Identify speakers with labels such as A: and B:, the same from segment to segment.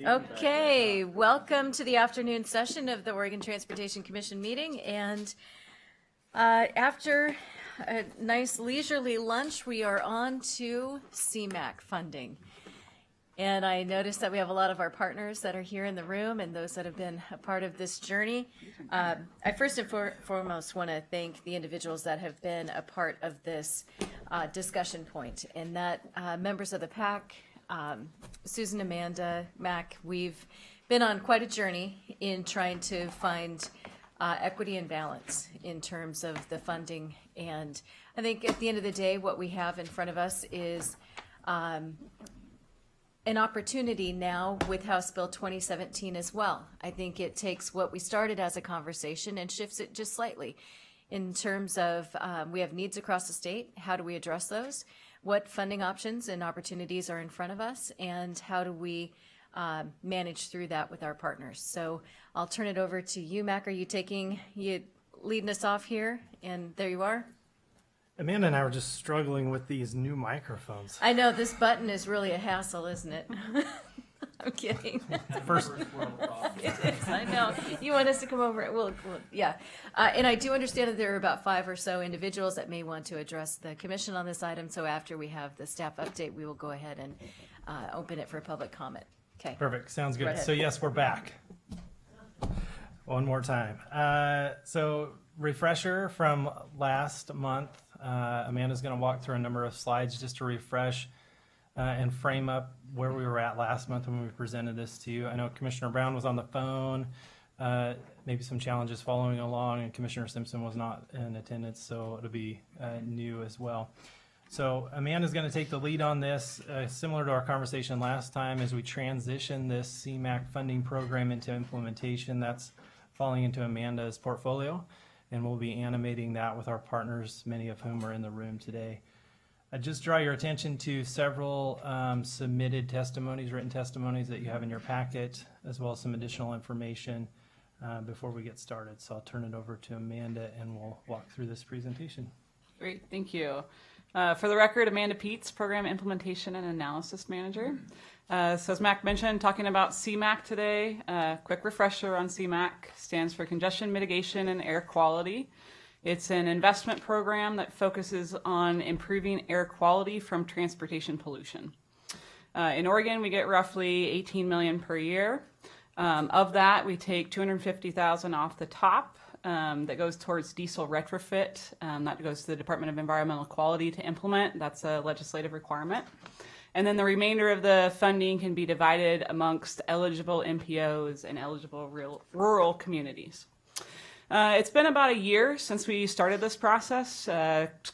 A: Okay, welcome to the afternoon session of the Oregon Transportation Commission meeting. And after a nice leisurely lunch, we are on to CMAQ funding. And I noticed that we have a lot of our partners that are here in the room and those that have been a part of this journey. I first and foremost want to thank the individuals that have been a part of this discussion point, and that members of the PAC, Susan, Amanda, Mac, we've been on quite a journey in trying to find equity and balance in terms of the funding. And I think at the end of the day, what we have in front of us is an opportunity now with House Bill 2017 as well. I think it takes what we started as a conversation and shifts it just slightly in terms of we have needs across the state. How do we address those? What funding options and opportunities are in front of us, and how do we manage through that with our partners? So I'll turn it over to you, Mac. Are you leading us off here? And there you are.
B: Amanda and I were just struggling with these new microphones.
A: I know, this button is really a hassle, isn't it? I'm kidding.
B: First,
A: it is, I know. You want us to come over? Well, yeah. And I do understand that there are about 5 or so individuals that may want to address the commission on this item. So after we have the staff update, we will go ahead and open it for public comment. Okay.
B: Perfect. Sounds good. So yes, we're back. One more time. So refresher from last month. Amanda's going to walk through a number of slides just to refresh and frame up where we were at last month when we presented this to you. I know Commissioner Brown was on the phone, maybe some challenges following along, and Commissioner Simpson was not in attendance, so it'll be new as well. So Amanda's going to take the lead on this, similar to our conversation last time, as we transition this CMAQ funding program into implementation. That's falling into Amanda's portfolio, and we'll be animating that with our partners, many of whom are in the room today. I just draw your attention to several submitted testimonies, written testimonies that you have in your packet, as well as some additional information before we get started. So I'll turn it over to Amanda and we'll walk through this presentation.
C: Great, thank you. For the record, Amanda Peets, Program Implementation and Analysis Manager. So as Mac mentioned, talking about CMAQ today. Quick refresher on CMAQ, stands for Congestion Mitigation and Air Quality. It's an investment program that focuses on improving air quality from transportation pollution. In Oregon, we get roughly $18 million per year. Of that, we take $250,000 off the top. That goes towards diesel retrofit. That goes to the Department of Environmental Quality to implement. That's a legislative requirement. And then the remainder of the funding can be divided amongst eligible MPOs and eligible rural communities. It's been about a year since we started this process,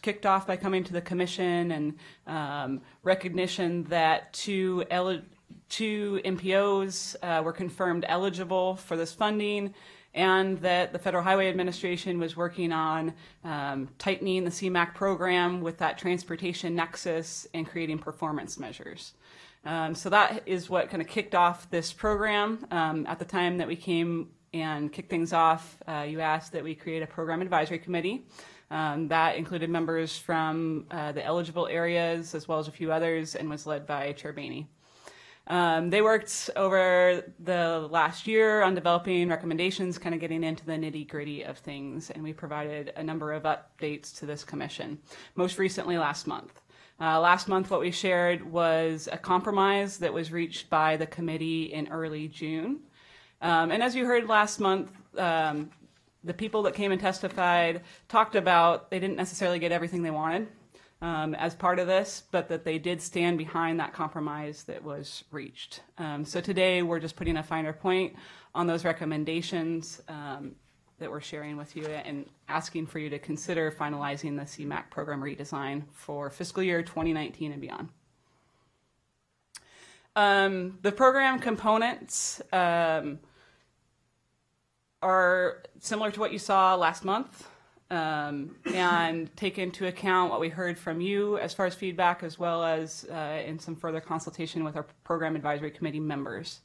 C: kicked off by coming to the commission and recognition that two MPOs were confirmed eligible for this funding, and that the Federal Highway Administration was working on tightening the CMAQ program with that transportation nexus and creating performance measures. So that is what kind of kicked off this program. At the time that we came and kicked things off, you asked that we create a program advisory committee. That included members from the eligible areas as well as a few others, and was led by Chair Bainey. They worked over the last year on developing recommendations, kind of getting into the nitty-gritty of things, and we provided a number of updates to this commission, most recently last month. Last month, what we shared was a compromise that was reached by the committee in early June. And as you heard last month, the people that came and testified talked about they didn't necessarily get everything they wanted as part of this, but that they did stand behind that compromise that was reached. So today we're just putting a finer point on those recommendations that we're sharing with you and asking for you to consider finalizing the CMAQ program redesign for fiscal year 2019 and beyond. The program components are similar to what you saw last month, and take into account what we heard from you as far as feedback, as well as in some further consultation with our program advisory committee members.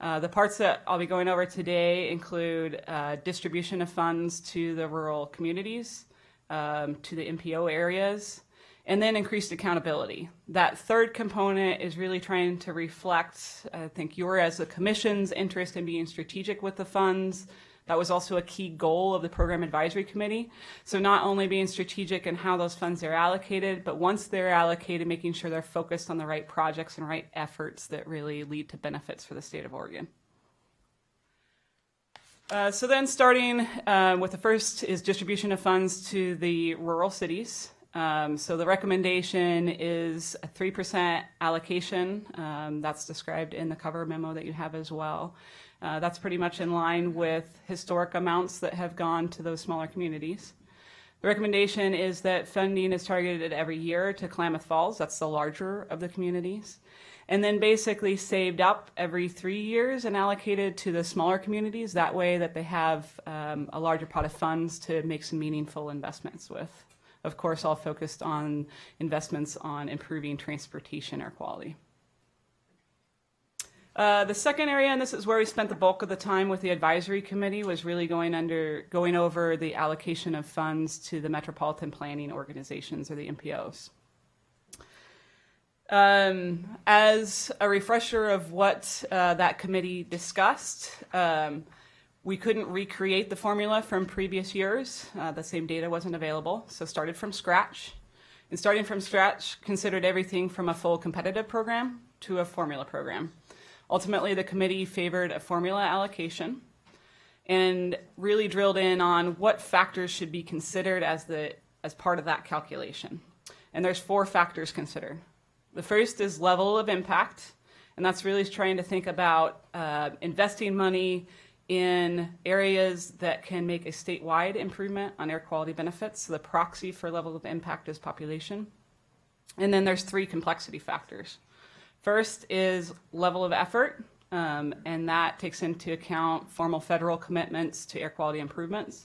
C: The parts that I'll be going over today include distribution of funds to the rural communities, to the MPO areas, And then increased accountability. That third component is really trying to reflect, I think, as a commission's interest in being strategic with the funds. That was also a key goal of the Program Advisory Committee. So not only being strategic in how those funds are allocated, but once they're allocated, making sure they're focused on the right projects and right efforts that really lead to benefits for the state of Oregon. So then starting with the first is distribution of funds to the rural cities. So the recommendation is a 3% allocation. That's described in the cover memo that you have as well. That's pretty much in line with historic amounts that have gone to those smaller communities. The recommendation is that funding is targeted every year to Klamath Falls. That's the larger of the communities. And then basically saved up every 3 years and allocated to the smaller communities. That way that they have a larger pot of funds to make some meaningful investments with. Of course, all focused on investments on improving transportation air quality. The second area, and this is where we spent the bulk of the time with the advisory committee, was really going over the allocation of funds to the metropolitan planning organizations, or the MPOs. As a refresher of what that committee discussed, we couldn't recreate the formula from previous years. The same data wasn't available, so started from scratch. And starting from scratch, considered everything from a full competitive program to a formula program. Ultimately, the committee favored a formula allocation and really drilled in on what factors should be considered as part of that calculation. And there's 4 factors considered. The first is level of impact, and that's really trying to think about investing money in areas that can make a statewide improvement on air quality benefits. So the proxy for level of impact is population. And then there's 3 complexity factors. First is level of effort, and that takes into account formal federal commitments to air quality improvements.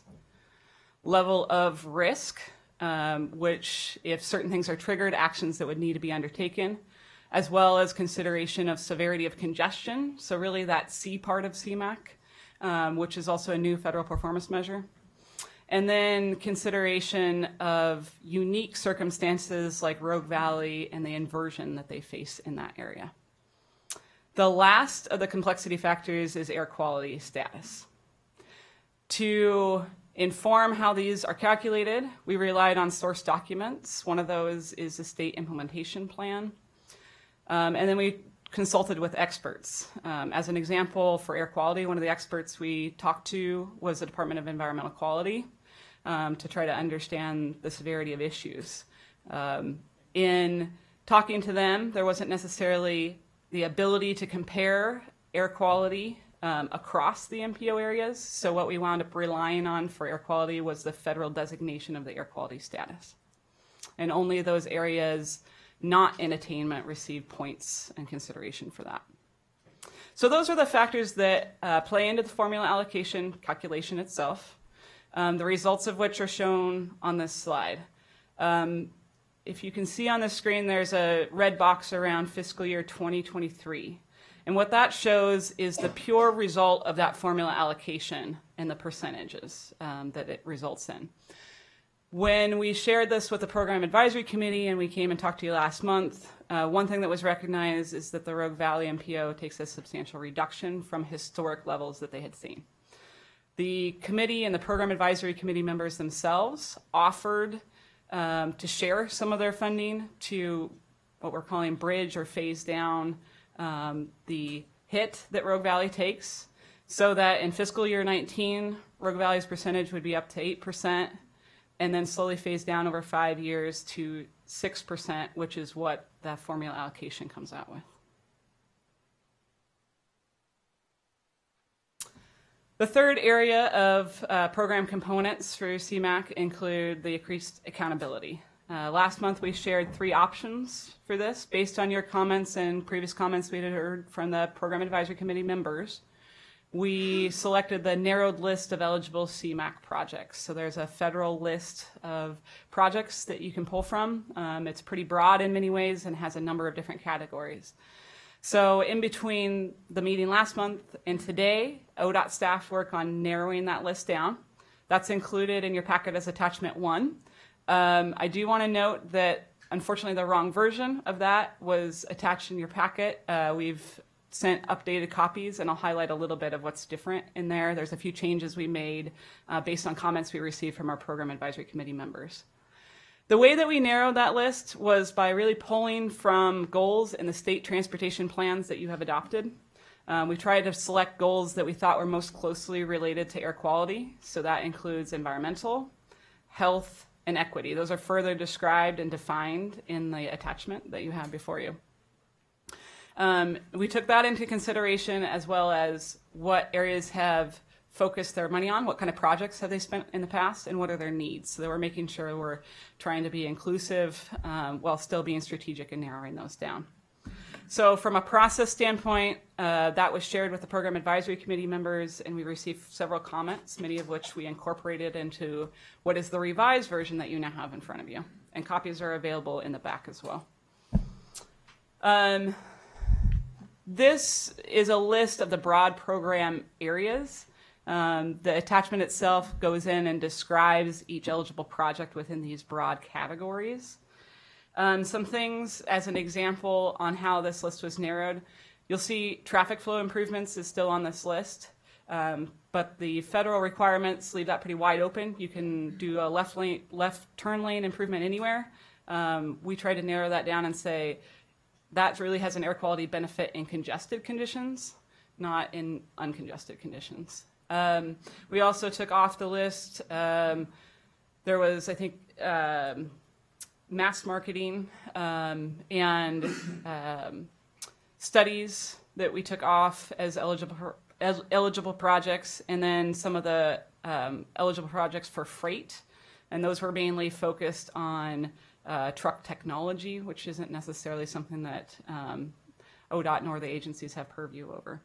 C: Level of risk, which if certain things are triggered, actions that would need to be undertaken, as well as consideration of severity of congestion. So really that C part of CMAQ. Which is also a new federal performance measure. And then consideration of unique circumstances like Rogue Valley and the inversion that they face in that area. The last of the complexity factors is air quality status. To inform how these are calculated, we relied on source documents. One of those is the state implementation plan. And then we consulted with experts. As an example, for air quality, one of the experts we talked to was the Department of Environmental Quality to try to understand the severity of issues. In talking to them, there wasn't necessarily the ability to compare air quality across the MPO areas. So what we wound up relying on for air quality was the federal designation of the air quality status. And only those areas not in attainment receive points and consideration for that. So those are the factors that play into the formula allocation calculation itself, the results of which are shown on this slide. If you can see on the screen, there's a red box around fiscal year 2023. And what that shows is the pure result of that formula allocation and the percentages that it results in. When we shared this with the Program Advisory Committee and we came and talked to you last month, one thing that was recognized is that the Rogue Valley MPO takes a substantial reduction from historic levels that they had seen. The committee and the Program Advisory Committee members themselves offered to share some of their funding to what we're calling bridge or phase down the hit that Rogue Valley takes, so that in fiscal year 19, Rogue Valley's percentage would be up to 8%, and then slowly phase down over 5 years to 6%, which is what that formula allocation comes out with. The third area of program components for CMAQ include the increased accountability. Last month we shared 3 options for this based on your comments and previous comments we had heard from the Program Advisory Committee members. We selected the narrowed list of eligible CMAQ projects. So there's a federal list of projects that you can pull from. It's pretty broad in many ways and has a number of different categories. So in between the meeting last month and today, ODOT staff work on narrowing that list down. That's included in your packet as attachment 1. I do want to note that Unfortunately, the wrong version of that was attached in your packet. We've sent updated copies, and I'll highlight a little bit of what's different in there. There's a few changes we made based on comments we received from our Program Advisory Committee members. The way that we narrowed that list was by really pulling from goals in the state transportation plans that you have adopted. We tried to select goals that we thought were most closely related to air quality. So that includes environmental, health, and equity. Those are further described and defined in the attachment that you have before you. We took that into consideration, as well as what areas have focused their money on, what kind of projects have they spent in the past, and what are their needs. So that we're making sure we're trying to be inclusive while still being strategic and narrowing those down. So from a process standpoint, that was shared with the Program Advisory Committee members, and we received several comments, many of which we incorporated into what is the revised version that you now have in front of you. And copies are available in the back as well. This is a list of the broad program areas. The attachment itself goes in and describes each eligible project within these broad categories. Some things as an example on how this list was narrowed. You'll see traffic flow improvements is still on this list, but the federal requirements leave that pretty wide open. You can do a left turn lane improvement anywhere. We try to narrow that down and say that really has an air quality benefit in congested conditions, not in uncongested conditions. We also took off the list, there was, I think, mass marketing and studies that we took off as eligible projects, and then some of the eligible projects for freight, and those were mainly focused on truck technology, which isn't necessarily something that ODOT nor the agencies have purview over.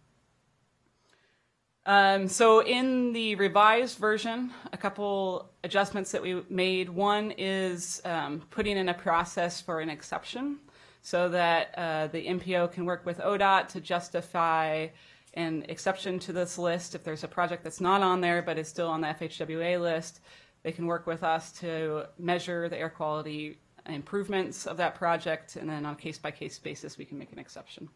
C: So in the revised version, a couple adjustments that we made. One is putting in a process for an exception so that the MPO can work with ODOT to justify an exception to this list. If there's a project that's not on there but is still on the FHWA list, they can work with us to measure the air quality improvements of that project, and then on a case-by-case basis we can make an exception.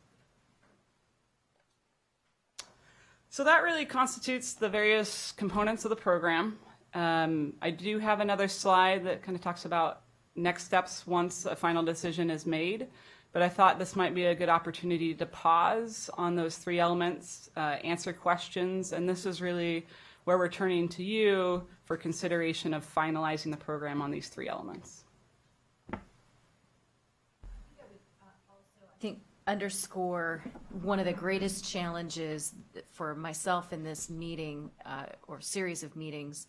C: So that really constitutes the various components of the program. I do have another slide that kind of talks about next steps once a final decision is made, but I thought this might be a good opportunity to pause on those three elements, answer questions, and this is really where we're turning to you for consideration of finalizing the program on these three elements.
A: I think underscore one of the greatest challenges for myself in this meeting or series of meetings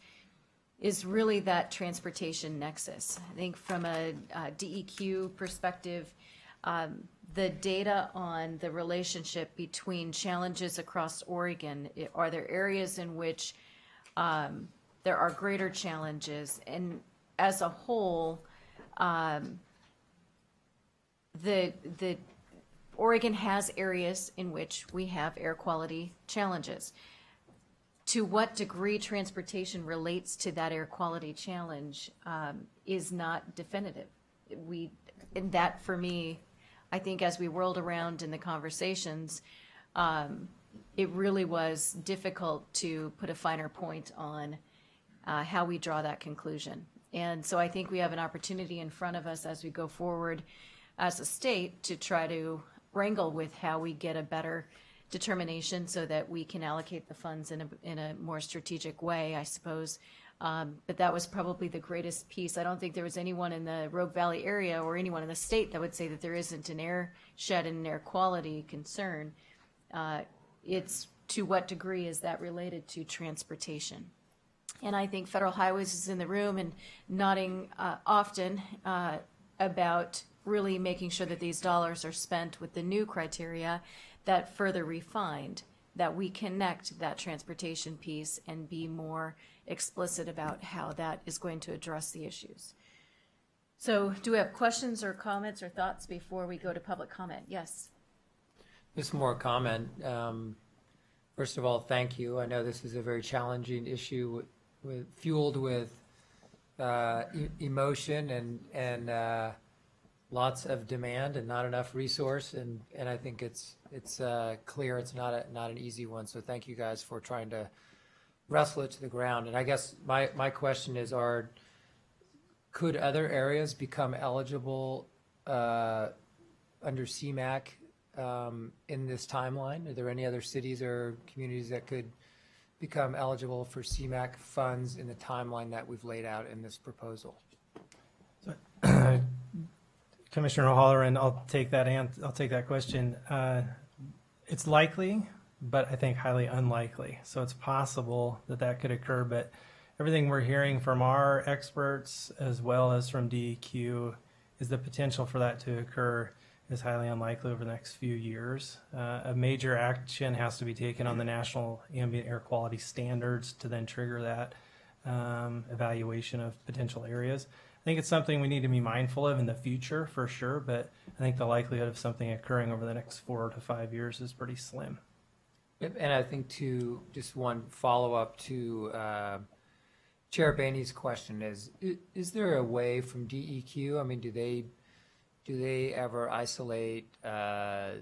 A: is really that transportation nexus. I think from a DEQ perspective, the data on the relationship between challenges across Oregon, are there areas in which there are greater challenges? And as a whole, the Oregon has areas in which we have air quality challenges. To what degree transportation relates to that air quality challenge is not definitive. And that for me, I think as we whirled around in the conversations, it really was difficult to put a finer point on how we draw that conclusion. And so I think we have an opportunity in front of us as we go forward as a state to try to wrangle with how we get a better determination so that we can allocate the funds in a more strategic way, I suppose. But that was probably the greatest piece. I don't think there was anyone in the Rogue Valley area or anyone in the state that would say that there isn't an air shed and an air quality concern. It's to what degree is that related to transportation? And I think Federal Highways is in the room and nodding often about really making sure that these dollars are spent with the new criteria that further refined, that we connect that transportation piece and be more explicit about how that is going to address the issues. So do we have questions or comments or thoughts before we go to public comment? Yes.
D: Just more comment. First of all, thank you. I know this is a very challenging issue fueled with emotion and lots of demand and not enough resource, and I think it's clear it's not an easy one. So thank you guys for trying to wrestle it to the ground. And I guess my question is, could other areas become eligible under CMAQ in this timeline? Are there any other cities or communities that could become eligible for CMAQ funds in the timeline that we've laid out in this proposal?
B: Commissioner O'Halloran, I'll take that question. It's likely, but I think highly unlikely. So it's possible that could occur, but everything we're hearing from our experts as well as from DEQ is the potential for that to occur is highly unlikely over the next few years. A major action has to be taken on the National Ambient Air Quality Standards to then trigger that evaluation of potential areas. I think it's something we need to be mindful of in the future for sure, but I think the likelihood of something occurring over the next 4 to 5 years is pretty slim.
D: And I think just one follow-up to Chair Bainey's question is there a way from DEQ? I mean, do they ever isolate the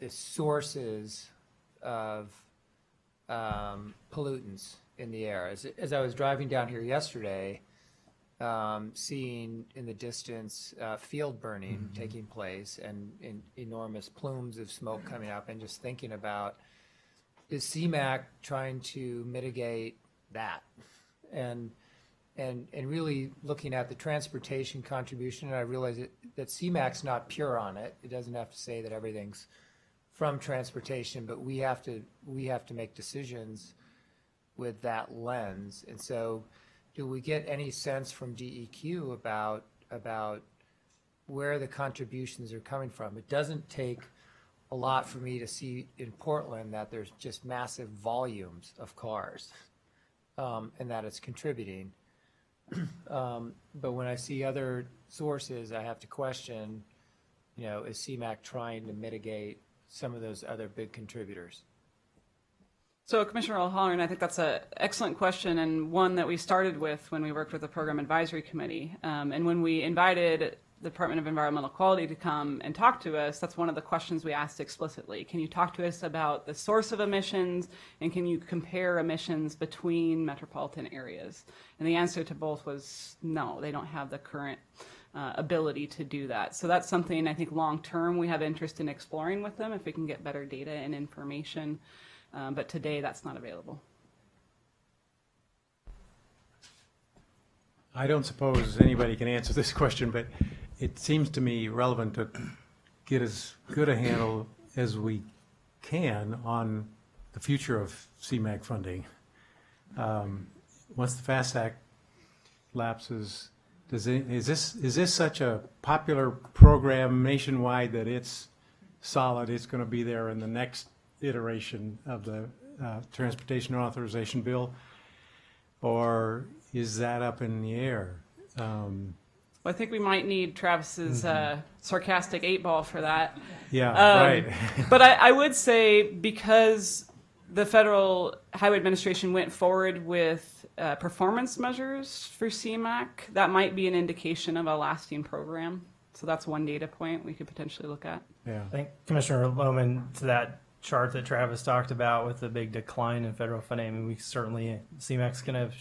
D: sources of pollutants in the air? As I was driving down here yesterday, seeing in the distance field burning taking place and enormous plumes of smoke coming up, and just thinking about, is CMAQ trying to mitigate that? And really looking at the transportation contribution, and I realize that CMAQ's not pure on it. It doesn't have to say that everything's from transportation, but we have to make decisions with that lens. And so, do we get any sense from DEQ about where the contributions are coming from? It doesn't take a lot for me to see in Portland that there's just massive volumes of cars, and that it's contributing. But when I see other sources, I have to question, is CMAQ trying to mitigate some of those other big contributors?
C: So, Commissioner O'Halloran, I think that's an excellent question, and one that we started with when we worked with the Program Advisory Committee. And when we invited the Department of Environmental Quality to come and talk to us, that's one of the questions we asked explicitly. Can you talk to us about the source of emissions, and can you compare emissions between metropolitan areas? And the answer to both was no, they don't have the current ability to do that. So that's something I think long-term we have interest in exploring with them if we can get better data and information. But today that's not available.
E: I don't suppose anybody can answer this question, but it seems to me relevant to get as good a handle as we can on the future of CMAQ funding. Once the FAST Act lapses, is this such a popular program nationwide that it's solid, it's going to be there in the next iteration of the Transportation Authorization Bill, or is that up in the air?
C: Well, I think we might need Travis's sarcastic 8-ball for that.
E: Yeah, right.
C: But I would say, because the Federal Highway Administration went forward with performance measures for CMAQ, that might be an indication of a lasting program. So that's one data point we could potentially look at.
E: Yeah.
B: I think Commissioner Lohman, to that chart that Travis talked about with the big decline in federal funding, I mean, we certainly, CMAQ's going to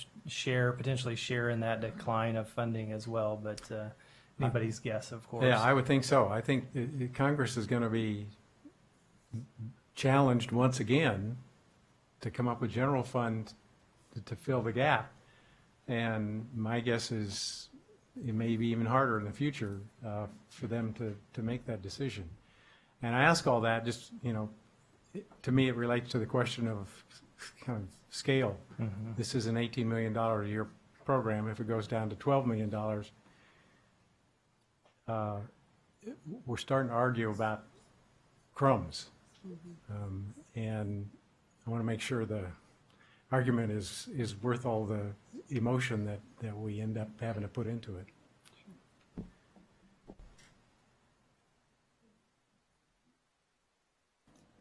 B: potentially share in that decline of funding as well, but anybody's guess, of course.
E: Yeah, I would think so. I think Congress is going to be challenged once again to come up with general fund to fill the gap. And my guess is it may be even harder in the future for them to make that decision. And I ask all that just, to me, it relates to the question of kind of scale. Mm-hmm. This is an $18 million a year program. If it goes down to $12 million, we're starting to argue about crumbs. Mm-hmm. And I want to make sure the argument is worth all the emotion that we end up having to put into it.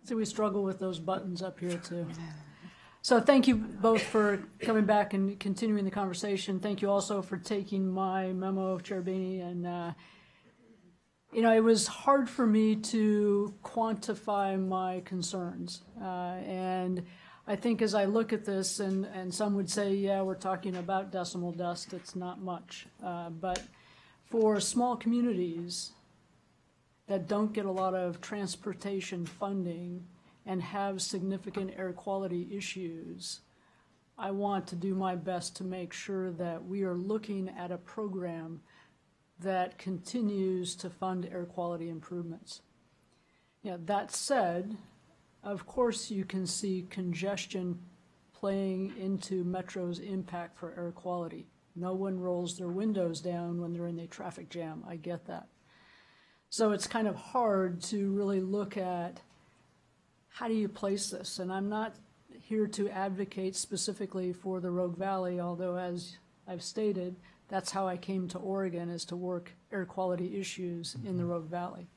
F: So we struggle with those buttons up here too. So thank you both for coming back and continuing the conversation. Thank you also for taking my memo, Chair Bainey, and it was hard for me to quantify my concerns. And I think as I look at this, and some would say, yeah, we're talking about decimal dust, it's not much. But for small communities that don't get a lot of transportation funding and have significant air quality issues, I want to do my best to make sure that we are looking at a program that continues to fund air quality improvements. That said, of course you can see congestion playing into Metro's impact for air quality. No one rolls their windows down when they're in a traffic jam. I get that. So it's kind of hard to really look at how do you place this? And I'm not here to advocate specifically for the Rogue Valley, although as I've stated, that's how I came to Oregon, is to work air quality issues in the Rogue Valley.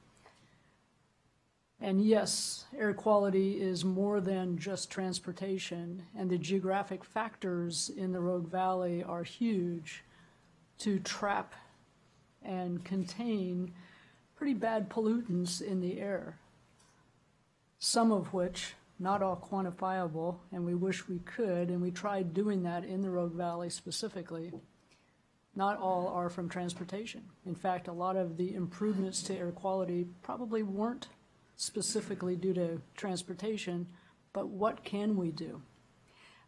F: And yes, air quality is more than just transportation, and the geographic factors in the Rogue Valley are huge to trap and contain pretty bad pollutants in the air, some of which, not all quantifiable, and we wish we could, and we tried doing that in the Rogue Valley specifically. Not all are from transportation. In fact, a lot of the improvements to air quality probably weren't specifically due to transportation, but what can we do?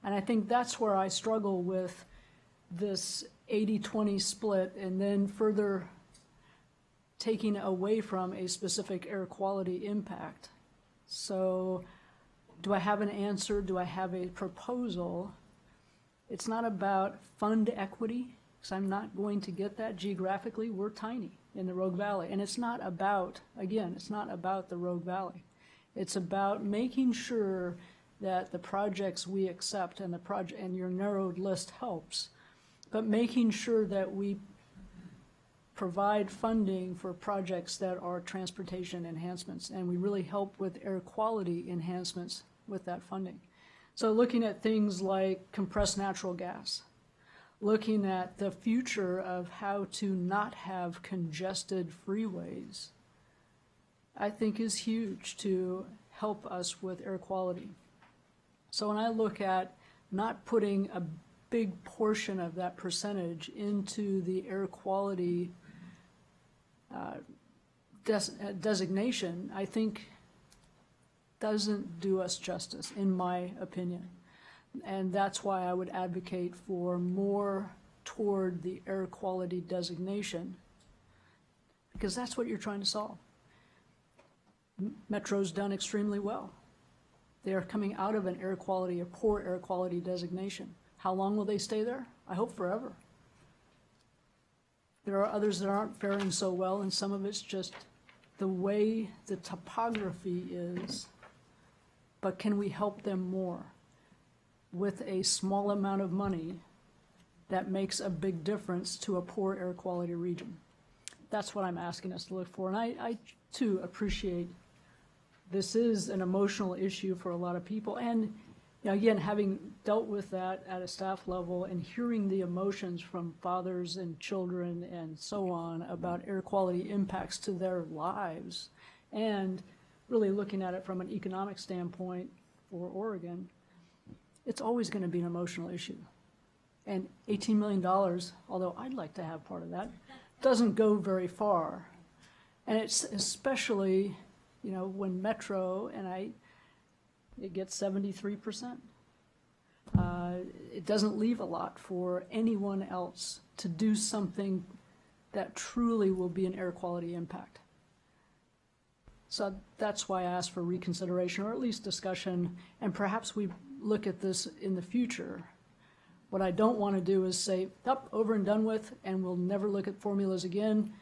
F: And I think that's where I struggle with this 80-20 split, and then further taking away from a specific air quality impact. So do I have an answer? Do I have a proposal? It's not about fund equity, because I'm not going to get that geographically. We're tiny in the Rogue Valley. And it's not about, again, it's not about the Rogue Valley. It's about making sure that the projects we accept, and and your narrowed list helps, but making sure that we provide funding for projects that are transportation enhancements, and we really help with air quality enhancements with that funding. So looking at things like compressed natural gas, looking at the future of how to not have congested freeways, I think is huge to help us with air quality. So when I look at not putting a big portion of that percentage into the air quality designation, I think doesn't do us justice, in my opinion. And that's why I would advocate for more toward the air quality designation, because that's what you're trying to solve. Metro's done extremely well. They are coming out of a poor air quality designation. How long will they stay there? I hope forever. There are others that aren't faring so well, and some of it's just the way the topography is. But can we help them more with a small amount of money that makes a big difference to a poor air quality region? That's what I'm asking us to look for. And I too appreciate this is an emotional issue for a lot of people. And again, having dealt with that at a staff level and hearing the emotions from fathers and children and so on about air quality impacts to their lives, and really looking at it from an economic standpoint for Oregon, it's always going to be an emotional issue. And $18 million, although I'd like to have part of that, doesn't go very far. And it's especially, when Metro, and it gets 73%. It doesn't leave a lot for anyone else to do something that truly will be an air quality impact. So that's why I asked for reconsideration, or at least discussion, and perhaps we look at this in the future. What I don't want to do is say, over and done with, and we'll never look at formulas again,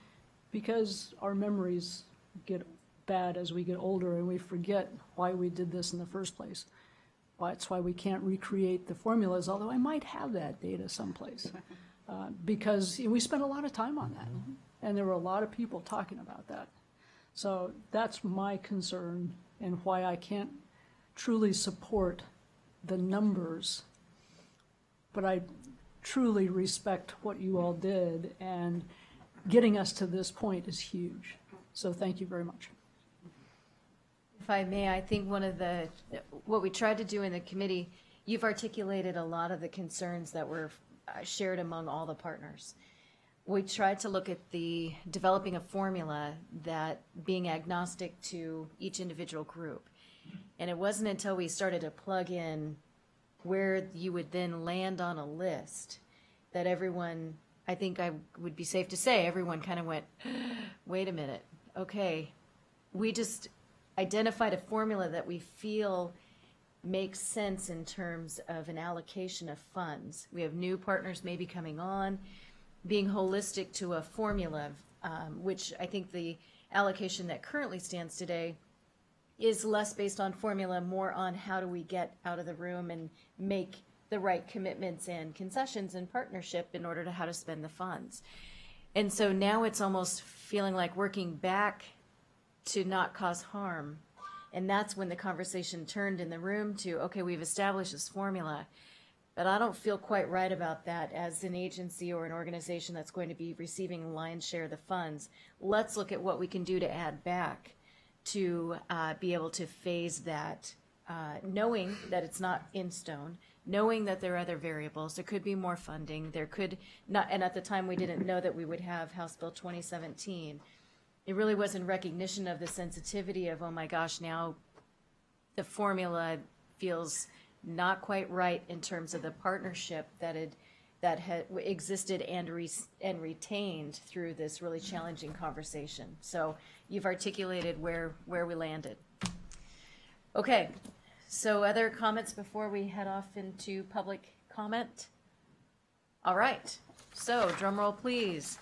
F: because our memories get bad as we get older and we forget why we did this in the first place. That's why we can't recreate the formulas, although I might have that data someplace, because we spent a lot of time on that, and there were a lot of people talking about that. So that's my concern, and why I can't truly support the numbers, but I truly respect what you all did, and getting us to this point is huge. So thank you very much.
A: If I may, I think what we tried to do in the committee, you've articulated a lot of the concerns that were shared among all the partners. We tried to look at developing a formula that being agnostic to each individual group. And it wasn't until we started to plug in where you would then land on a list that everyone, I think I would be safe to say, everyone kind of went, wait a minute, okay, we just identified a formula that we feel makes sense in terms of an allocation of funds. We have new partners maybe coming on, being holistic to a formula, which I think the allocation that currently stands today is less based on formula, more on how do we get out of the room and make the right commitments and concessions and partnership in order to how to spend the funds. And so now it's almost feeling like working back to not cause harm. And that's when the conversation turned in the room to, okay, we've established this formula, but I don't feel quite right about that as an agency or an organization that's going to be receiving the lion's share of the funds. Let's look at what we can do to add back to be able to phase that, knowing that it's not in stone, knowing that there are other variables. There could be more funding. There could not, and at the time we didn't know that we would have House Bill 2017. It really was in recognition of the sensitivity of, oh my gosh, now the formula feels not quite right in terms of the partnership that had existed and retained through this really challenging conversation. So you've articulated where we landed. Okay, so other comments before we head off into public comment? All right, so drum roll please.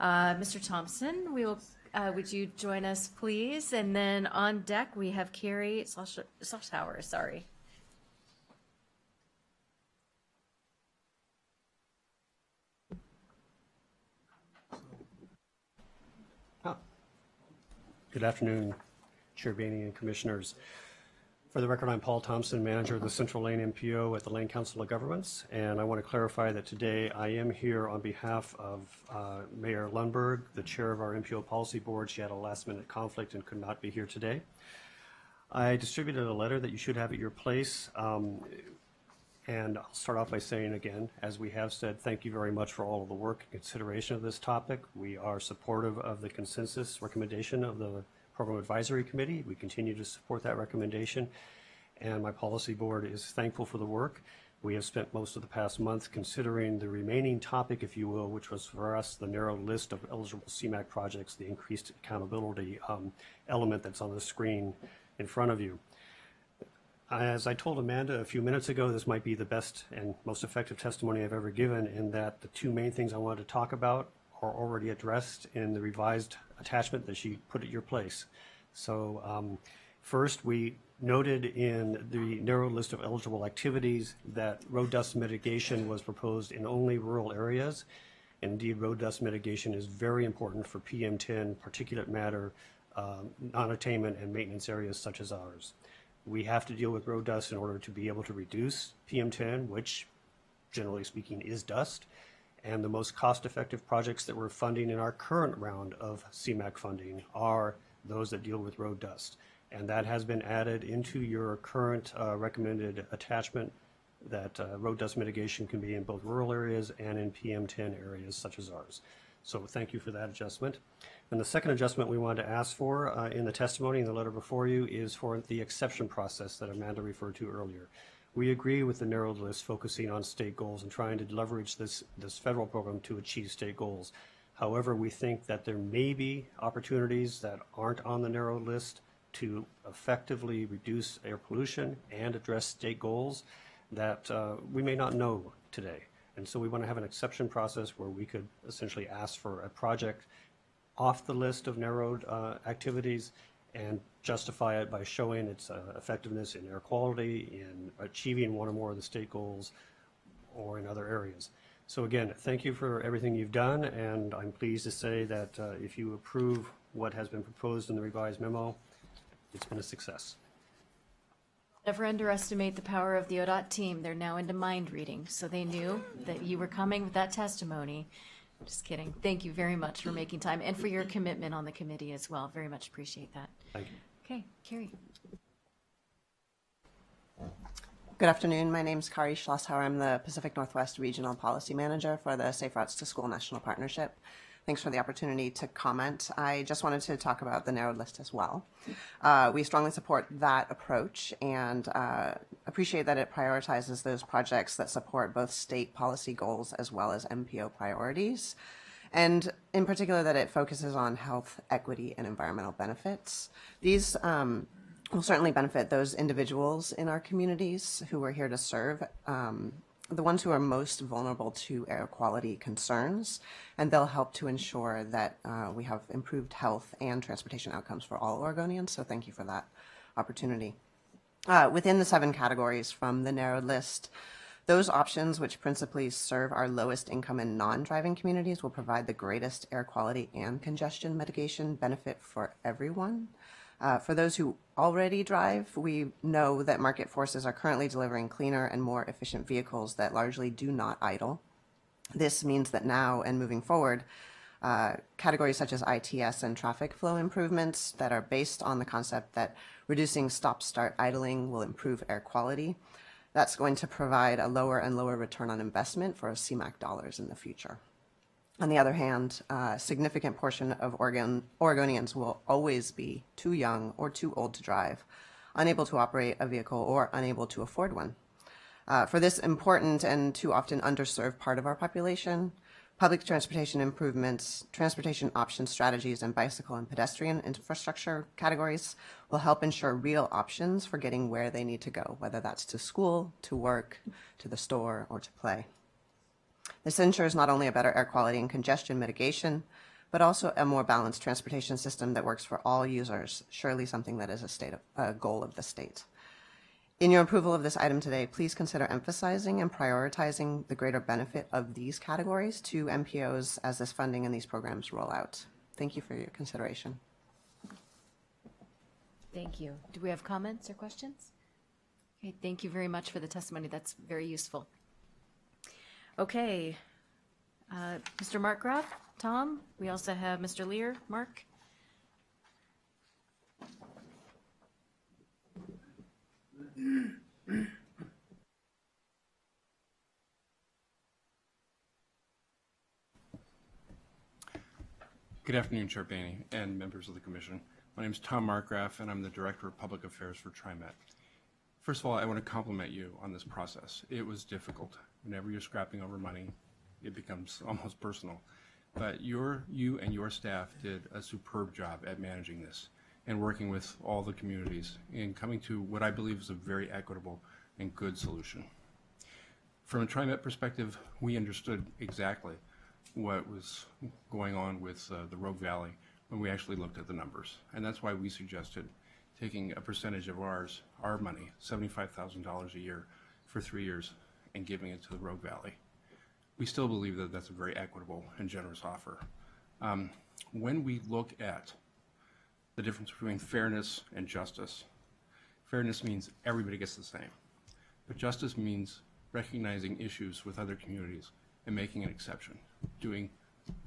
A: Mr. Thompson, would you join us please? And then on deck we have Carrie Soschauer, sorry.
G: Good afternoon, Chair Boehne and Commissioners. For the record, I'm Paul Thompson, manager of the Central Lane MPO at the Lane Council of Governments, and I want to clarify that today I am here on behalf of Mayor Lundberg, the chair of our MPO Policy Board. She had a last-minute conflict and could not be here today. I distributed a letter that you should have at your place, and I'll start off by saying again, as we have said, thank you very much for all of the work and consideration of this topic. We are supportive of the consensus recommendation of the Program Advisory Committee. We continue to support that recommendation, and my policy board is thankful for the work. We have spent most of the past month considering the remaining topic, if you will, which was for us the narrow list of eligible CMAQ projects, the increased accountability element that's on the screen in front of you. As I told Amanda a few minutes ago, this might be the best and most effective testimony I've ever given, in that the two main things I wanted to talk about are already addressed in the revised attachment that she put at your place. So first, we noted in the narrow list of eligible activities that road dust mitigation was proposed in only rural areas. Indeed, road dust mitigation is very important for PM10, particulate matter, non-attainment, and maintenance areas such as ours. We have to deal with road dust in order to be able to reduce PM10, which, generally speaking, is dust. And the most cost-effective projects that we're funding in our current round of CMAQ funding are those that deal with road dust. And that has been added into your current recommended attachment, that road dust mitigation can be in both rural areas and in PM10 areas such as ours. So thank you for that adjustment. And the second adjustment we wanted to ask for in the testimony in the letter before you is for the exception process that Amanda referred to earlier. We agree with the narrowed list focusing on state goals and trying to leverage this federal program to achieve state goals. However, we think that there may be opportunities that aren't on the narrowed list to effectively reduce air pollution and address state goals that we may not know today. And so we want to have an exception process where we could essentially ask for a project off the list of narrowed activities and justify it by showing its effectiveness in air quality, in achieving one or more of the state goals, or in other areas. So again, thank you for everything you've done, and I'm pleased to say that if you approve what has been proposed in the revised memo, it's been a success.
A: Never underestimate the power of the ODOT team. They're now into mind reading, so they knew that you were coming with that testimony. Just kidding. Thank you very much for making time and for your commitment on the committee as well. Very much appreciate that.
G: Thank you.
A: Okay, Carrie.
H: Good afternoon. My name is Kari Schlosshauer. I'm the Pacific Northwest Regional Policy Manager for the Safe Routes to School National Partnership. Thanks for the opportunity to comment. I just wanted to talk about the narrowed list as well. We strongly support that approach and appreciate that it prioritizes those projects that support both state policy goals as well as MPO priorities, and in particular that it focuses on health, equity, and environmental benefits. These will certainly benefit those individuals in our communities who we're here to serve, the ones who are most vulnerable to air quality concerns, and they'll help to ensure that we have improved health and transportation outcomes for all Oregonians, so thank you for that opportunity. Within the 7 categories from the narrowed list, those options which principally serve our lowest income and non-driving communities will provide the greatest air quality and congestion mitigation benefit for everyone. For those who already drive, we know that market forces are currently delivering cleaner and more efficient vehicles that largely do not idle. This means that now and moving forward, categories such as ITS and traffic flow improvements that are based on the concept that reducing stop-start idling will improve air quality, that's going to provide a lower and lower return on investment for CMAQ dollars in the future. On the other hand, a significant portion of Oregonians will always be too young or too old to drive, unable to operate a vehicle, or unable to afford one. For this important and too often underserved part of our population, public transportation improvements, transportation option strategies, and bicycle and pedestrian infrastructure categories will help ensure real options for getting where they need to go, whether that's to school, to work, to the store, or to play. This ensures not only a better air quality and congestion mitigation, but also a more balanced transportation system that works for all users, surely something that is a goal of the state. In your approval of this item today, please consider emphasizing and prioritizing the greater benefit of these categories to MPOs as this funding and these programs roll out. Thank you for your consideration.
A: Thank you. Do we have comments or questions? Okay, thank you very much for the testimony. That's very useful. Okay, Mr. Markgraf, Tom, we also have Mr. Lear, Mark.
I: Good afternoon, Chair Boehne and members of the Commission. My name is Tom Markgraf, and I'm the Director of Public Affairs for TriMet. First of all, I want to compliment you on this process. It was difficult. Whenever you're scrapping over money, it becomes almost personal. But you and your staff did a superb job at managing this and working with all the communities in coming to what I believe is a very equitable and good solution. From a TriMet perspective, we understood exactly what was going on with the Rogue Valley when we actually looked at the numbers. And that's why we suggested taking a percentage of our money, $75,000 a year for 3 years, and giving it to the Rogue Valley. We still believe that that's a very equitable and generous offer. When we look at the difference between fairness and justice, fairness means everybody gets the same, but justice means recognizing issues with other communities and making an exception, doing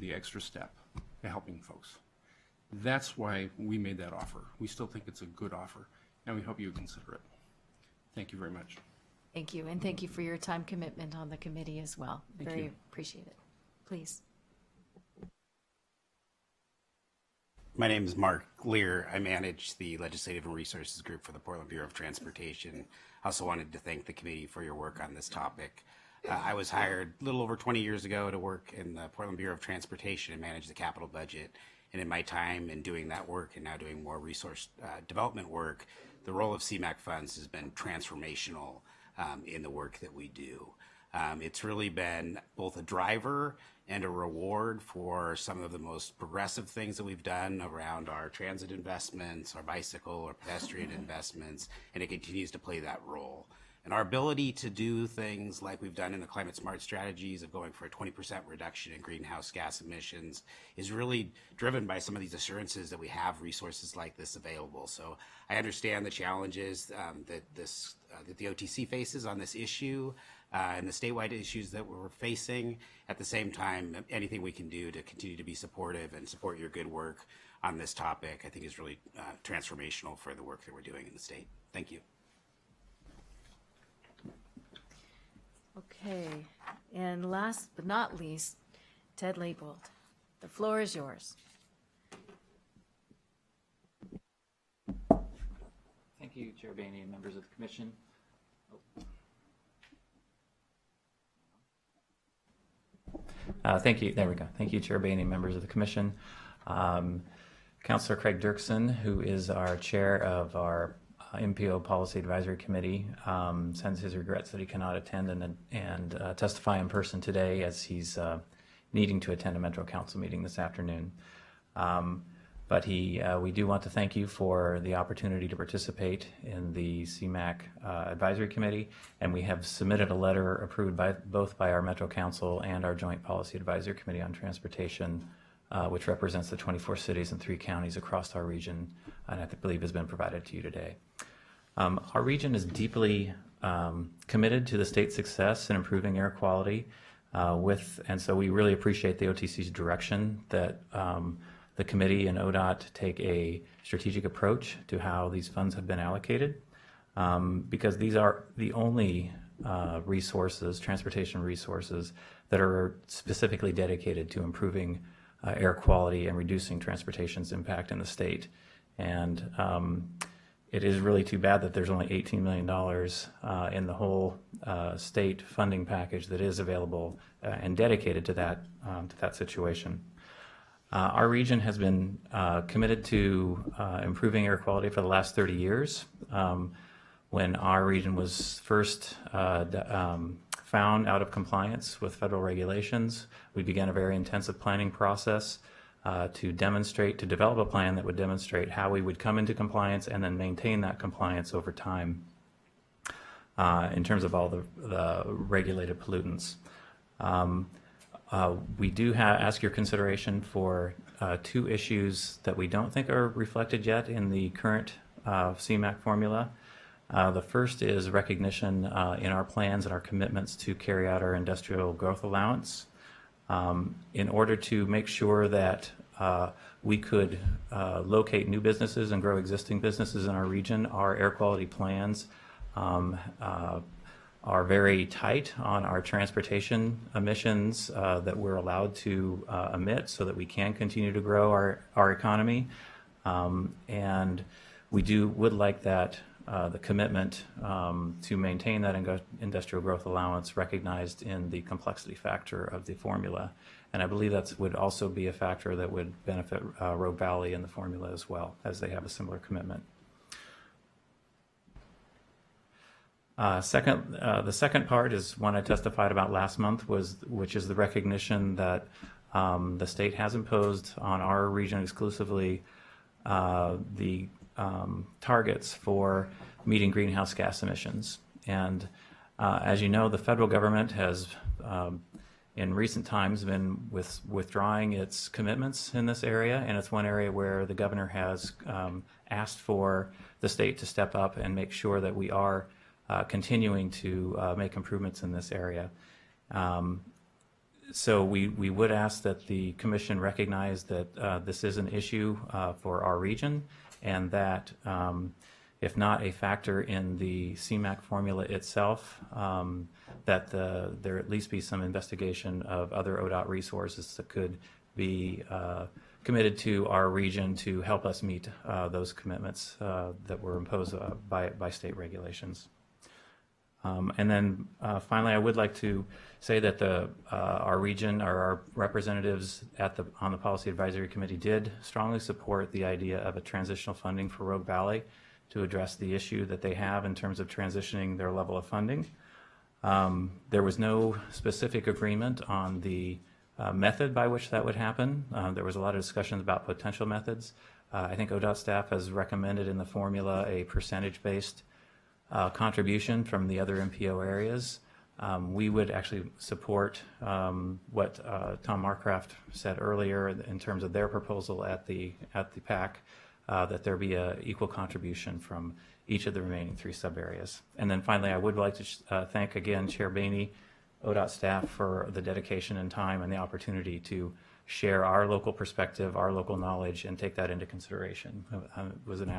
I: the extra step to helping folks. That's why we made that offer. We still think it's a good offer, and we hope you consider it. Thank you very much.
A: Thank you, and thank you for your time commitment on the committee as well.
I: Thank
A: Very
I: you.
A: appreciate it. Please.
J: My name is Mark Lear. I manage the Legislative and Resources Group for the Portland Bureau of Transportation. I also wanted to thank the committee for your work on this topic. I was hired a little over 20 years ago to work in the Portland Bureau of Transportation and manage the capital budget. And in my time in doing that work and now doing more resource development work, the role of CMAQ funds has been transformational in the work that we do. It's really been both a driver and a reward for some of the most progressive things that we've done around our transit investments, our bicycle or pedestrian investments, and it continues to play that role. And our ability to do things like we've done in the climate smart strategies of going for a 20% reduction in greenhouse gas emissions is really driven by some of these assurances that we have resources like this available. So I understand the challenges that the OTC faces on this issue, and the statewide issues that we're facing. At the same time, anything we can do to continue to be supportive and support your good work on this topic, I think is really transformational for the work that we're doing in the state. Thank you.
A: Okay, and last but not least, Ted Leibold. The floor is yours.
K: Thank you, Chair Boehne and members of the Commission. Thank you. There we go. Thank you, Chair Boehne and members of the Commission. Councillor Craig Dirksen, who is our chair of our MPO Policy Advisory Committee, sends his regrets that he cannot attend and testify in person today, as he's needing to attend a Metro Council meeting this afternoon. But we do want to thank you for the opportunity to participate in the CMAQ Advisory Committee, and we have submitted a letter approved both by our Metro Council and our Joint Policy Advisory Committee on Transportation, which represents the 24 cities and 3 counties across our region, and I believe has been provided to you today. Our region is deeply committed to the state's success in improving air quality, and so we really appreciate the OTC's direction that the committee and ODOT take a strategic approach to how these funds have been allocated, because these are the only transportation resources that are specifically dedicated to improving air quality and reducing transportation's impact in the state. And it is really too bad that there's only $18 million in the whole state funding package that is available and dedicated to that situation. Our region has been committed to improving air quality for the last 30 years. When our region was first found out of compliance with federal regulations, we began a very intensive planning process to develop a plan that would demonstrate how we would come into compliance and then maintain that compliance over time in terms of all the regulated pollutants. We do ask your consideration for 2 issues that we don't think are reflected yet in the current CMAQ formula. The first is recognition in our plans and our commitments to carry out our industrial growth allowance. In order to make sure that we could locate new businesses and grow existing businesses in our region, our air quality plans are very tight on our transportation emissions that we're allowed to emit so that we can continue to grow our economy. And we would like that the commitment to maintain that industrial growth allowance recognized in the complexity factor of the formula. And I believe that would also be a factor that would benefit Rogue Valley in the formula as well, as they have a similar commitment. The second part is one I testified about last month, which is the recognition that the state has imposed on our region exclusively the targets for meeting greenhouse gas emissions. And as you know, the federal government has in recent times been withdrawing its commitments in this area, and it's one area where the governor has asked for the state to step up and make sure that we are continuing to make improvements in this area. So we would ask that the commission recognize that this is an issue for our region, and that if not a factor in the CMAQ formula itself, that there at least be some investigation of other ODOT resources that could be committed to our region to help us meet those commitments that were imposed by state regulations. And then finally, I would like to say that our region, or our representatives on the Policy Advisory Committee, did strongly support the idea of a transitional funding for Rogue Valley to address the issue that they have in terms of transitioning their level of funding. There was no specific agreement on the method by which that would happen. There was a lot of discussions about potential methods. I think ODOT staff has recommended in the formula a percentage-based contribution from the other MPO areas. We would actually support what Tom Marcraft said earlier in terms of their proposal at the PAC, that there be a equal contribution from each of the remaining 3 sub-areas. And then finally, I would like to thank again Chair Boehne, ODOT staff for the dedication and time and the opportunity to share our local perspective, our local knowledge, and take that into consideration. It was an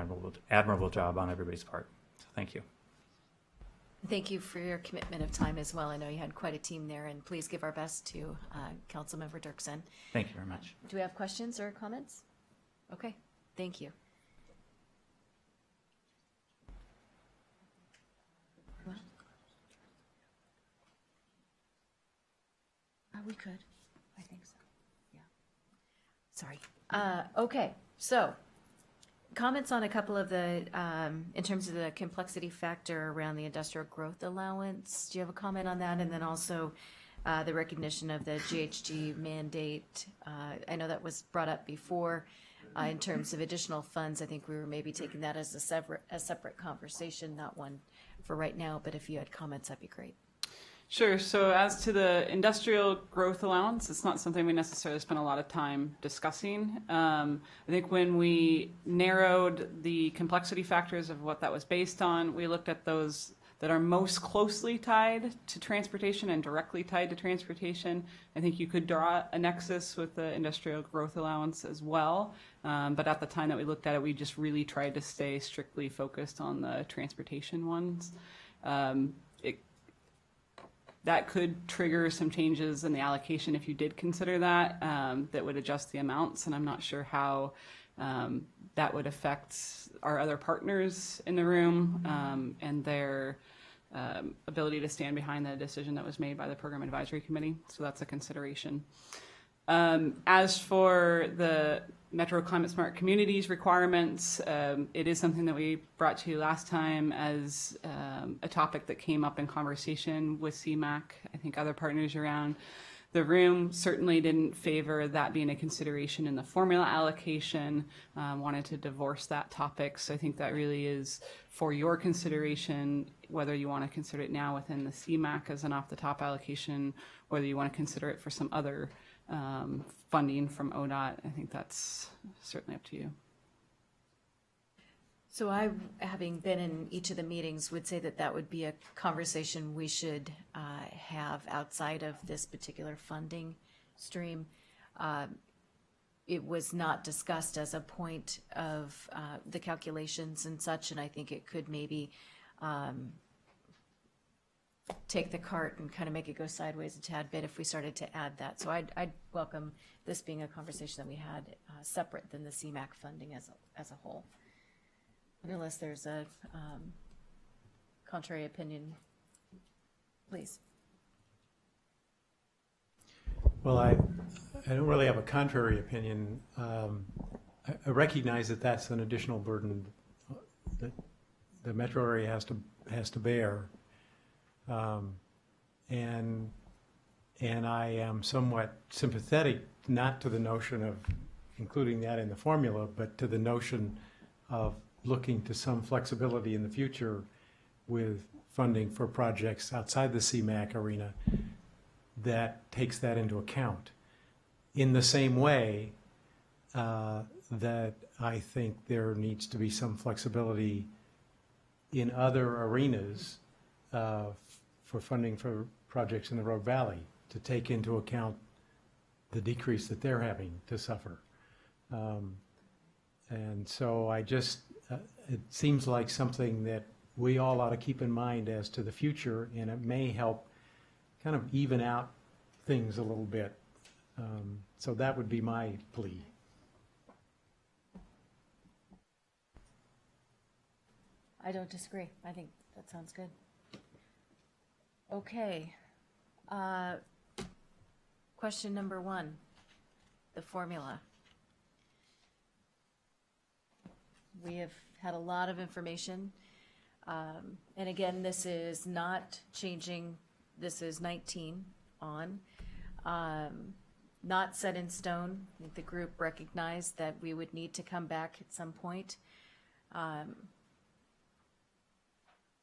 K: admirable job on everybody's part. So thank you.
A: Thank you for your commitment of time as well. I know you had quite a team there, and please give our best to Councilmember Dirksen.
K: Thank you very much.
A: Do we have questions or comments? Okay, thank you. We could. I think so. Yeah. Sorry. Okay. So, comments on a couple of the, in terms of the complexity factor around the industrial growth allowance. Do you have a comment on that? And then also the recognition of the GHG mandate. I know that was brought up before in terms of additional funds. I think we were maybe taking that as a separate conversation, not one for right now. But if you had comments, that'd be great.
C: Sure. So as to the industrial growth allowance, it's not something we necessarily spent a lot of time discussing. I think when we narrowed the complexity factors of what that was based on, we looked at those that are most closely tied to transportation and directly tied to transportation. I think you could draw a nexus with the industrial growth allowance as well. But at the time that we looked at it, we just really tried to stay strictly focused on the transportation ones. That could trigger some changes in the allocation if you did consider that, that would adjust the amounts, and I'm not sure how that would affect our other partners in the room and their ability to stand behind the decision that was made by the Program Advisory Committee, so that's a consideration. As for the Metro Climate Smart Communities requirements, it is something that we brought to you last time as a topic that came up in conversation with CMAQ. I think other partners around the room certainly didn't favor that being a consideration in the formula allocation, wanted to divorce that topic. So I think that really is for your consideration, whether you want to consider it now within the CMAQ as an off-the-top allocation, whether you want to consider it for some other funding from ODOT. I think that's certainly up to you.
A: So I, having been in each of the meetings, would say that that would be a conversation we should have outside of this particular funding stream. It was not discussed as a point of the calculations and such, and I think it could maybe take the cart and kind of make it go sideways a tad bit if we started to add that. So I'd welcome this being a conversation that we had separate than the CMAQ funding as a whole. Unless there's a contrary opinion, please.
E: Well, I don't really have a contrary opinion. I recognize that that's an additional burden that the metro area has to bear. And I am somewhat sympathetic, not to the notion of including that in the formula, but to the notion of looking to some flexibility in the future with funding for projects outside the CMAQ arena that takes that into account. In the same way that I think there needs to be some flexibility in other arenas for funding for projects in the Rogue Valley to take into account the decrease that they're having to suffer. And so I just, it seems like something that we all ought to keep in mind as to the future, and it may help kind of even out things a little bit. So that would be my plea.
A: I don't disagree. I think that sounds good. Okay. Question number 1, the formula. We have had a lot of information. And again, this is not changing. This is 19 on. Not set in stone. I think the group recognized that we would need to come back at some point.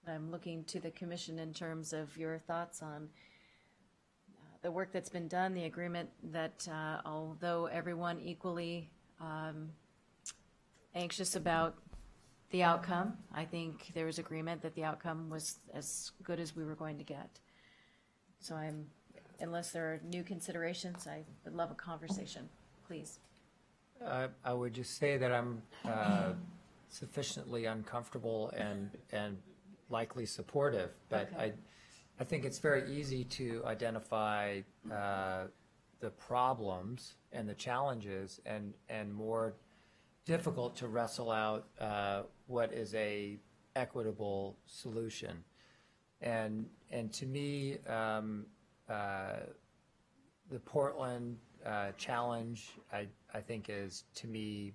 A: I'm looking to the commission in terms of your thoughts on the work that's been done, the agreement that although everyone equally anxious about the outcome. I think there was agreement that the outcome was as good as we were going to get. So unless there are new considerations, I would love a conversation, please.
D: I would just say that I'm sufficiently uncomfortable and likely supportive, but
A: Okay.
D: I think it's very easy to identify the problems and the challenges, and more difficult to wrestle out what is a equitable solution. And to me, the Portland challenge, I think, is, to me,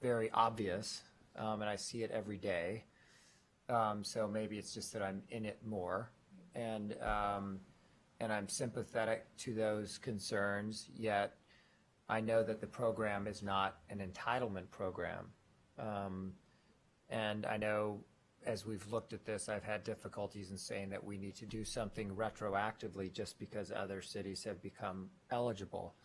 D: very obvious, and I see it every day. So maybe it's just that I'm in it more, and I'm sympathetic to those concerns, yet I know that the program is not an entitlement program. And I know, as we've looked at this, I've had difficulties in saying that we need to do something retroactively just because other cities have become eligible.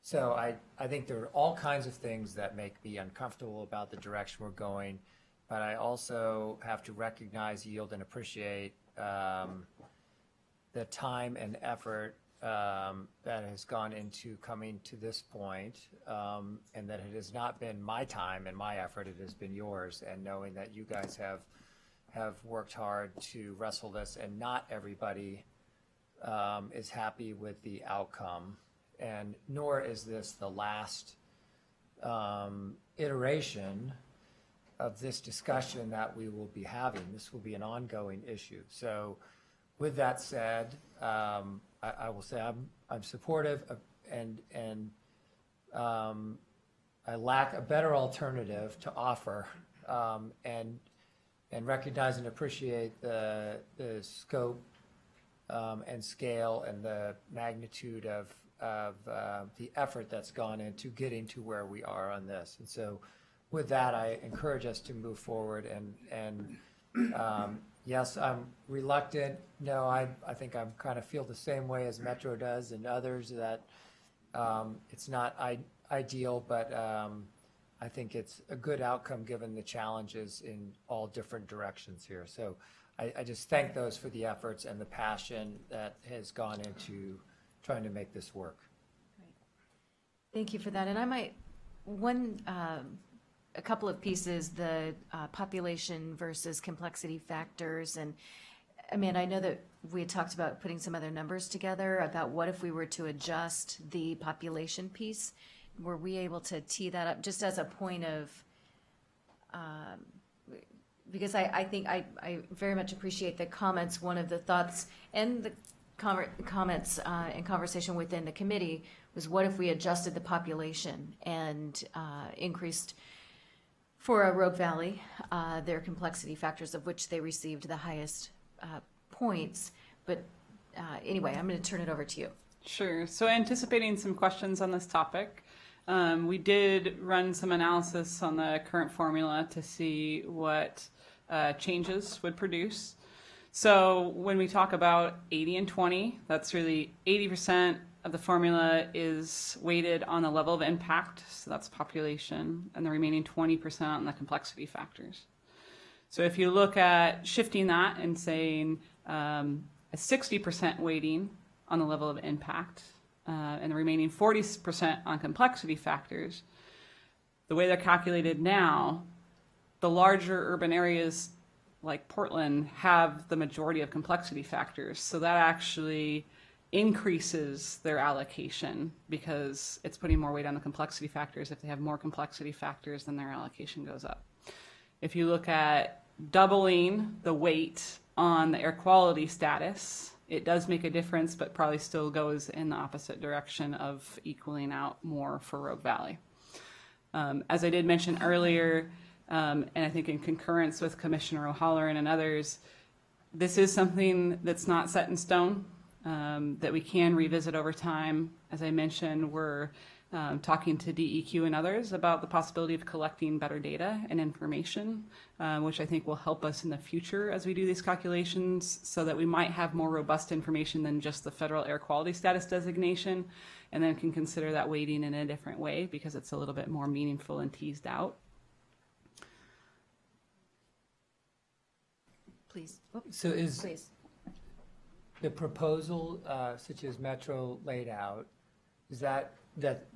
D: So I think there are all kinds of things that make me uncomfortable about the direction we're going, but I also have to recognize, yield, and appreciate the time and effort that has gone into coming to this point, and that it has not been my time and my effort, it has been yours, and knowing that you guys have worked hard to wrestle this, and not everybody is happy with the outcome, and nor is this the last iteration of this discussion that we will be having. This will be an ongoing issue. So with that said, I will say I'm supportive of, and I lack a better alternative to offer, and recognize and appreciate the scope and scale and the magnitude of the effort that's gone into getting to where we are on this. And so with that, I encourage us to move forward, and yes, I'm reluctant. No, I think I kind of feel the same way as Metro does and others, that it's not ideal, but I think it's a good outcome given the challenges in all different directions here. So I just thank those for the efforts and the passion that has gone into trying to make this work.
A: Great. Thank you for that. And I might, a couple of pieces, the population versus complexity factors. And Amanda, I know that we had talked about putting some other numbers together about what if we were to adjust the population piece. Were we able to tee that up just as a point of, because I think I very much appreciate the comments. One of the thoughts and the comments and conversation within the committee was, what if we adjusted the population and increased for Rogue Valley their complexity factors, of which they received the highest points. But anyway, I'm going to turn it over to you.
C: Sure. So anticipating some questions on this topic, we did run some analysis on the current formula to see what changes would produce. So when we talk about 80 and 20, that's really 80% of the formula is weighted on the level of impact, so that's population, and the remaining 20% on the complexity factors. So if you look at shifting that and saying a 60% weighting on the level of impact, and the remaining 40% on complexity factors, the way they're calculated now, the larger urban areas like Portland have the majority of complexity factors. So that actually increases their allocation because it's putting more weight on the complexity factors. If they have more complexity factors, then their allocation goes up. If you look at doubling the weight on the air quality status, it does make a difference, but probably still goes in the opposite direction of equaling out more for Rogue Valley. As I did mention earlier, and I think in concurrence with Commissioner O'Halloran and others, this is something that's not set in stone, that we can revisit over time. As I mentioned, we're talking to DEQ and others about the possibility of collecting better data and information, which I think will help us in the future as we do these calculations, so that we might have more robust information than just the federal air quality status designation, and then can consider that weighting in a different way because it's a little bit more meaningful and teased out.
A: please. Oh,
D: So is
A: please.
D: the proposal, such as Metro laid out, is that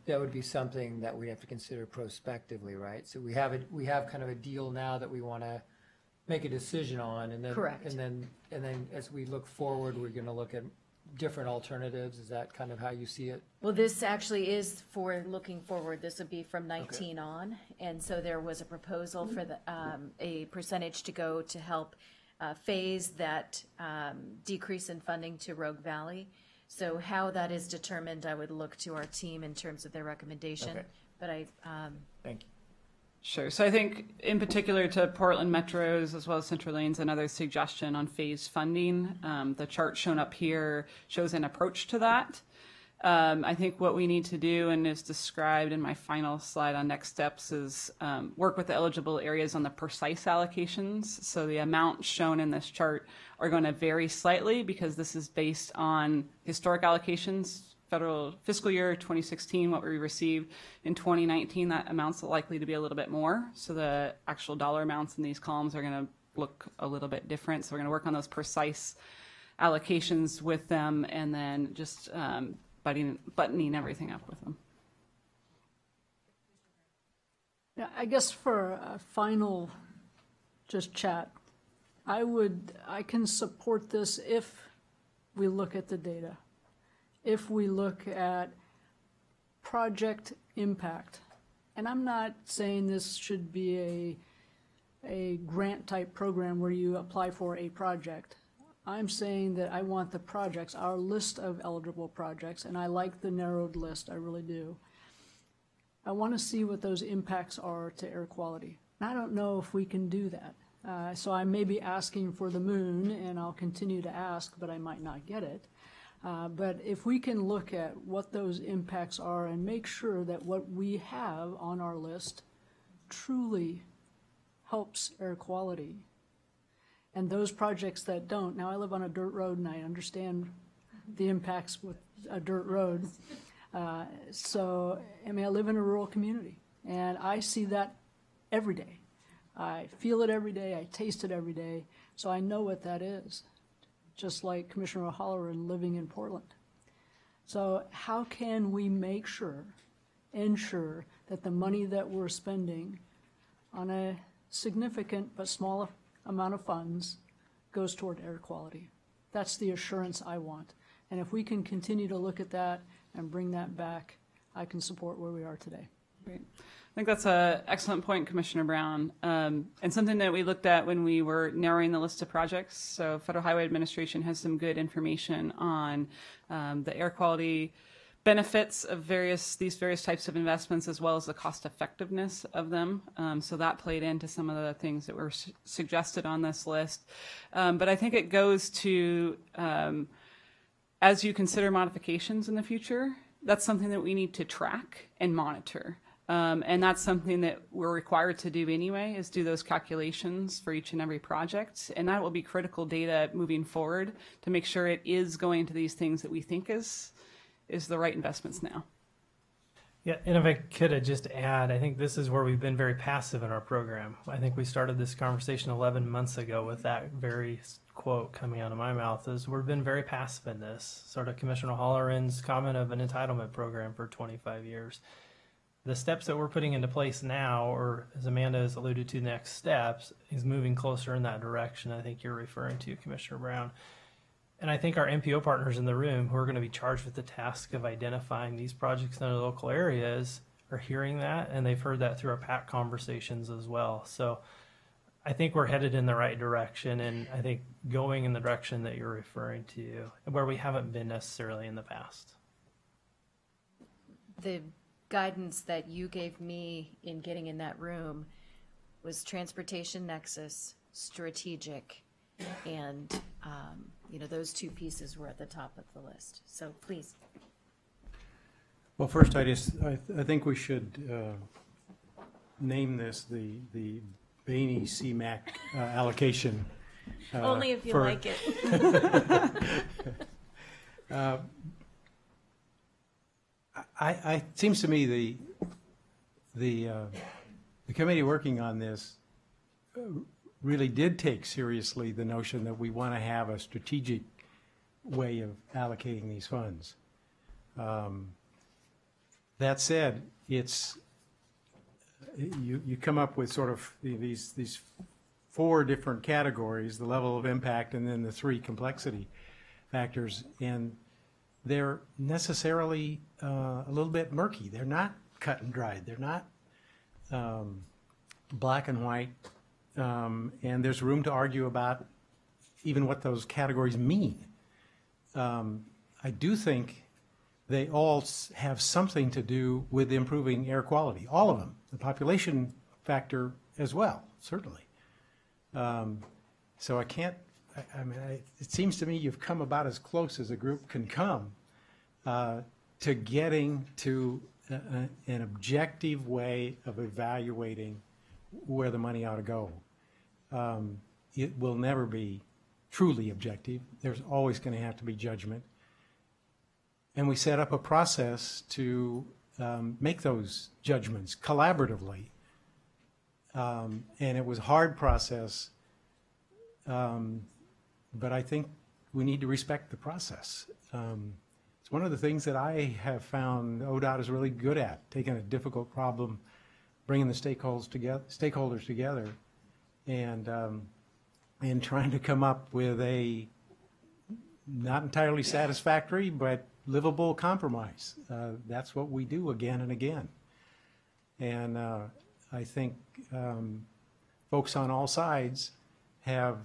D: would be something that we have to consider prospectively, right? So we have kind of a deal now that we want to make a decision on, and then
A: Correct.
D: and then as we look forward, we're going to look at different alternatives. Is that kind of how you see it?
A: Well, this actually is for looking forward. This would be from 19 on. And so there was a proposal for a percentage to go to help phase that decrease in funding to Rogue Valley. So how that is determined, I would look to our team in terms of their recommendation.
D: Okay.
A: But
D: Thank you.
C: Sure. So I think in particular to Portland Metros as well as Central Lanes, another suggestion on phased funding. The chart shown up here shows an approach to that. I think what we need to do, and is described in my final slide on next steps, is work with the eligible areas on the precise allocations. So the amounts shown in this chart are going to vary slightly because this is based on historic allocations. Federal fiscal year 2016, what we received in 2019, that amount's likely to be a little bit more. So the actual dollar amounts in these columns are going to look a little bit different. So we're going to work on those precise allocations with them, and then just buttoning everything up with them.
F: Yeah, I guess for a final just chat, I can support this if we look at the data. If we look at project impact, and I'm not saying this should be a grant type program where you apply for a project. I'm saying that I want the projects, our list of eligible projects, and I like the narrowed list, I really do. I want to see what those impacts are to air quality. And I don't know if we can do that. So I may be asking for the moon, and I'll continue to ask, but I might not get it. But if we can look at what those impacts are and make sure that what we have on our list truly helps air quality, and those projects that don't, now I live on a dirt road and I understand the impacts with a dirt road. So, I mean, I live in a rural community and I see that every day. I feel it every day, I taste it every day, so I know what that is. Just like Commissioner O'Halloran living in Portland. So how can we make sure, ensure that the money that we're spending on a significant but small amount of funds goes toward air quality? That's the assurance I want. And if we can continue to look at that and bring that back, I can support where we are today.
C: Great. I think that's an excellent point, Commissioner Brown, and something that we looked at when we were narrowing the list of projects. So Federal Highway Administration has some good information on the air quality benefits of these various types of investments, as well as the cost effectiveness of them. So that played into some of the things that were suggested on this list. But I think it goes to, as you consider modifications in the future, that's something that we need to track and monitor. And that's something that we're required to do anyway, is do those calculations for each and every project. And that will be critical data moving forward to make sure it is going to these things that we think is the right investments now.
B: Yeah, and if I could just add, I think this is where we've been very passive in our program. I think we started this conversation 11 months ago with that very quote coming out of my mouth, is we've been very passive in this. Sort of Commissioner O'Halloran's comment of an entitlement program for 25 years. The steps that we're putting into place now, or as Amanda has alluded to, next steps, is moving closer in that direction. I think you're referring to, Commissioner Brown. And I think our MPO partners in the room who are going to be charged with the task of identifying these projects in the local areas are hearing that, and they've heard that through our PAC conversations as well. So I think we're headed in the right direction, and I think going in the direction that you're referring to, where we haven't been necessarily in the past.
A: The guidance that you gave me in getting in that room was transportation nexus, strategic, and those two pieces were at the top of the list. So please.
E: Well, first, I think we should name this the Bainey CMAQ allocation.
A: Only if you like it.
E: It seems to me the committee working on this really did take seriously the notion that we want to have a strategic way of allocating these funds. That said, it's you come up with sort of these 4 different categories: the level of impact, and then the 3 complexity factors, and they're necessarily a little bit murky. They're not cut and dried. They're not black and white, and there's room to argue about even what those categories mean. I do think they all have something to do with improving air quality, all of them, the population factor as well, certainly. So I can't, it seems to me you've come about as close as a group can come to getting to an objective way of evaluating where the money ought to go. It will never be truly objective. There's always going to have to be judgment. And we set up a process to make those judgments collaboratively. And it was a hard process, but I think we need to respect the process. It's one of the things that I have found ODOT is really good at, taking a difficult problem, bringing the stakeholders together, and trying to come up with a not entirely satisfactory but livable compromise. That's what we do again and again. And I think folks on all sides have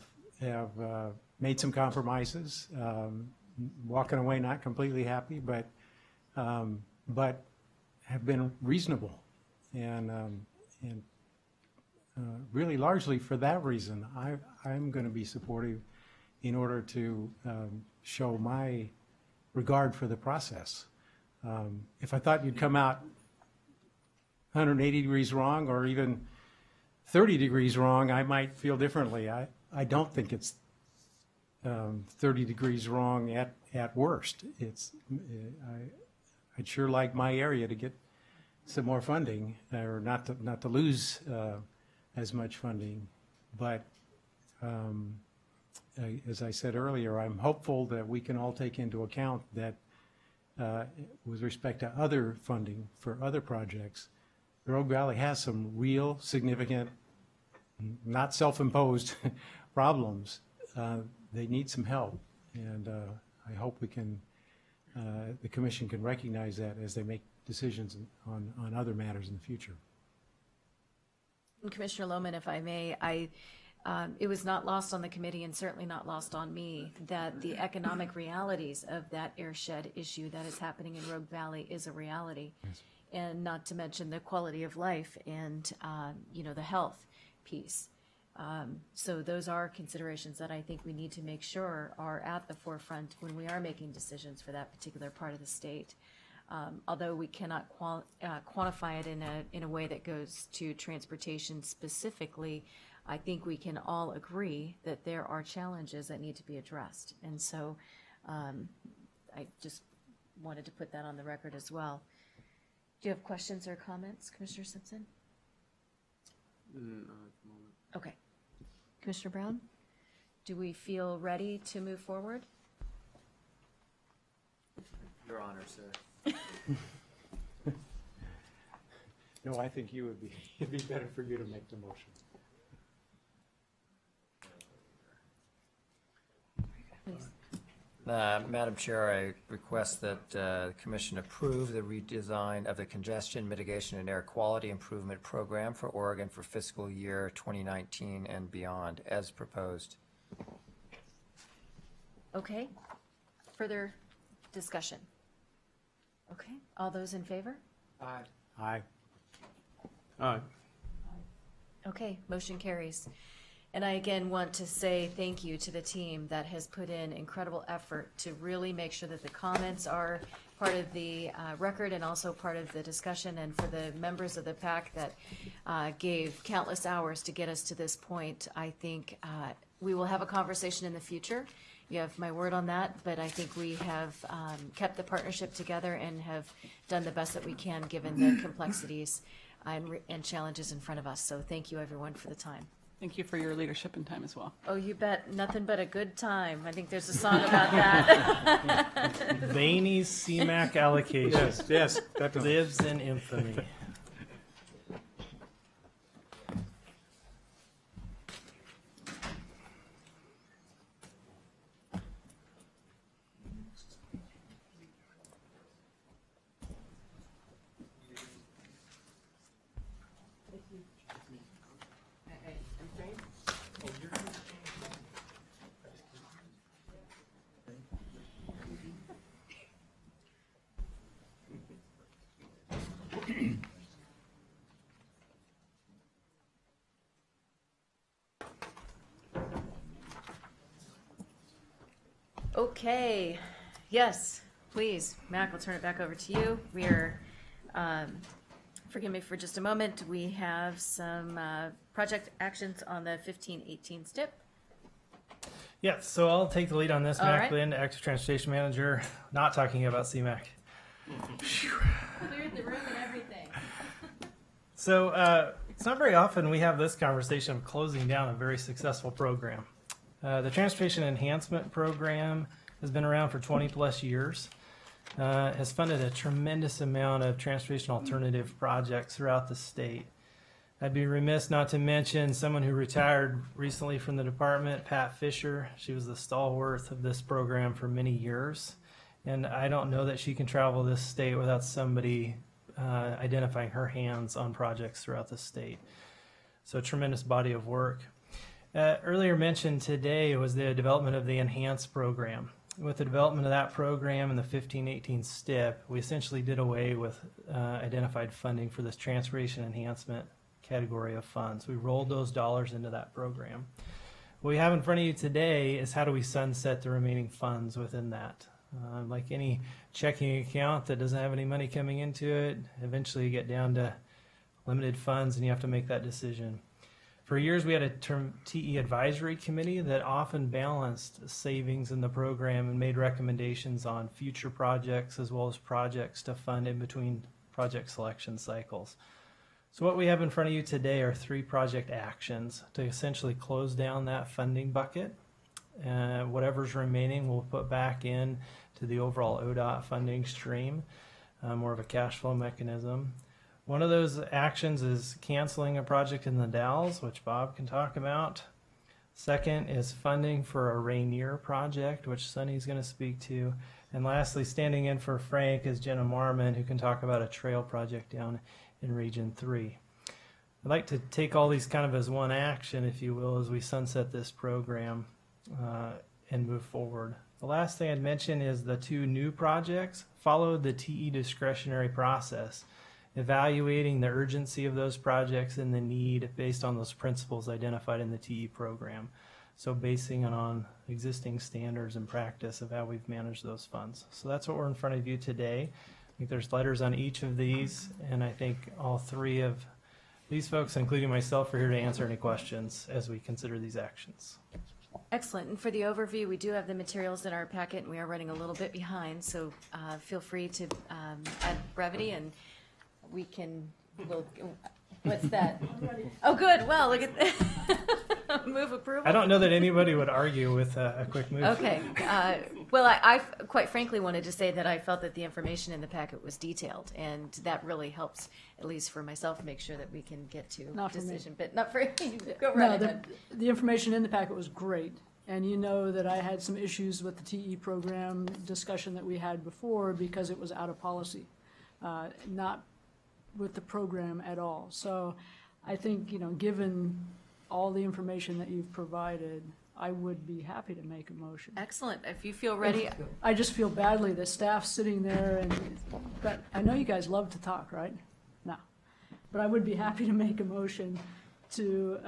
E: made some compromises, walking away not completely happy, but have been reasonable, and really largely for that reason, I'm going to be supportive in order to show my regard for the process. If I thought you'd come out 180 degrees wrong or even 30 degrees wrong, I might feel differently. I don't think it's 30 degrees wrong at worst. I'd sure like my area to get some more funding, or not to lose as much funding. But as I said earlier, I'm hopeful that we can all take into account that with respect to other funding for other projects, the Rogue Valley has some real significant, not self-imposed problems. They need some help, and I hope we can, the Commission can recognize that as they make decisions on other matters in the future.
A: And Commissioner Lohman, if I may, it was not lost on the committee and certainly not lost on me that the economic realities of that airshed issue that is happening in Rogue Valley is a reality. Yes. And not to mention the quality of life and, the health piece. So those are considerations that I think we need to make sure are at the forefront when we are making decisions for that particular part of the state. Although we cannot quantify it in a way that goes to transportation specifically, I think we can all agree that there are challenges that need to be addressed. And so I just wanted to put that on the record as well. Do you have questions or comments, Commissioner Simpson?
L: No, at the moment.
A: Okay. Commissioner Brown, do we feel ready to move forward?
L: Your Honor, sir.
E: No, I think it'd be better for you to make the motion.
A: Please.
D: Madam Chair, I request that the Commission approve the redesign of the Congestion Mitigation and Air Quality Improvement Program for Oregon for fiscal year 2019 and beyond, as proposed.
A: Okay. Further discussion? Okay. All those in favor?
L: Aye.
E: Aye.
L: Aye.
A: Okay. Motion carries. And I again want to say thank you to the team that has put in incredible effort to really make sure that the comments are part of the record and also part of the discussion, and for the members of the PAC that gave countless hours to get us to this point. I think we will have a conversation in the future. You have my word on that, but I think we have kept the partnership together and have done the best that we can given the complexities and challenges in front of us. So thank you everyone for the time.
C: Thank you for your leadership and time as well.
A: Oh, you bet. Nothing but a good time. I think there's a song about that.
B: Veiny CMAQ allocation
E: Yes, definitely.
B: lives in infamy.
A: Okay, yes, please. Mac, I'll turn it back over to you. We are, forgive me for just a moment, we have some project actions on the 15-18 STIP.
B: Yeah, so I'll take the lead on this.
A: All
B: Mac
A: right.
B: Lynn, Active Transportation Manager, not talking about CMAQ.
A: Cleared the room and everything.
B: So it's not very often we have this conversation of closing down a very successful program. The Transportation Enhancement Program has been around for 20 plus years, has funded a tremendous amount of transportation alternative projects throughout the state. I'd be remiss not to mention someone who retired recently from the department, Pat Fisher. She was the stalwart of this program for many years, and I don't know that she can travel this state without somebody identifying her hands on projects throughout the state. So a tremendous body of work. Earlier mentioned today was the development of the Enhanced program. With the development of that program and the 15-18 STIP, we essentially did away with identified funding for this transportation enhancement category of funds. We rolled those dollars into that program. What we have in front of you today is how do we sunset the remaining funds within that. Like any checking account that doesn't have any money coming into it, eventually you get down to limited funds and you have to make that decision. For years, we had a TE advisory committee that often balanced savings in the program and made recommendations on future projects as well as projects to fund in between project selection cycles. So what we have in front of you today are 3 project actions to essentially close down that funding bucket. Whatever's remaining we'll put back in to the overall ODOT funding stream, more of a cash flow mechanism. One of those actions is canceling a project in the Dalles, which Bob can talk about. Second is funding for a Rainier project, which Sunny's going to speak to. And lastly, standing in for Frank is Jenna Marmon, who can talk about a trail project down in Region 3. I'd like to take all these kind of as one action, if you will, as we sunset this program and move forward. The last thing I'd mention is the 2 new projects followed the TE discretionary process, evaluating the urgency of those projects and the need based on those principles identified in the TE program. So basing it on existing standards and practice of how we've managed those funds. So that's what we're in front of you today. I think there's letters on each of these, and I think all 3 of these folks, including myself, are here to answer any questions as we consider these actions.
A: Excellent. And for the overview, we do have the materials in our packet, and we are running a little bit behind, so feel free to add brevity, and we can, what's that? Oh, good. Well, look at that. Move approval.
B: I don't know that anybody would argue with a quick move.
A: Okay. Well, I quite frankly wanted to say that I felt that the information in the packet was detailed, and that really helps, at least for myself, make sure that we can get to
F: Not for me.
A: decision. But not for you. Go
F: No,
A: right ahead.
F: the information in the packet was great, and you know that I had some issues with the TE program discussion that we had before because it was out of policy, not with the program at all. So I think, given all the information that you've provided, I would be happy to make a motion.
A: Excellent. If you feel ready.
F: I just feel badly that staff's sitting there but I know you guys love to talk, right? No. But I would be happy to make a motion to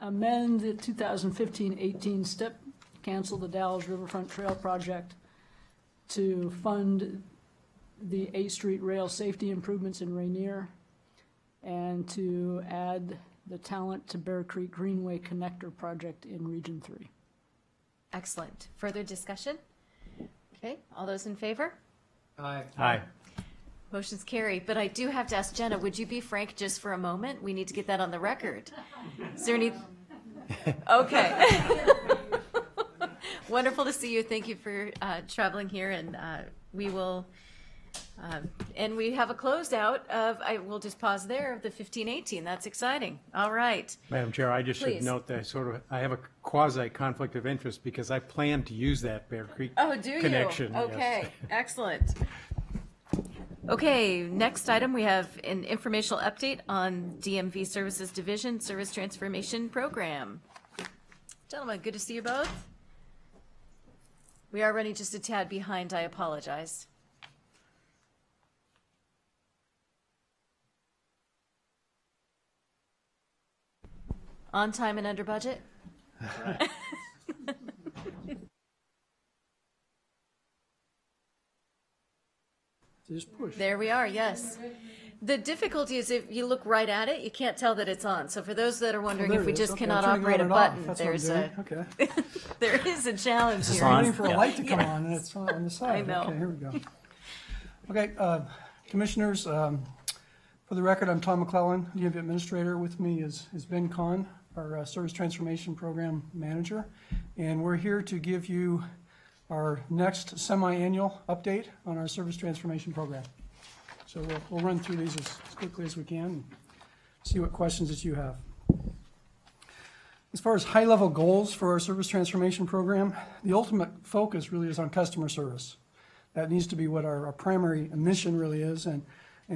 F: amend the 2015-18 STIP, cancel the Dalles Riverfront Trail project, to fund the 8th Street rail safety improvements in Rainier, and to add the Talent to Bear Creek Greenway Connector project in Region 3.
A: Excellent. Further discussion? Okay. All those in favor?
L: Aye.
E: Aye.
A: Motion's carried, but I do have to ask Jenna, would you be frank just for a moment? We need to get that on the record. Is there any? Okay. Wonderful to see you. Thank you for traveling here, and we will, and we have a closeout of, I will just pause there, of the 15-18. That's exciting. All right.
E: Madam Chair, I just should
A: Please.
E: note that I have a quasi conflict of interest because I plan to use that Bear Creek
A: Oh, do
E: connection.
A: you?
E: yes.
A: Okay, excellent. Okay, next item, we have an informational update on DMV Services Division Service Transformation Program. Gentlemen, good to see you both. We are running just a tad behind, I apologize. On time and under budget?
F: Just push.
A: There we are, yes. The difficulty is if you look right at it, you can't tell that it's on. So for those that are wondering
F: There
A: if we
F: it is.
A: just
F: Okay,
A: cannot
F: I'm turning
A: operate a
F: it on and off.
A: button,
F: That's what I'm
A: there's
F: doing.
A: a,
F: Okay.
A: there is a challenge
K: Is this
A: here.
K: on?
F: Waiting for a
K: Yeah.
F: light to come on, and it's on the side.
A: I know.
F: Okay, here we go. Okay, Commissioners, for the record, I'm Tom McClellan, DMV Administrator. With me is Ben Kahn, our Service Transformation Program Manager. And we're here to give you our next semi-annual update on our Service Transformation Program. So we'll run through these as quickly as we can and see what questions that you have. As far as high-level goals for our Service Transformation Program, the ultimate focus really is on customer service. That needs to be what our primary mission really is, and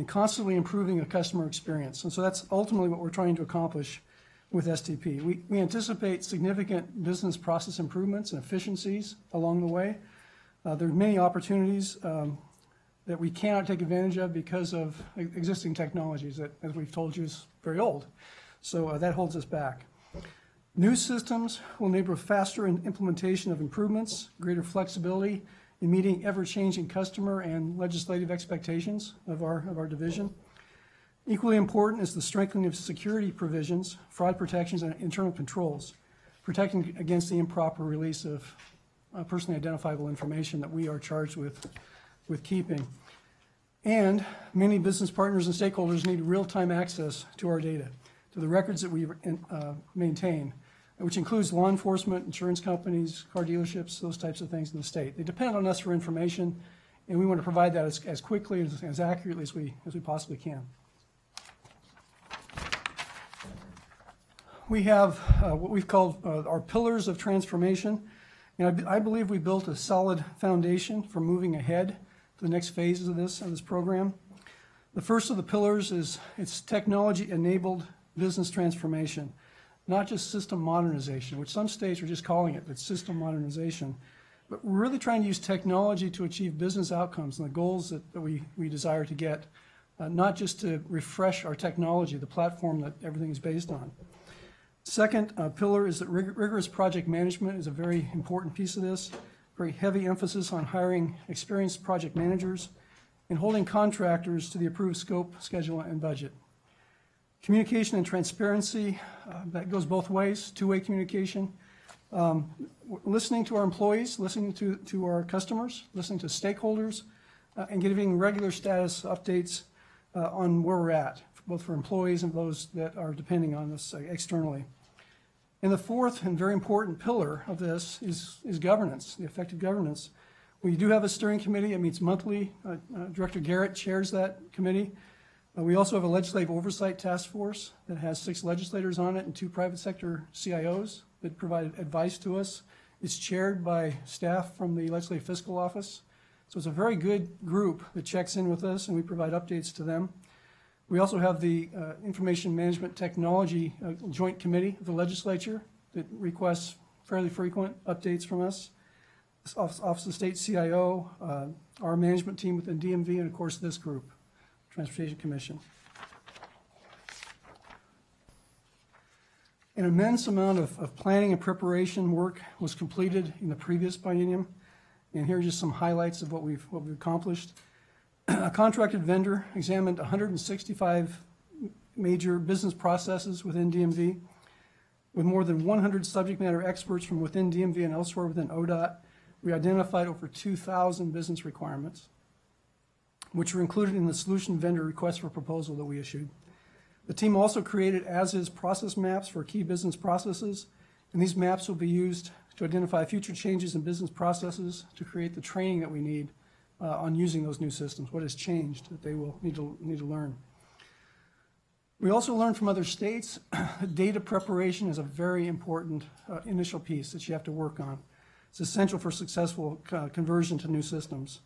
F: constantly improving a customer experience. And so that's ultimately what we're trying to accomplish with STP. We anticipate significant business process improvements and efficiencies along the way. There are many opportunities that we cannot take advantage of because of existing technologies that, as we've told you, is very old. So that holds us back. New systems will enable faster implementation of improvements, greater flexibility in meeting ever-changing customer and legislative expectations of our division. Equally important is the strengthening of security provisions, fraud protections, and internal controls, protecting against the improper release of personally identifiable information that we are charged with keeping. And many business partners and stakeholders need real-time access to our data, to the records that we maintain, which includes law enforcement, insurance companies, car dealerships, those types of things in the state. They depend on us for information, and we want to provide that as quickly, as accurately as we possibly can. We have what we've called our pillars of transformation, and I believe we built a solid foundation for moving ahead to the next phases of this program. The first of the pillars is it's technology-enabled business transformation, not just system modernization, which some states are just calling it, but system modernization. But we're really trying to use technology to achieve business outcomes and the goals that we desire to get, not just to refresh our technology, the platform that everything is based on. Second pillar is that rigorous project management is a very important piece of this. Very heavy emphasis on hiring experienced project managers and holding contractors to the approved scope, schedule, and budget. Communication and transparency, that goes both ways, two-way communication. Listening to our employees, listening to our customers, listening to stakeholders, and giving regular status updates on where we're at, both for employees and those that are depending on us externally. And the fourth and very important pillar of this is governance, the effective governance. We do have a steering committee. It meets monthly. Director Garrett chairs that committee. We also have a legislative oversight task force that has 6 legislators on it and 2 private sector CIOs that provide advice to us. It's chaired by staff from the Legislative Fiscal Office. So it's a very good group that checks in with us, and we provide updates to them. We also have the Information Management Technology Joint Committee of the Legislature that requests fairly frequent updates from us. This Office of State CIO, our management team within DMV, and of course this group, Transportation Commission. An immense amount of planning and preparation work was completed in the previous biennium, and here are just some highlights of what we've accomplished. A contracted vendor examined 165 major business processes within DMV, with more than 100 subject matter experts from within DMV and elsewhere within ODOT. We identified over 2,000 business requirements.
M: which were included in the solution vendor request for proposal that we issued. The team also created as-is process maps for key business processes, and these maps will be used to identify future changes in business processes to create the training that we need on using those new systems, what has changed that they will need to learn. We also learned from other states that data preparation is a very important initial piece that you have to work on. It's essential for successful conversion to new systems.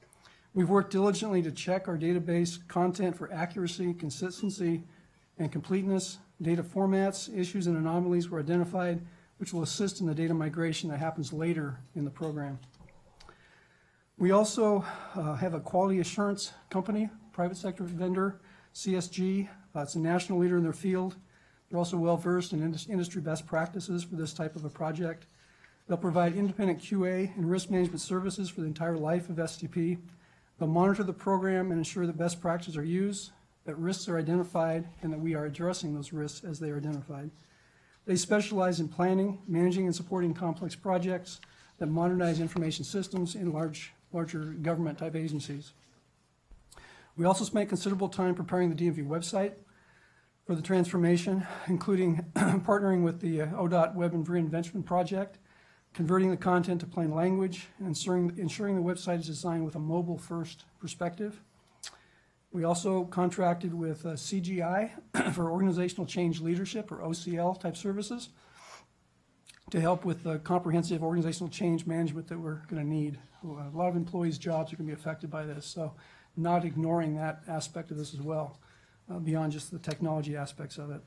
M: We've worked diligently to check our database content for accuracy, consistency, and completeness. Data formats, issues, and anomalies were identified, which will assist in the data migration that happens later in the program. We also have a quality assurance company, private sector vendor, CSG. It's a national leader in their field. They're also well-versed in industry best practices for this type of a project. They'll provide independent QA and risk management services for the entire life of STP. They'll monitor the program and ensure that best practices are used, that risks are identified, and that we are addressing those risks as they are identified. They specialize in planning, managing, and supporting complex projects that modernize information systems in larger government-type agencies. We also spent considerable time preparing the DMV website for the transformation, including partnering with the ODOT Web and Reinvention Project, converting the content to plain language, and ensuring the website is designed with a mobile-first perspective. We also contracted with CGI for organizational change leadership, or OCL type services, to help with the comprehensive organizational change management that we're going to need. A lot of employees' jobs are going to be affected by this, so not ignoring that aspect of this as well, beyond just the technology aspects of it.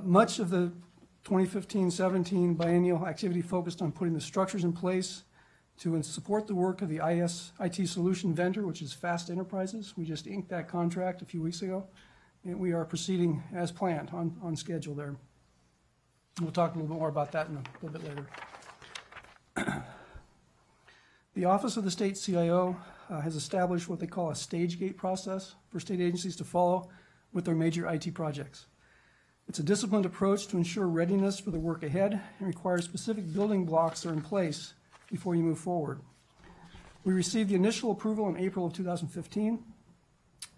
M: Much of the 2015-17 biennial activity focused on putting the structures in place to support the work of the IT solution vendor, which is Fast Enterprises. We just inked that contract a few weeks ago, and we are proceeding as planned on schedule there. We'll talk a little bit more about that in a little bit later. The Office of the State CIO has established what they call a stage gate process for state agencies to follow with their major IT projects. It's a disciplined approach to ensure readiness for the work ahead and requires specific building blocks that are in place before you move forward. We received the initial approval in April of 2015.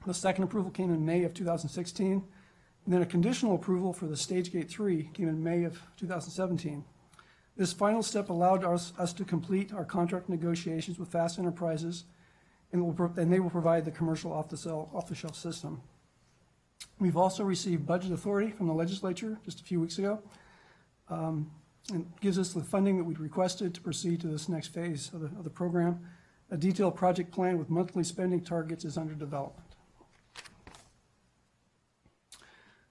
M: The second approval came in May of 2016. And then a conditional approval for the Stage Gate 3 came in May of 2017. This final step allowed us to complete our contract negotiations with Fast Enterprises, and they will provide the commercial off-the-shelf system. We've also received budget authority from the legislature just a few weeks ago, and gives us the funding that we'd requested to proceed to this next phase of the program. A detailed project plan with monthly spending targets is under development.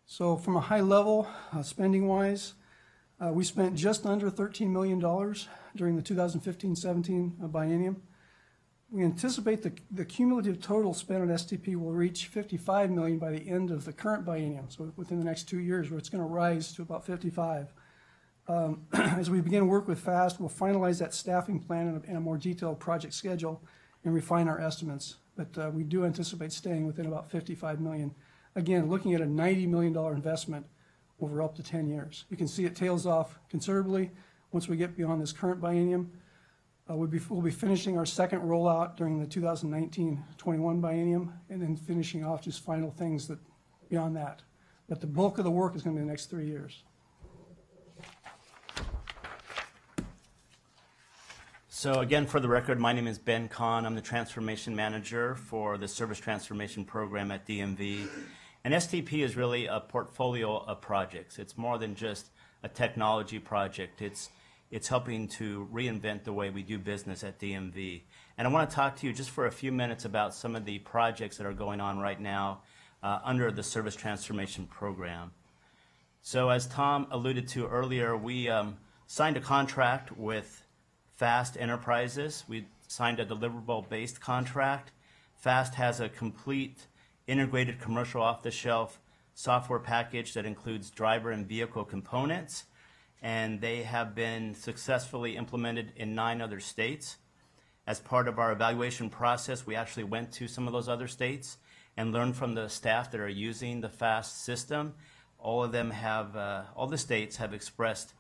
M: So from a high level, spending-wise, we spent just under $13 million during the 2015-17 biennium. We anticipate the cumulative total spent on STP will reach $55 million by the end of the current biennium, so within the next 2 years, where it's going to rise to about 55. As we begin work with FAST, we'll finalize that staffing plan and a more detailed project schedule and refine our estimates. But we do anticipate staying within about $55 million. Again, looking at a $90 million investment over up to 10 years. You can see it tails off considerably once we get beyond this current biennium. We'll be finishing our second rollout during the 2019-21 biennium, and then finishing off just final things that beyond that. But the bulk of the work is going to be the next 3 years.
N: So again, for the record, my name is Ben Kahn. I'm the Transformation Manager for the Service Transformation Program at DMV. And STP is really a portfolio of projects. It's more than just a technology project. It's helping to reinvent the way we do business at DMV. And I want to talk to you just for a few minutes about some of the projects that are going on right now under the Service Transformation Program. So as Tom alluded to earlier, we signed a contract with Fast Enterprises. We signed a deliverable-based contract. Fast has a complete integrated commercial off-the-shelf software package that includes driver and vehicle components, and they have been successfully implemented in 9 other states. As part of our evaluation process, we actually went to some of those other states and learned from the staff that are using the FAST system. All the states have expressed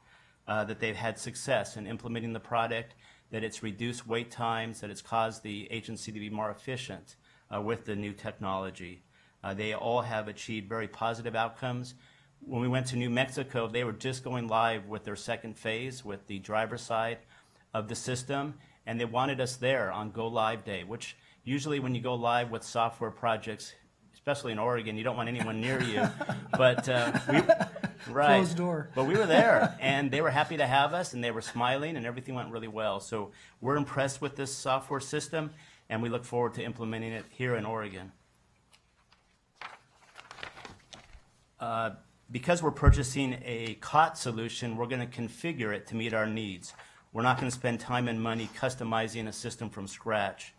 N: that they've had success in implementing the product, that it's reduced wait times, that it's caused the agency to be more efficient with the new technology. They all have achieved very positive outcomes. When we went to New Mexico, they were just going live with their second phase with the driver side of the system, and they wanted us there on Go Live Day, which usually when you go live with software projects, especially in Oregon, you don't want anyone near you. But right.
M: Closed door.
N: But we were there, and they were happy to have us, and they were smiling, and everything went really well. So we're impressed with this software system, and we look forward to implementing it here in Oregon. Because we're purchasing a COT solution, we're going to configure it to meet our needs. We're not going to spend time and money customizing a system from scratch.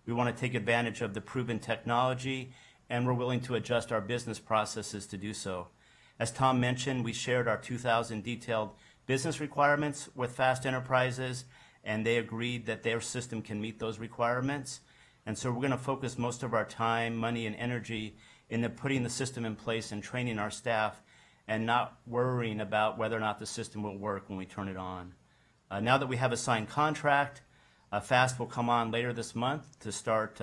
N: We want to take advantage of the proven technology, and we're willing to adjust our business processes to do so. As Tom mentioned, we shared our 2,000 detailed business requirements with Fast Enterprises, and they agreed that their system can meet those requirements. And so we're going to focus most of our time, money, and energy into putting the system in place and training our staff and not worrying about whether or not the system will work when we turn it on. Now that we have a signed contract, Fast will come on later this month to start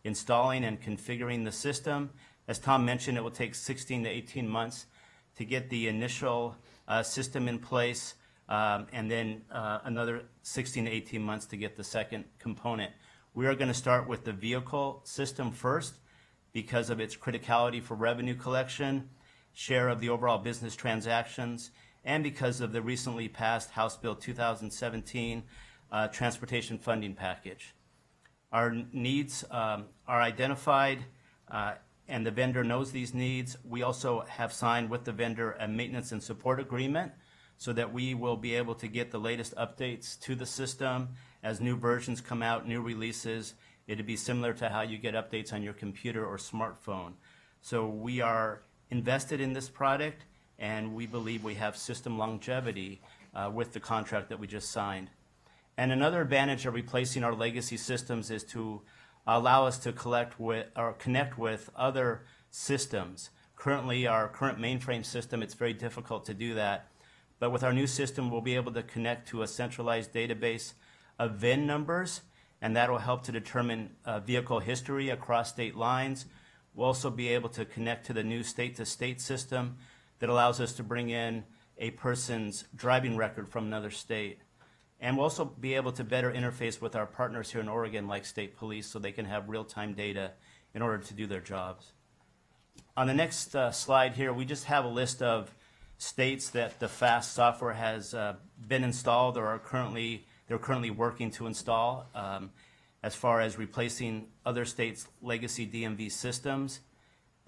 N: installing and configuring the system. As Tom mentioned, it will take 16 to 18 months to get the initial system in place, and then another 16 to 18 months to get the second component. We are going to start with the vehicle system first because of its criticality for revenue collection, share of the overall business transactions, and because of the recently passed House Bill 2017 transportation funding package. Our needs are identified, and the vendor knows these needs. We also have signed with the vendor a maintenance and support agreement so that we will be able to get the latest updates to the system as new versions come out, new releases. It'd be similar to how you get updates on your computer or smartphone. So we are invested in this product, and we believe we have system longevity with the contract that we just signed. And another advantage of replacing our legacy systems is to allow us to connect with other systems. Currently, our current mainframe system, it's very difficult to do that. But with our new system, we'll be able to connect to a centralized database of VIN numbers, and that will help to determine vehicle history across state lines. We'll also be able to connect to the new state-to-state system that allows us to bring in a person's driving record from another state. And we'll also be able to better interface with our partners here in Oregon, like state police, so they can have real-time data in order to do their jobs. On the next slide here, we just have a list of states that the FAST software has been installed or they're currently working to install as far as replacing other states' legacy DMV systems.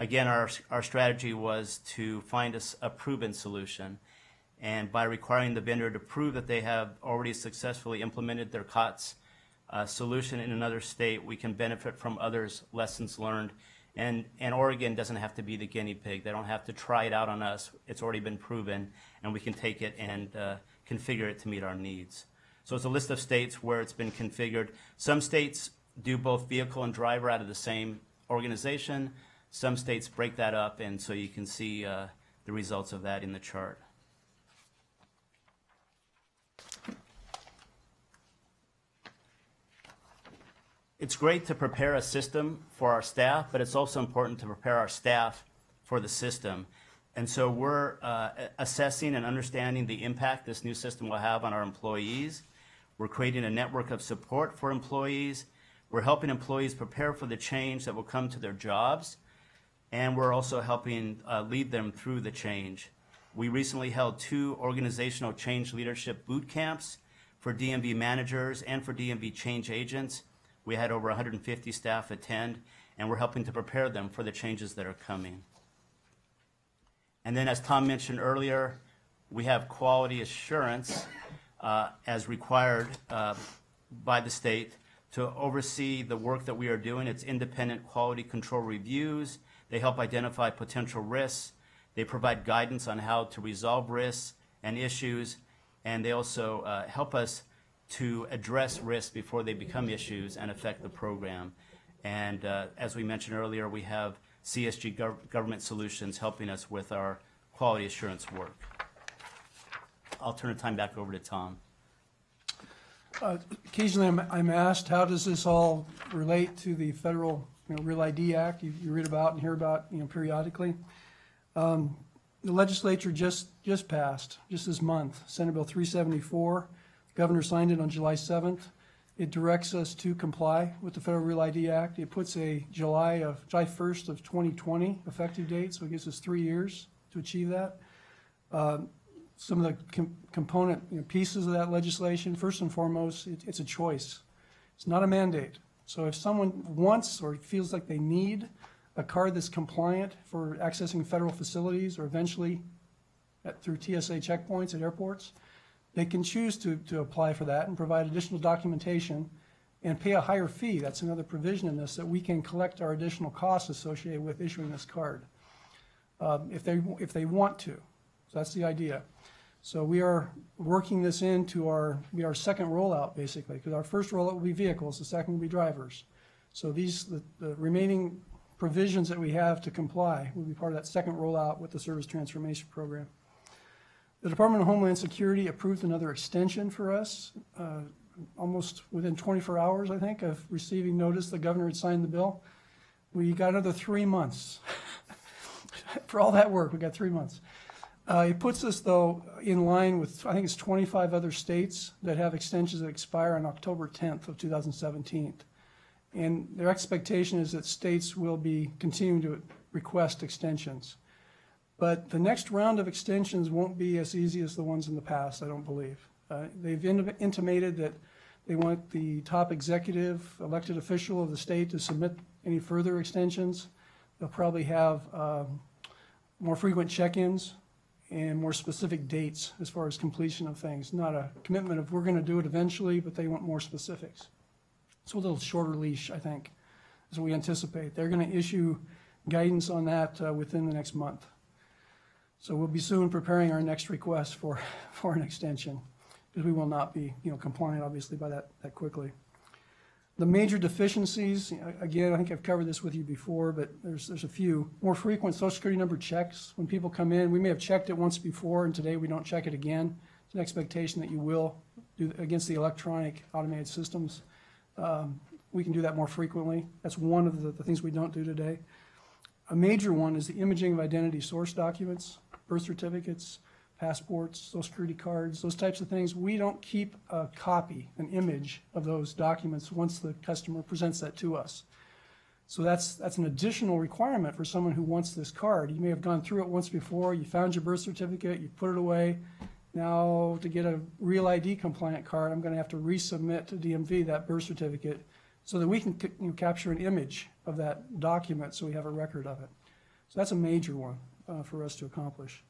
N: Again, our strategy was to find a proven solution. And by requiring the vendor to prove that they have already successfully implemented their COTS solution in another state, we can benefit from others' lessons learned. And Oregon doesn't have to be the guinea pig. They don't have to try it out on us. It's already been proven, and we can take it and configure it to meet our needs. So it's a list of states where it's been configured. Some states do both vehicle and driver out of the same organization. Some states break that up, and so you can see the results of that in the chart. It's great to prepare a system for our staff, but it's also important to prepare our staff for the system. And so we're assessing and understanding the impact this new system will have on our employees. We're creating a network of support for employees. We're helping employees prepare for the change that will come to their jobs. And we're also helping lead them through the change. We recently held 2 organizational change leadership boot camps for DMV managers and for DMV change agents. We had over 150 staff attend, and we're helping to prepare them for the changes that are coming. And then, as Tom mentioned earlier, we have quality assurance as required by the state to oversee the work that we are doing. It's independent quality control reviews. They help identify potential risks. They provide guidance on how to resolve risks and issues, and they also help us to address risks before they become issues and affect the program. And as we mentioned earlier, we have CSG Government Solutions helping us with our quality assurance work. I'll turn the time back over to Tom.
M: Occasionally I'm asked, how does this all relate to the federal Real ID Act, you read about and hear about, periodically. The legislature just passed, just this month, Senate Bill 374. The governor signed it on July 7th. It directs us to comply with the Federal Real ID Act. It puts a July 1st of 2020 effective date, so it gives us 3 years to achieve that. Some of the component pieces of that legislation, first and foremost, it's a choice. It's not a mandate. So if someone wants or feels like they need a card that's compliant for accessing federal facilities or eventually through TSA checkpoints at airports, they can choose to apply for that and provide additional documentation and pay a higher fee. That's another provision in this, that we can collect our additional costs associated with issuing this card if they want to. So that's the idea. So we are working this into our second rollout, basically, because our first rollout will be vehicles, the second will be drivers. So the remaining provisions that we have to comply will be part of that second rollout with the Service Transformation Program. The Department of Homeland Security approved another extension for us, almost within 24 hours, I think, of receiving notice the governor had signed the bill. We got another 3 months. For all that work, we got 3 months. It puts us, though, in line with, I think it's 25 other states that have extensions that expire on October 10th of 2017. And their expectation is that states will be continuing to request extensions. But the next round of extensions won't be as easy as the ones in the past, I don't believe. They've intimated that they want the top executive elected official of the state to submit any further extensions. They'll probably have more frequent check-ins and more specific dates as far as completion of things. Not a commitment of we're going to do it eventually, but they want more specifics. So a little shorter leash, I think, is what we anticipate. They're going to issue guidance on that within the next month. So we'll be soon preparing our next request for an extension, because we will not be compliant, obviously, by that quickly. The major deficiencies, again, I think I've covered this with you before, but there's a few. More frequent Social Security number checks. When people come in, we may have checked it once before, and today we don't check it again. It's an expectation that you will do against the electronic automated systems. We can do that more frequently. That's one of the things we don't do today. A major one is the imaging of identity source documents, birth certificates, passports, Social Security cards, those types of things. We don't keep a copy, an image of those documents once the customer presents that to us. So that's an additional requirement for someone who wants this card. You may have gone through it once before, you found your birth certificate, you put it away. Now to get a Real ID compliant card, I'm going to have to resubmit to DMV that birth certificate so that we can capture an image of that document so we have a record of it. So that's a major one for us to accomplish.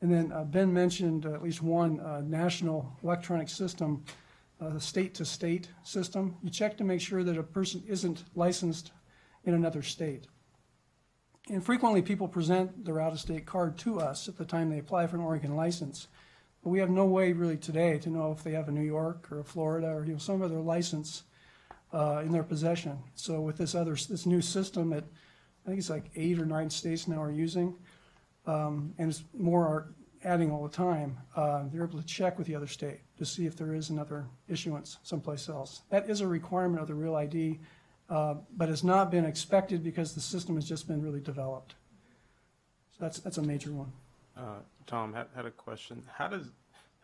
M: And then Ben mentioned at least one national electronic system, state-to-state system. You check to make sure that a person isn't licensed in another state. And frequently people present their out-of-state card to us at the time they apply for an Oregon license. But we have no way really today to know if they have a New York or a Florida or some other license in their possession. So with this new system that I think it's like 8 or 9 states now are using, and it's more are adding all the time, they're able to check with the other state to see if there is another issuance someplace else. That is a requirement of the Real ID, but has not been expected because the system has just been really developed. So that's a major one.
L: Tom, had a question. How does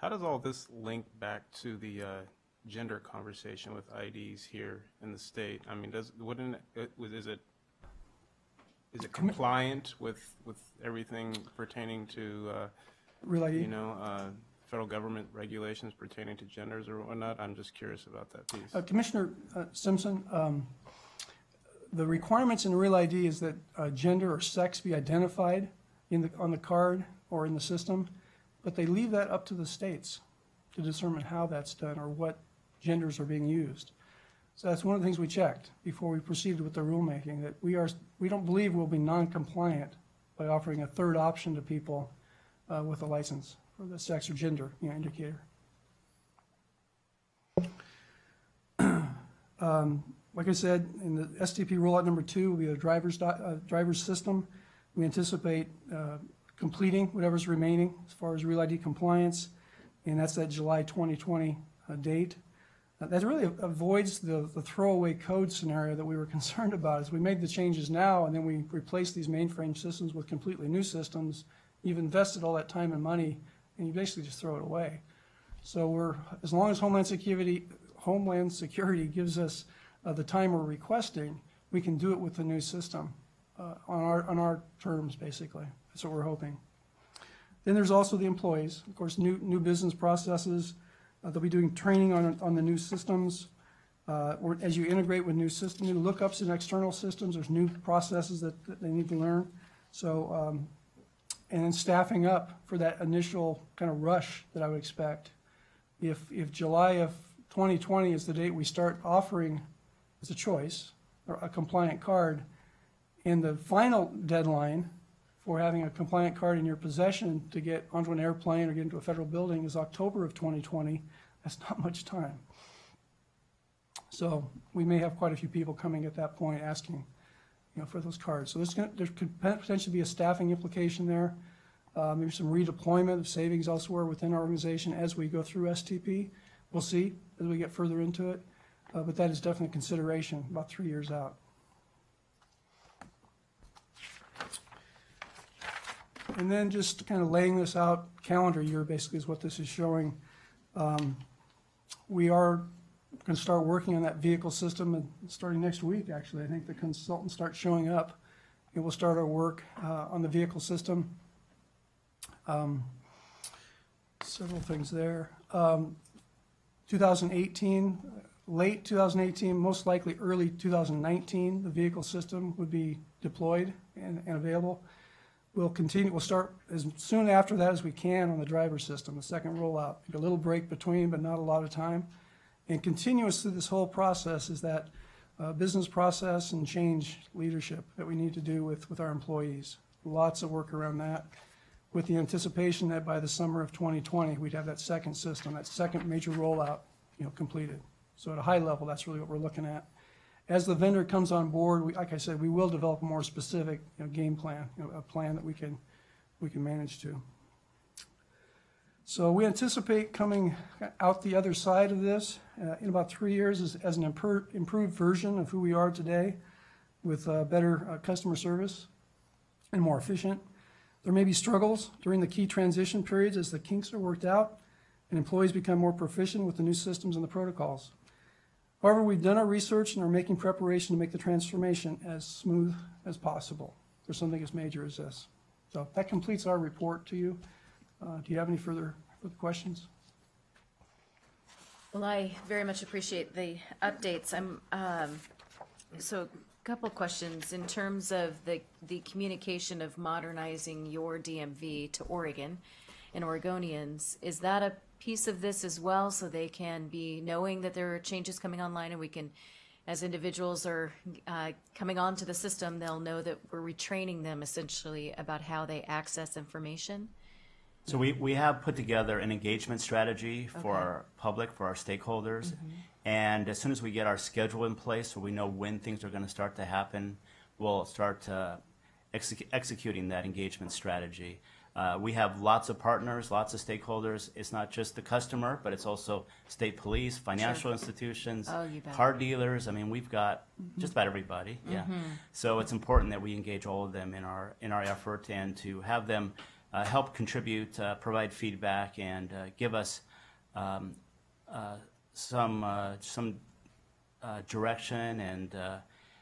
L: all this link back to the gender conversation with IDs here in the state? I mean, is it compliant with everything pertaining to
M: Real ID?
L: federal government regulations pertaining to genders or whatnot? I'm just curious about that piece.
M: Commissioner Simpson, the requirements in Real ID is that gender or sex be identified on the card or in the system, but they leave that up to the states to determine how that's done or what genders are being used. So that's one of the things we checked before we proceeded with the rulemaking, that we don't believe we'll be non-compliant by offering a third option to people with a license for the sex or gender indicator. Like I said, in the STP rollout number 2 will be a driver's system. We anticipate completing whatever's remaining as far as Real ID compliance, and that's that July 2020 date. That really avoids the throwaway code scenario that we were concerned about. As we made the changes now, and then we replaced these mainframe systems with completely new systems, you've invested all that time and money, and you basically just throw it away. So as long as Homeland Security gives us the time we're requesting, we can do it with the new system on our terms, basically. That's what we're hoping. Then there's also the employees. Of course, new business processes. They'll be doing training on the new systems. Or as you integrate with new lookups in external systems, there's new processes that they need to learn. So, and then staffing up for that initial kind of rush that I would expect. If July of 2020 is the date we start offering as a choice, or a compliant card, and the final deadline for having a compliant card in your possession to get onto an airplane or get into a federal building is October of 2020, that's not much time. So we may have quite a few people coming at that point asking, for those cards. So there could potentially be a staffing implication there, maybe some redeployment of savings elsewhere within our organization as we go through STP. We'll see as we get further into it, but that is definitely a consideration about 3 years out. And then just kind of laying this out, calendar year basically is what this is showing. We are going to start working on that vehicle system and starting next week, actually. I think the consultants start showing up, and we'll start our work on the vehicle system. Several things there. 2018, late 2018, most likely early 2019, the vehicle system would be deployed and available. We'll start as soon after that as we can on the driver system, the second rollout. A little break between, but not a lot of time. And continuous through this whole process is that business process and change leadership that we need to do with our employees. Lots of work around that, with the anticipation that by the summer of 2020, we'd have that second system, that second major rollout, completed. So at a high level, that's really what we're looking at. As the vendor comes on board, like I said, we will develop a more specific game plan, a plan that we can manage to. So we anticipate coming out the other side of this in about 3 years as an improved version of who we are today, with better customer service and more efficient. There may be struggles during the key transition periods as the kinks are worked out and employees become more proficient with the new systems and the protocols. However, we've done our research and are making preparation to make the transformation as smooth as possible for something as major as this. So that completes our report to you. Do you have any further questions?
A: Well, I very much appreciate the updates. So a couple questions in terms of the communication of modernizing your DMV to Oregon and Oregonians. Is that a piece of this as well, so they can be knowing that there are changes coming online, and we can, as individuals are coming onto the system, they'll know that we're retraining them essentially about how they access information?
N: So we have put together an engagement strategy for our public, for our stakeholders. And as soon as we get our schedule in place, so we know when things are going to start to happen, we'll start executing that engagement strategy. We have lots of partners, lots of stakeholders. It's not just the customer, but it's also state police, financial institutions, car dealers. I mean, we've got just about everybody. Yeah. So it's important that we engage all of them in our effort, and to have them help contribute, provide feedback, and give us some direction, and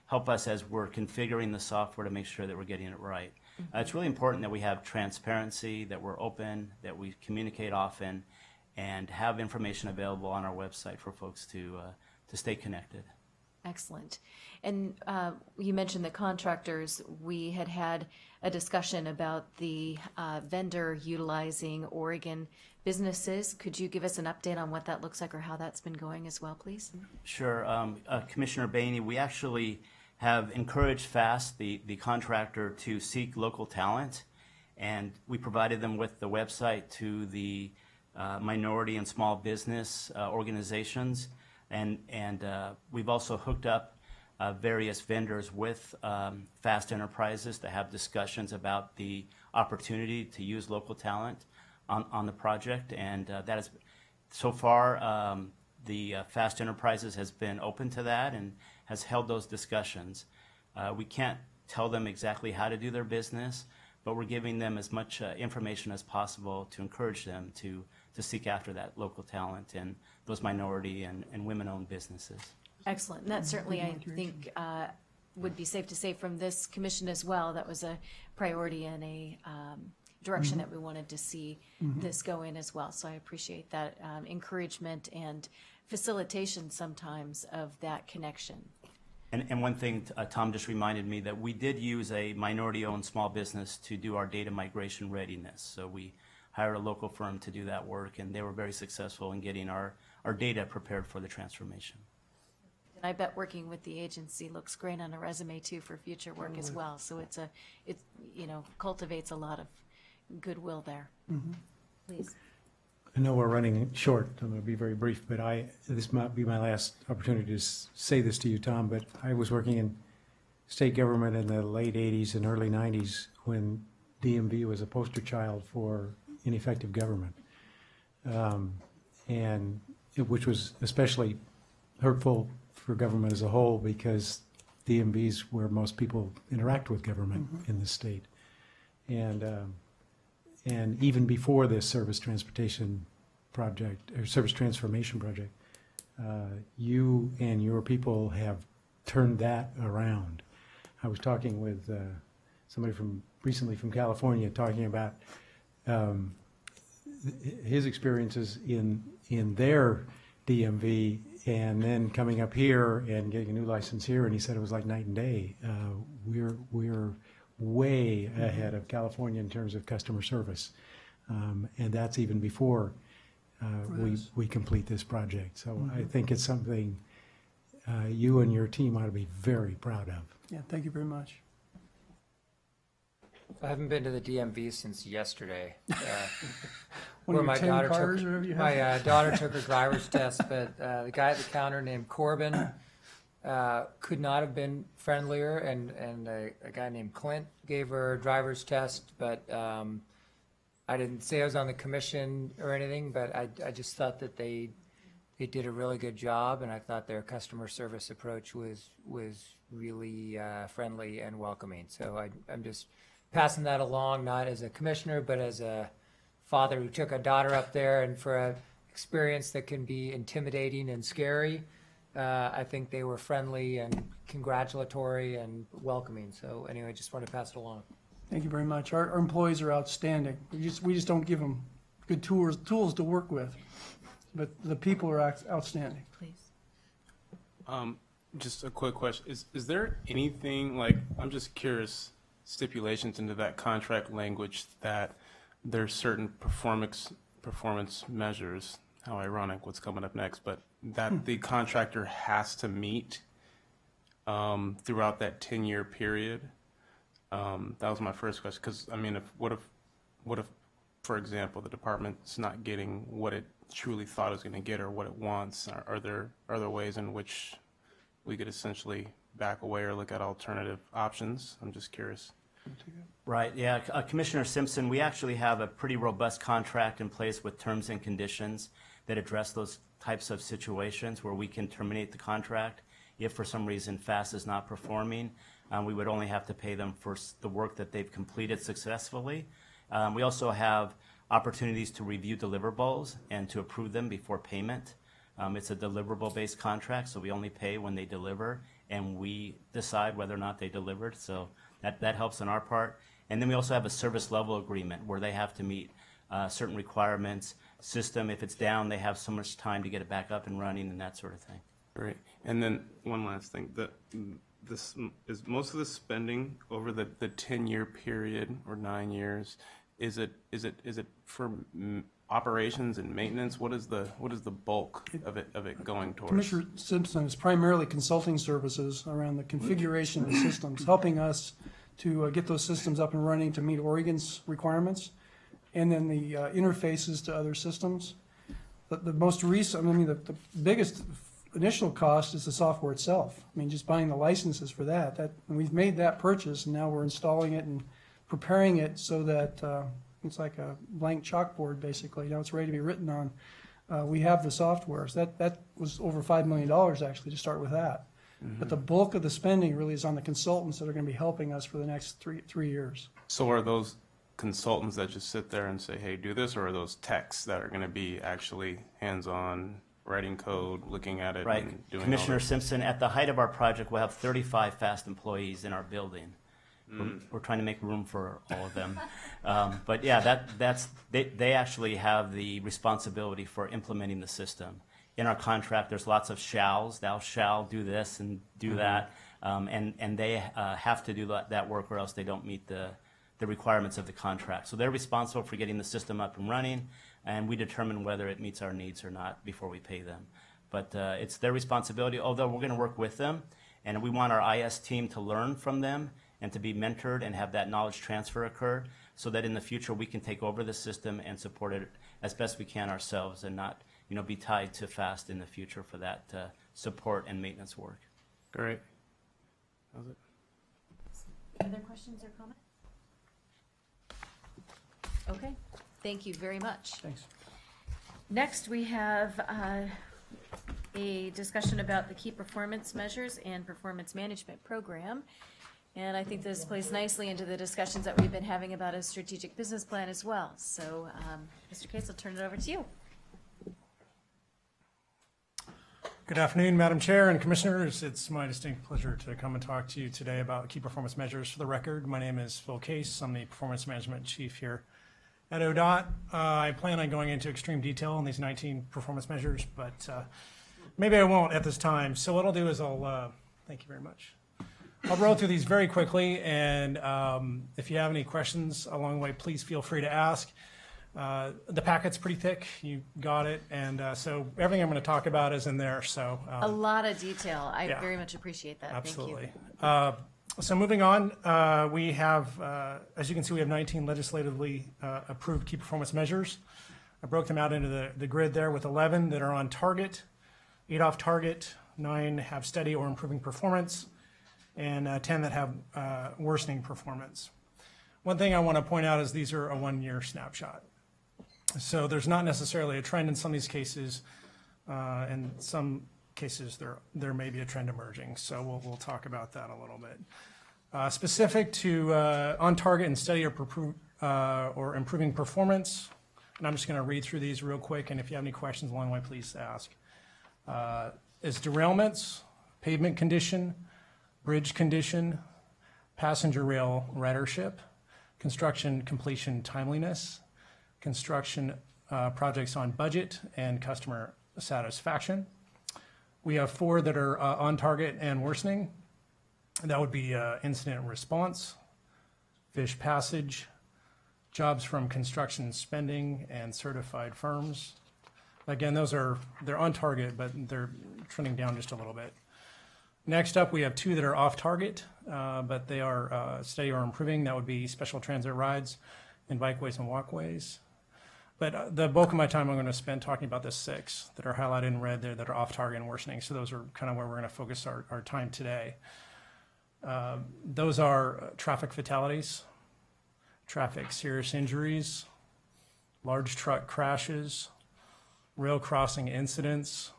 N: help us as we're configuring the software to make sure that we're getting it right. It's really important that we have transparency, that we're open, that we communicate often, and have information available on our website for folks to stay connected.
A: Excellent. And you mentioned the contractors. We had a discussion about the vendor utilizing Oregon businesses. Could you give us an update on what that looks like or how that's been going as well, please?
N: Sure. Commissioner Bainey, we actually have encouraged FAST, the contractor, to seek local talent, and we provided them with the website to the minority and small business organizations, and we've also hooked up various vendors with FAST Enterprises to have discussions about the opportunity to use local talent on the project, and that is so far the Fast Enterprises has been open to that and has held those discussions. We can't tell them exactly how to do their business, but we're giving them as much information as possible to encourage them to seek after that local talent and those minority and women-owned businesses.
A: Excellent. And that certainly, I think, would be safe to say from this commission as well, that was a priority and a direction that we wanted to see this go in as well. So I appreciate that encouragement and facilitation sometimes of that connection.
N: And one thing, Tom just reminded me that we did use a minority-owned small business to do our data migration readiness. So we hired a local firm to do that work, and they were very successful in getting our data prepared for the transformation.
A: And I bet working with the agency looks great on a resume too for future work as well. So it cultivates a lot of goodwill there. Please.
E: I know we're running short. I'm going to be very brief, but this might be my last opportunity to say this to you, Tom, but I was working in state government in the late 80s and early 90s when DMV was a poster child for ineffective government, which was especially hurtful for government as a whole because DMV's where most people interact with government in the state. And even before this service transportation project or service transformation project, you and your people have turned that around. I was talking with somebody recently from California talking about his experiences in their DMV and then coming up here and getting a new license here, and he said it was like night and day. We're way ahead of California in terms of customer service, and that's even before we complete this project. So I think it's something you and your team ought to be very proud of.
M: Yeah, thank you very much.
D: I haven't been to the DMV since yesterday.
M: One of
D: where
M: your 10 cars or whatever you have?
D: My daughter took her driver's test, but the guy at the counter named Corbin could not have been friendlier, and a guy named Clint gave her a driver's test, but I didn't say I was on the commission or anything, but I just thought that they did a really good job, and I thought their customer service approach was really friendly and welcoming. So I'm just passing that along, not as a commissioner, but as a father who took a daughter up there, and for an experience that can be intimidating and scary, I think they were friendly and congratulatory and welcoming. So anyway, I just want to pass it along.
M: Thank you very much. Our employees are outstanding. We just don't give them good tools to work with, but the people are outstanding.
A: Please.
L: Just a quick question. Is there anything, like, I'm just curious, stipulations into that contract language that there's certain performance measures, how ironic what's coming up next, but that the contractor has to meet throughout that 10-year period? That was my first question, because I mean, what if, for example, the department's not getting what it truly thought it was going to get or what it wants? Are there ways in which we could essentially back away or look at alternative options? I'm just curious.
N: Right, yeah, Commissioner Simpson, we actually have a pretty robust contract in place with terms and conditions that address those types of situations where we can terminate the contract if for some reason FAST is not performing. We would only have to pay them for the work that they've completed successfully. We also have opportunities to review deliverables and to approve them before payment. It's a deliverable-based contract, so we only pay when they deliver, and we decide whether or not they delivered. So that helps on our part. And then we also have a service level agreement where they have to meet certain requirements. System, if it's down, they have so much time to get it back up and running and that sort of thing.
L: Great. And then one last thing. This is most of the spending over the 10-year period or 9 years. Is it for operations and maintenance? What is the bulk of it going towards?
M: Commissioner Simpson is primarily consulting services around the configuration of the systems, helping us to get those systems up and running to meet Oregon's requirements, and then the interfaces to other systems. The most recent, I mean, the biggest initial cost is the software itself. I mean, just buying the licenses for that. And we've made that purchase, and now we're installing it and preparing it so that it's like a blank chalkboard, basically. Now it's ready to be written on. We have the software, so that was over $5 million actually to start with that. But the bulk of the spending really is on the consultants that are going to be helping us for the next three years.
L: So are those consultants that just sit there and say, hey, do this, or are those techs that are going to be actually hands-on, writing code, looking at it,
N: Right.
L: and doing
N: Commissioner
L: all that?
N: Simpson, at the height of our project, we'll have 35 FAST employees in our building. We're trying to make room for all of them. But yeah, they actually have the responsibility for implementing the system. In our contract, there's lots of shalls. Thou shall do this and do that. And they have to do that work, or else they don't meet the requirements of the contract. So they're responsible for getting the system up and running, and we determine whether it meets our needs or not before we pay them. But it's their responsibility, although we're going to work with them, and we want our IS team to learn from them and to be mentored and have that knowledge transfer occur, so that in the future we can take over the system and support it as best we can ourselves, and not be tied to FAST in the future for that support and maintenance work.
L: Great. That was it.
A: Other questions or comments? Okay, thank you very much.
M: Thanks.
A: Next, we have a discussion about the key performance measures and performance management program. And I think this plays nicely into the discussions that we've been having about a strategic business plan as well. So, Mr. Case, I'll turn it over to you.
B: Good afternoon, Madam Chair and Commissioners. It's my distinct pleasure to come and talk to you today about key performance measures. For the record, my name is Phil Case. I'm the Performance Management Chief here at ODOT. I plan on going into extreme detail on these 19 performance measures, but maybe I won't at this time. So what I'll do is thank you very much. I'll roll through these very quickly, and if you have any questions along the way, please feel free to ask. The packet's pretty thick. You got it. And so everything I'm going to talk about is in there. So
A: a lot of detail. I
B: yeah,
A: very much appreciate that.
B: absolutely.
A: Thank you.
B: So moving on, we have, as you can see, we have 19 legislatively approved key performance measures. I broke them out into the grid there with 11 that are on target, 8 off target, 9 have steady or improving performance, and 10 that have worsening performance. One thing I want to point out is these are a one-year snapshot. So there's not necessarily a trend in some of these cases. In some cases, there may be a trend emerging. So we'll talk about that a little bit. Specific to on target and steady or improving performance, and I'm just going to read through these real quick, and if you have any questions along the way, please ask. Is derailments, pavement condition, bridge condition, passenger rail ridership, construction completion timeliness, construction projects on budget, and customer satisfaction. We have 4 that are on target and worsening. That would be incident response, fish passage, jobs from construction spending, and certified firms. Again, they're on target, but they're trending down just a little bit. Next up, we have 2 that are off target, but they are steady or improving. That would be special transit rides and bikeways and walkways. But the bulk of my time I'm going to spend talking about the 6 that are highlighted in red there that are off target and worsening. So those are kind of where we're going to focus our time today. Those are traffic fatalities, traffic serious injuries, large truck crashes, rail crossing incidents,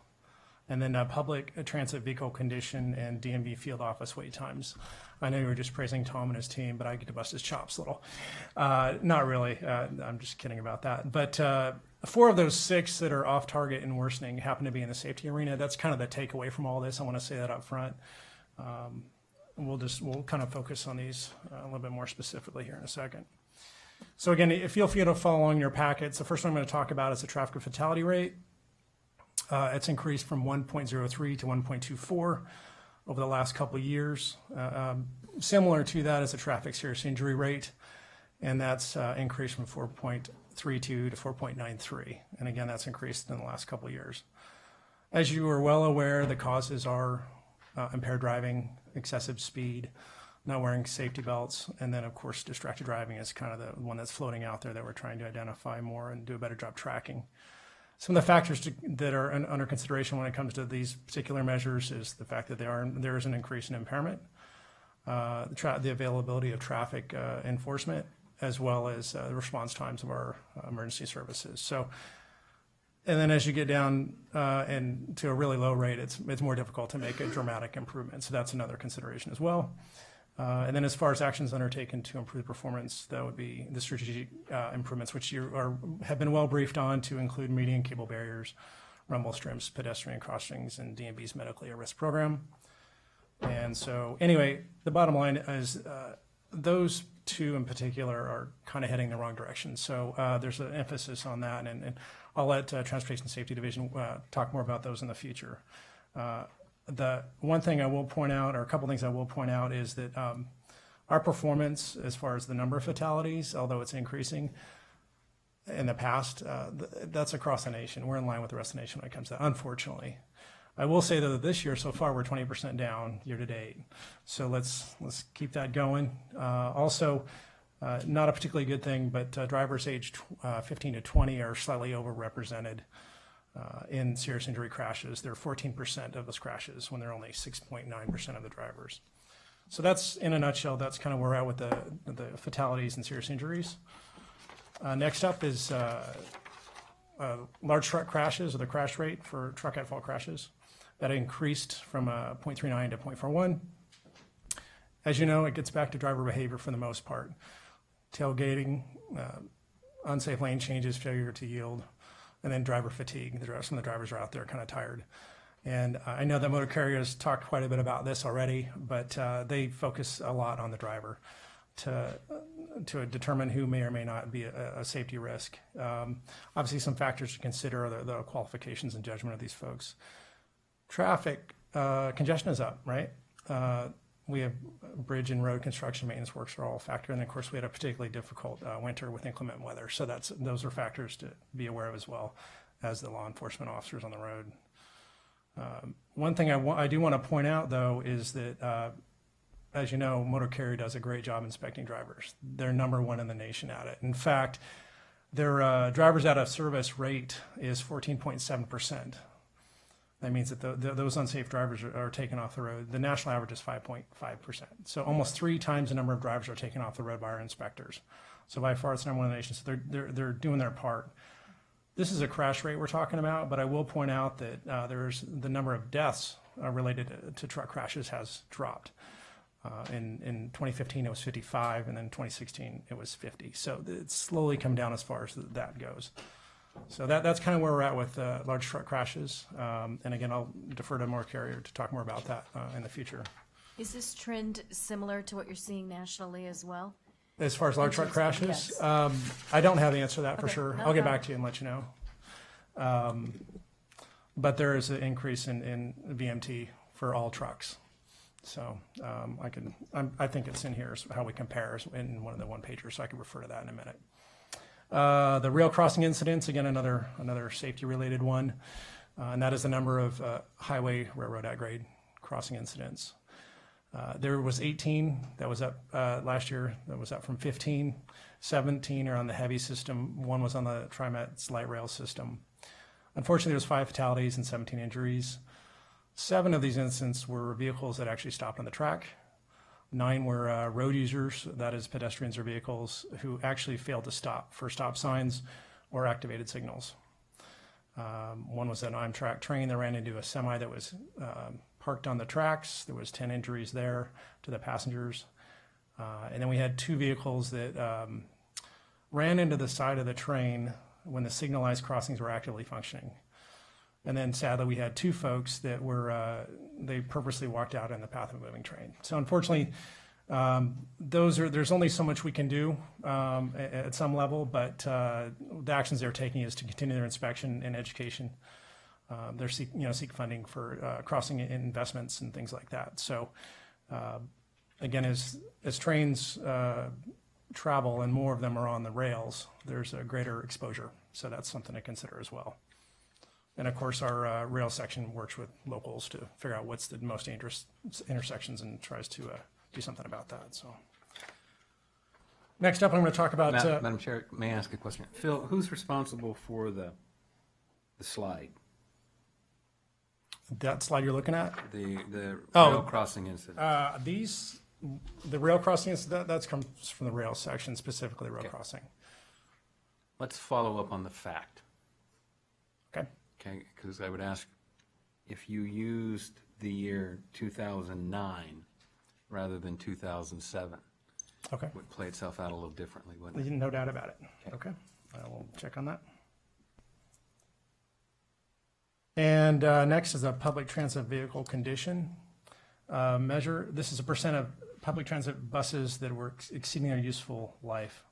B: and then public transit vehicle condition and DMV field office wait times. I know you were just praising Tom and his team, but I get to bust his chops a little. Not really. I'm just kidding about that. But 4 of those 6 that are off target and worsening happen to be in the safety arena. That's kind of the takeaway from all this. I want to say that up front. We'll kind of focus on these a little bit more specifically here in a second. So again, feel free to follow along your packets. The first one I'm going to talk about is the traffic fatality rate. It's increased from 1.03 to 1.24 over the last couple of years. Similar to that is the traffic serious injury rate, and that's increased from 4.32 to 4.93. And again, that's increased in the last couple of years. As you are well aware, the causes are impaired driving, excessive speed, not wearing safety belts, and then of course distracted driving is kind of the one that's floating out there that we're trying to identify more and do a better job tracking. Some of the factors that are under consideration when it comes to these particular measures is the fact that there is an increase in impairment, the availability of traffic enforcement, as well as the response times of our emergency services. So And then as you get down and to a really low rate, it's more difficult to make a dramatic improvement. So that's another consideration as well. And then as far as actions undertaken to improve performance, that would be the strategic improvements, which have been well briefed on, to include median cable barriers, rumble strips, pedestrian crossings, and DMV's medically at-risk program. And so anyway, the bottom line is those two in particular are kind of heading the wrong direction. So there's an emphasis on that, and I'll let Transportation Safety Division talk more about those in the future. The one thing I will point out, or a couple things I will point out, is that our performance as far as the number of fatalities, although it's increasing in the past, that's across the nation. We're in line with the rest of the nation when it comes to that, unfortunately. I will say though that this year so far we're 20% down year to date. So let's keep that going. Also, not a particularly good thing, but drivers aged 15 to 20 are slightly overrepresented in serious injury crashes. They're 14% of those crashes when they're only 6.9% of the drivers. So that's, in a nutshell, that's kind of where we're at with the fatalities and serious injuries. Next up is large truck crashes, or the crash rate for truck at fault crashes. That increased from 0.39 to 0.41. As you know, it gets back to driver behavior for the most part. Tailgating, unsafe lane changes, failure to yield, and then driver fatigue. Some of the drivers are out there kind of tired. And I know that motor carriers talked quite a bit about this already, but they focus a lot on the driver to determine who may or may not be a safety risk. Obviously, some factors to consider are the qualifications and judgment of these folks. Traffic congestion is up, right? We have bridge and road construction maintenance works are all a factor, and of course we had a particularly difficult winter with inclement weather, so those are factors to be aware of as well as the law enforcement officers on the road. One thing I do want to point out though is that as you know, motor carrier does a great job inspecting drivers. They're #1 in the nation at it. In fact, their drivers out of service rate is 14.7%. That means that those unsafe drivers are taken off the road. The national average is 5.5%. So almost 3 times the number of drivers are taken off the road by our inspectors. So by far it's #1 in the nation. So they're doing their part. This is a crash rate we're talking about, but I will point out that there's the number of deaths related to truck crashes has dropped. In 2015 it was 55, and then 2016 it was 50. So it's slowly come down as far as that goes. So that's kind of where we're at with large truck crashes. And again, I'll defer to motor carrier to talk more about that in the future.
A: Is this trend similar to what you're seeing nationally as well?
B: As far as large truck crashes,
A: yes.
B: I don't have the answer to that for
A: Okay,
B: sure.
A: no
B: I'll get
A: problem.
B: back to you and let you know. But there is an increase in VMT for all trucks. So I think it's in here is how we compare in one of the one-pagers, so I can refer to that in a minute. The rail crossing incidents, again, another safety-related one, and that is the number of highway railroad at grade crossing incidents. There was 18 that was up last year. That was up from 15. 17 are on the heavy system. 1 was on the TriMet's light rail system. Unfortunately, there was 5 fatalities and 17 injuries. 7 of these incidents were vehicles that actually stopped on the track. 9 were road users, that is pedestrians or vehicles, who actually failed to stop for stop signs or activated signals. 1 was an Amtrak train that ran into a semi that was parked on the tracks. There was 10 injuries there to the passengers. And then we had 2 vehicles that ran into the side of the train when the signalized crossings were actively functioning. And then sadly, we had 2 folks that were, they purposely walked out in the path of a moving train. So unfortunately, there's only so much we can do at some level, but the actions they're taking is to continue their inspection and education. They're seek funding for crossing investments and things like that. So again, as trains travel and more of them are on the rails, there's a greater exposure. So that's something to consider as well. And of course, our rail section works with locals to figure out what's the most dangerous intersections and tries to do something about that. So next up, I'm going to talk about.
O: Madam Chair, may I ask a question? Phil, who's responsible for the slide?
B: That slide you're looking at?
O: The rail crossing incident.
B: The rail crossing incident, that comes from the rail section, specifically rail crossing.
O: Let's follow up on the fact.
B: Okay.
O: Okay, because I would ask if you used the year 2009 rather than 2007.
B: Okay.
O: Would play itself out a little differently, wouldn't it?
B: No doubt about it. Okay. I will check on that. And next is a public transit vehicle condition measure. This is a percent of public transit buses that were exceeding their useful life.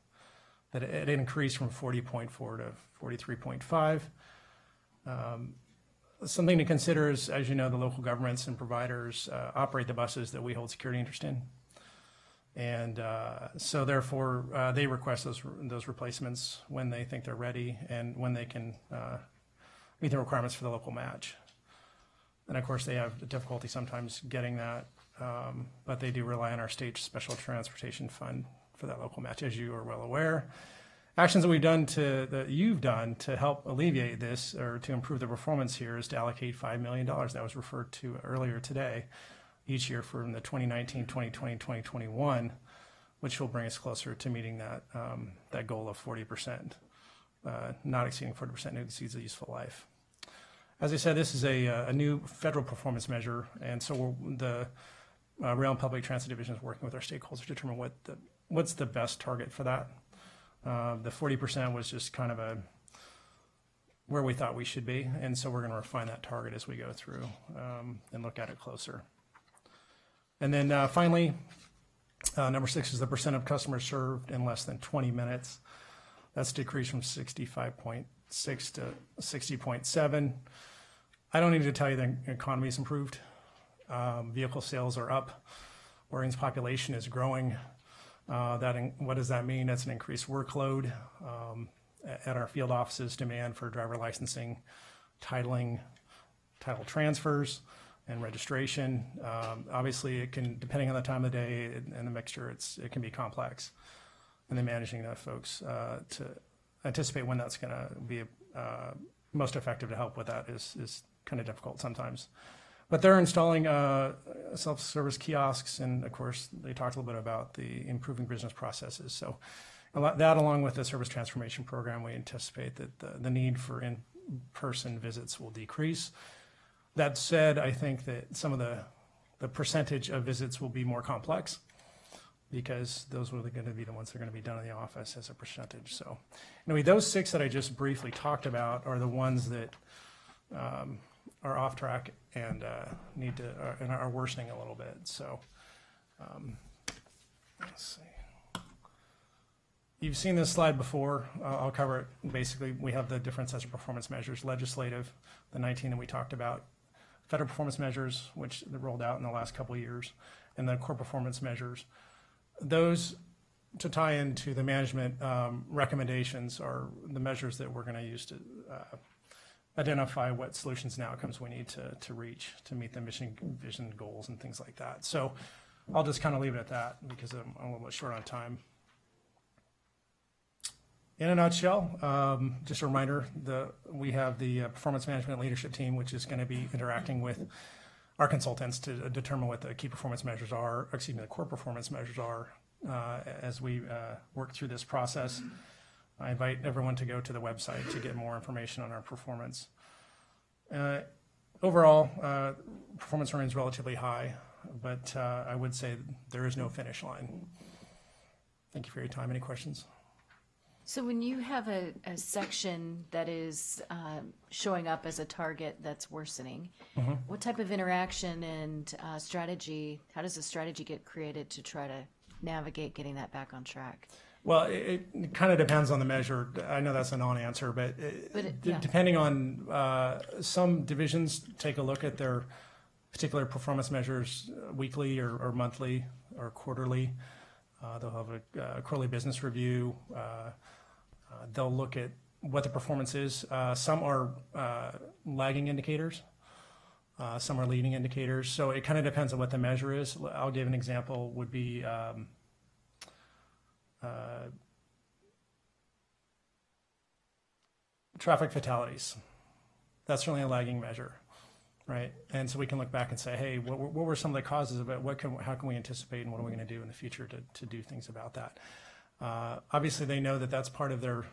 B: That it increased from 40.4 to 43.5. Something to consider is, as you know, the local governments and providers operate the buses that we hold security interest in. And so therefore, they request those replacements when they think they're ready and when they can meet the requirements for the local match. And of course, they have difficulty sometimes getting that, but they do rely on our state special transportation fund for that local match, as you are well aware. Actions that you've done to help alleviate this or to improve the performance here is to allocate $5 million that was referred to earlier today each year from the 2019, 2020, 2021, which will bring us closer to meeting that goal of 40%, not exceeding 40% that exceeds the useful life. As I said, this is a new federal performance measure, and so the Rail and Public Transit Division is working with our stakeholders to determine what's the best target for that. The 40% was just kind of where we thought we should be, and so we're going to refine that target as we go through and look at it closer. And then finally, number 6 is the percent of customers served in less than 20 minutes. That's decreased from 65.6 to 60.7. I don't need to tell you the economy's improved. Vehicle sales are up. Oregon's population is growing. What does that mean? That's an increased workload at our field offices, demand for driver licensing, title transfers, and registration. Obviously, it can, depending on the time of the day and the mixture, it can be complex. And then managing the folks to anticipate when that's going to be most effective to help with that is kind of difficult sometimes. But they're installing self-service kiosks, and of course, they talked a little bit about the improving business processes. So that, along with the service transformation program, we anticipate that the need for in-person visits will decrease. That said, I think that some of the percentage of visits will be more complex because those are going to be the ones that are going to be done in the office as a percentage. So anyway, those 6 that I just briefly talked about are the ones that are off track and and are worsening a little bit. So let's see. You've seen this slide before. I'll cover it. Basically, we have the different sets of performance measures: legislative, the 19 that we talked about, federal performance measures, which they rolled out in the last couple of years, and the core performance measures. Those, to tie into the management recommendations, are the measures that we're going to use to identify what solutions and outcomes we need to reach to meet the mission, vision, goals, and things like that. So I'll just kind of leave it at that because I'm a little bit short on time. In a nutshell, just a reminder, we have the performance management leadership team, which is going to be interacting with our consultants to determine what the key performance measures are, the core performance measures are as we work through this process. I invite everyone to go to the website to get more information on our performance. Overall, performance remains relatively high, but I would say there is no finish line. Thank you for your time. Any questions?
A: So when you have a section that is showing up as a target that's worsening, what type of interaction and strategy, how does the strategy get created to try to navigate getting that back on track?
B: Well, it kind of depends on the measure. I know that's a non-answer, but depending on some divisions take a look at their particular performance measures weekly or monthly or quarterly. They'll have a quarterly business review. They'll look at what the performance is. Some are lagging indicators. Some are leading indicators. So it kind of depends on what the measure is. I'll give an example would be traffic fatalities. That's certainly a lagging measure, right? And so we can look back and say, hey, what were some of the causes of it? How can we anticipate, and what are we going to do in the future to do things about that? Obviously, they know that that's part of their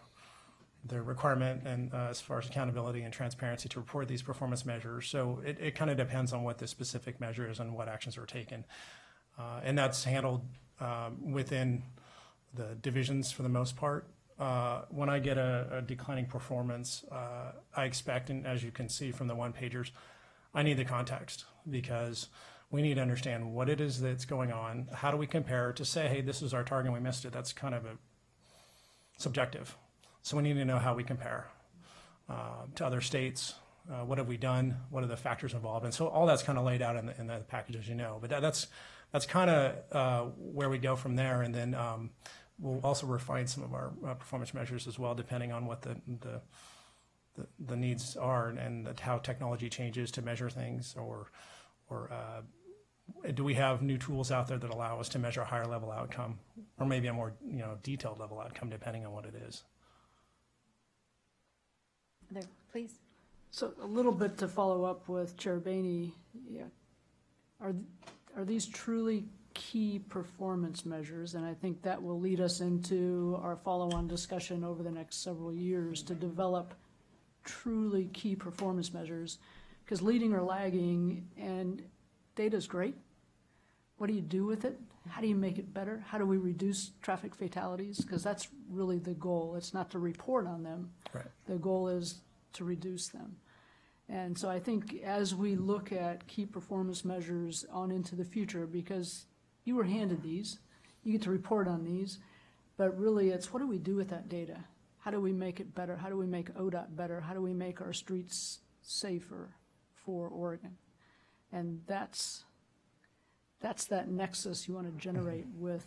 B: the requirement and as far as accountability and transparency to report these performance measures. So it kind of depends on what the specific measure is and what actions are taken. And that's handled within the divisions for the most part. When I get a declining performance, I expect, and as you can see from the one-pagers, I need the context, because we need to understand what it is that's going on. How do we compare to say, hey, this is our target and we missed it? That's kind of a subjective. So we need to know how we compare to other states. What have we done? What are the factors involved? And so all that's kind of laid out in the package, as you know. But that's kind of where we go from there. And then we'll also refine some of our performance measures as well, depending on what the needs are and how technology changes to measure things, or do we have new tools out there that allow us to measure a higher level outcome, or maybe a more detailed level outcome, depending on what it is.
A: There, please.
F: So a little bit to follow up with Chair Boehne, are these truly key performance measures? And I think that will lead us into our follow-on discussion over the next several years to develop truly key performance measures, because leading or lagging and data is great. What do you do with it? How do you make it better? How do we reduce traffic fatalities? Because that's really the goal. It's not to report on them.
B: Right.
F: The goal is to reduce them. And so I think as we look at key performance measures on into the future, because you were handed these, you get to report on these, but really it's what do we do with that data? How do we make it better? How do we make ODOT better? How do we make our streets safer for Oregon? And that's that nexus you want to generate with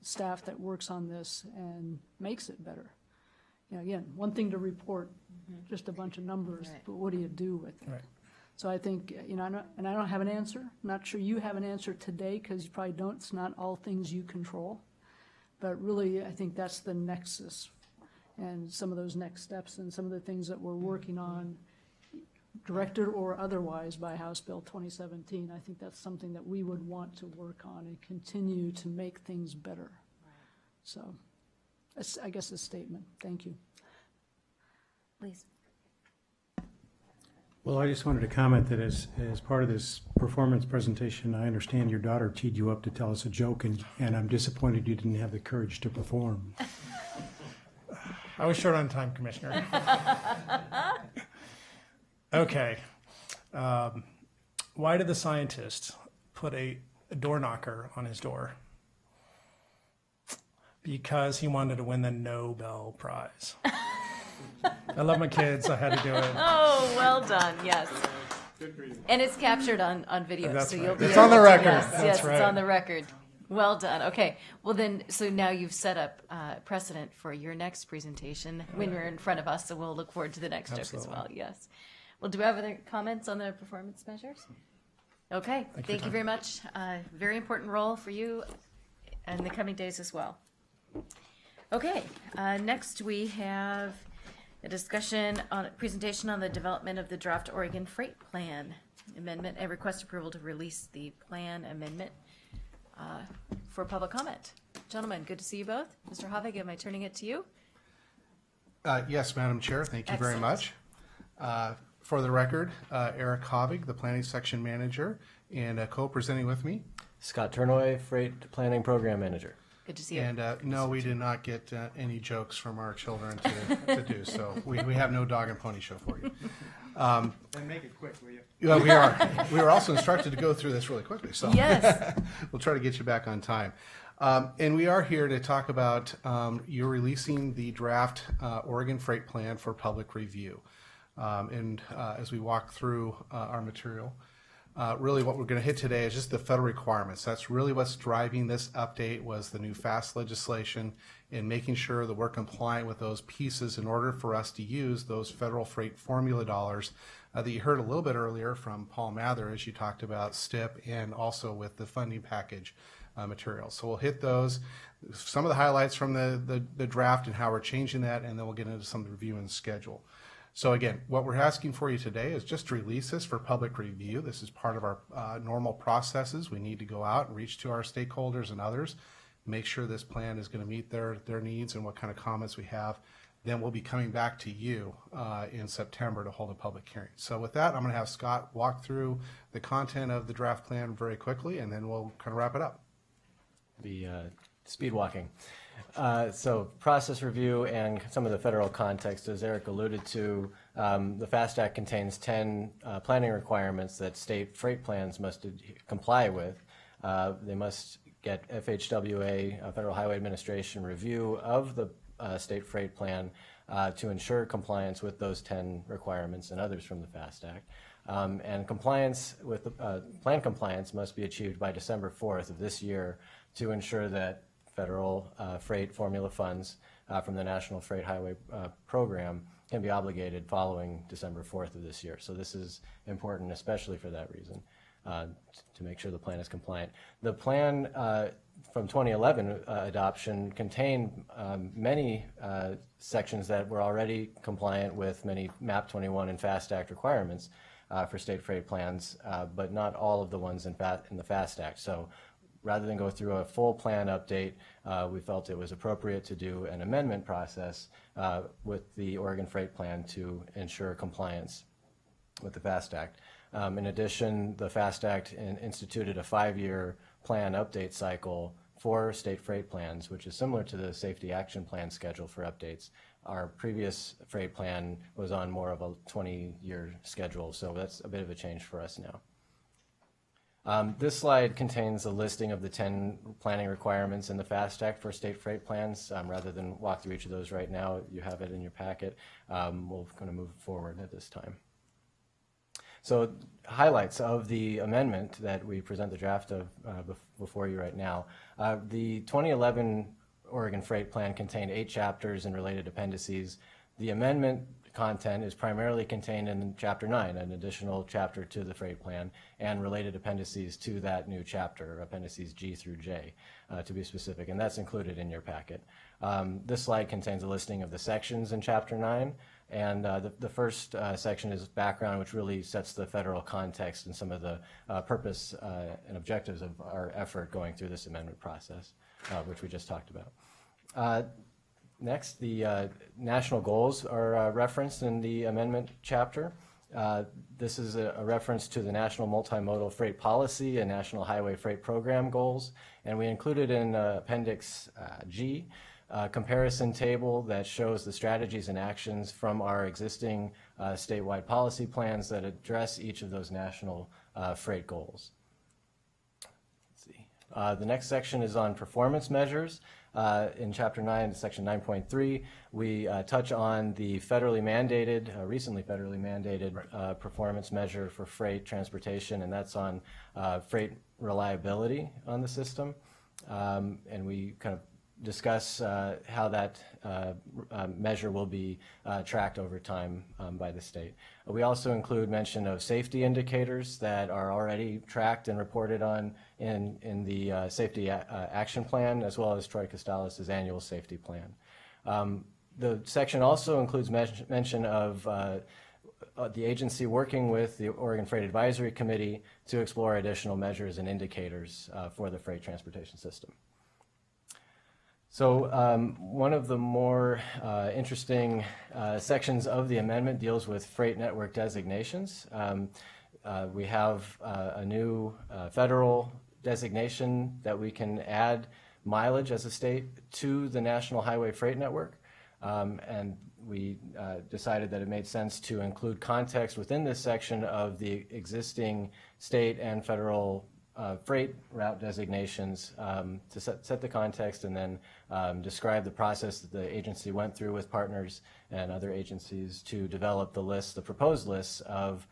F: staff that works on this and makes it better. Again, one thing to report just a bunch of numbers, right, but what do you do with it? Right. So I think, and I don't have an answer. I'm not sure you have an answer today, because you probably don't. It's not all things you control. But really, I think that's the nexus and some of those next steps and some of the things that we're working on, directed or otherwise by House Bill 2017. I think that's something that we would want to work on and continue to make things better. Right. So that's, I guess, a statement. Thank you.
A: Please.
E: Well, I just wanted to comment that as part of this performance presentation, I understand your daughter teed you up to tell us a joke, and I'm disappointed you didn't have the courage to perform.
B: I was short on time, Commissioner. Okay. Why did the scientist put a door knocker on his door? Because he wanted to win the Nobel Prize. I love my kids. I had to do it.
A: Oh, well done. Yes. Good for you. And it's captured on video.
B: That's
A: so
B: right.
A: You'll be
B: It's on the record.
A: Yes,
B: right.
A: It's on the record. Well done. Okay. Well, then, so now you've set up precedent for your next presentation when you're in front of us, so we'll look forward to the next joke as well. Yes. Well, do we have other comments on the performance measures? Okay. Thank you very much. Very important role for you in the coming days as well. Okay. Next, we have a discussion on a presentation on the development of the draft Oregon Freight Plan Amendment and request approval to release the plan amendment for public comment. Gentlemen, good to see you both. Mr. Havig, am I turning it to you?
P: Yes, Madam Chair. Thank you very much. For the record, Eric Havig, the Planning Section Manager, and co-presenting with me,
Q: Scott Turnoy, Freight Planning Program Manager.
A: Good to see you.
P: And no, we did not get any jokes from our children to do, so we have no dog and pony show for you.
E: And make it quick, will you?
P: Well, we are. We were also instructed to go through this really quickly, so
A: yes.
P: We'll try to get you back on time. And we are here to talk about you're releasing the draft Oregon Freight Plan for public review. And as we walk through our material, really what we're going to hit today is just the federal requirements. That's really what's driving this update, was the new FAST legislation and making sure that we're compliant with those pieces in order for us to use those federal freight formula dollars that you heard a little bit earlier from Paul Mather as you talked about STIP and also with the funding package material. So we'll hit those, some of the highlights from the draft and how we're changing that, and then we'll get into some review and schedule. So again, what we're asking for you today is just to release this for public review. This is part of our normal processes. We need to go out and reach to our stakeholders and others, make sure this plan is going to meet their needs and what kind of comments we have. then we'll be coming back to you in September to hold a public hearing. So with that, I'm going to have Scott walk through the content of the draft plan very quickly, and then we'll kind of wrap it up.
Q: Be speed walking. So process review and some of the federal context, as Eric alluded to, the FAST Act contains 10 planning requirements that state freight plans must comply with. They must get FHWA, Federal Highway Administration, review of the state freight plan to ensure compliance with those 10 requirements and others from the FAST Act. And compliance with the plan compliance must be achieved by December 4th of this year to ensure that federal freight formula funds from the National Freight Highway Program can be obligated following December 4th of this year. So this is important, especially for that reason, to make sure the plan is compliant. The plan from 2011 adoption contained many sections that were already compliant with many MAP 21 and FAST Act requirements for state freight plans, but not all of the ones in the FAST Act. So rather than go through a full plan update, we felt it was appropriate to do an amendment process with the Oregon Freight Plan to ensure compliance with the FAST Act. In addition, the FAST Act instituted a 5-year plan update cycle for state freight plans, which is similar to the Safety Action Plan schedule for updates. Our previous freight plan was on more of a 20-year schedule, so that's a bit of a change for us now. This slide contains a listing of the 10 planning requirements in the FAST Act for state freight plans. Rather than walk through each of those right now, you have it in your packet. We're going to move forward at this time. So highlights of the amendment that we present the draft of before you right now. The 2011 Oregon Freight Plan contained 8 chapters and related appendices. The amendment content is primarily contained in Chapter 9, an additional chapter to the freight plan, and related appendices to that new chapter, appendices G through J, to be specific, and that's included in your packet. This slide contains a listing of the sections in Chapter 9, and the first section is background, which really sets the federal context and some of the purpose and objectives of our effort going through this amendment process, which we just talked about. Next, the national goals are referenced in the amendment chapter. This is a reference to the National Multimodal Freight Policy and National Highway Freight Program goals, and we included in Appendix G a comparison table that shows the strategies and actions from our existing statewide policy plans that address each of those national freight goals. Let's see. The next section is on performance measures. In Chapter 9, Section 9.3, we touch on the federally mandated, recently federally mandated performance measure for freight transportation, and that's on freight reliability on the system. And we kind of discuss how that measure will be tracked over time by the state. We also include mention of safety indicators that are already tracked and reported on in the Safety Action Plan, as well as Troy Costales' annual safety plan. The section also includes mention of the agency working with the Oregon Freight Advisory Committee to explore additional measures and indicators for the freight transportation system. So one of the more interesting sections of the amendment deals with freight network designations. We have a new federal designation that we can add mileage as a state to the National Highway Freight Network. And we decided that it made sense to include context within this section of the existing state and federal freight route designations to set the context and then describe the process that the agency went through with partners and other agencies to develop the list, the proposed lists of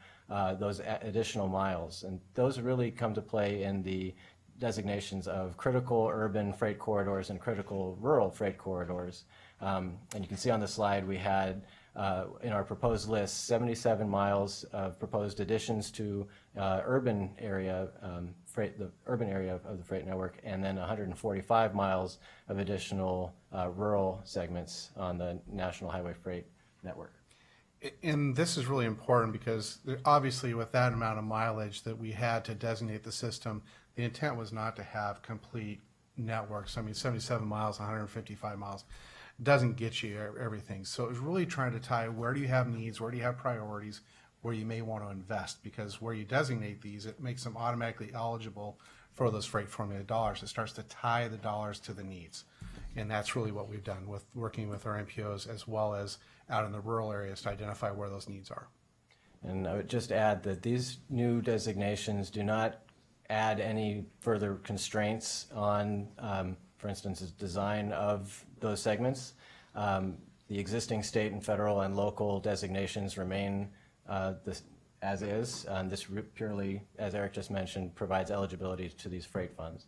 Q: those additional miles. And those really come to play in the designations of critical urban freight corridors and critical rural freight corridors. And you can see on the slide we had in our proposed list 77 miles of proposed additions to urban area the urban area of the freight network, and then 145 miles of additional rural segments on the National Highway Freight Network.
P: And this is really important because obviously with that amount of mileage that we had to designate the system, the intent was not to have complete networks. I mean, 77 miles, 155 miles. doesn't get you everything. So it was really trying to tie where do you have needs, where do you have priorities, where you may want to invest, because where you designate these, it makes them automatically eligible for those freight formula dollars. It starts to tie the dollars to the needs. And that's really what we've done with working with our MPOs as well as out in the rural areas to identify where those needs are.
Q: And I would just add that these new designations do not add any further constraints on, for instance, the design of those segments. The existing state and federal and local designations remain as is. This purely, as Eric just mentioned, provides eligibility to these freight funds.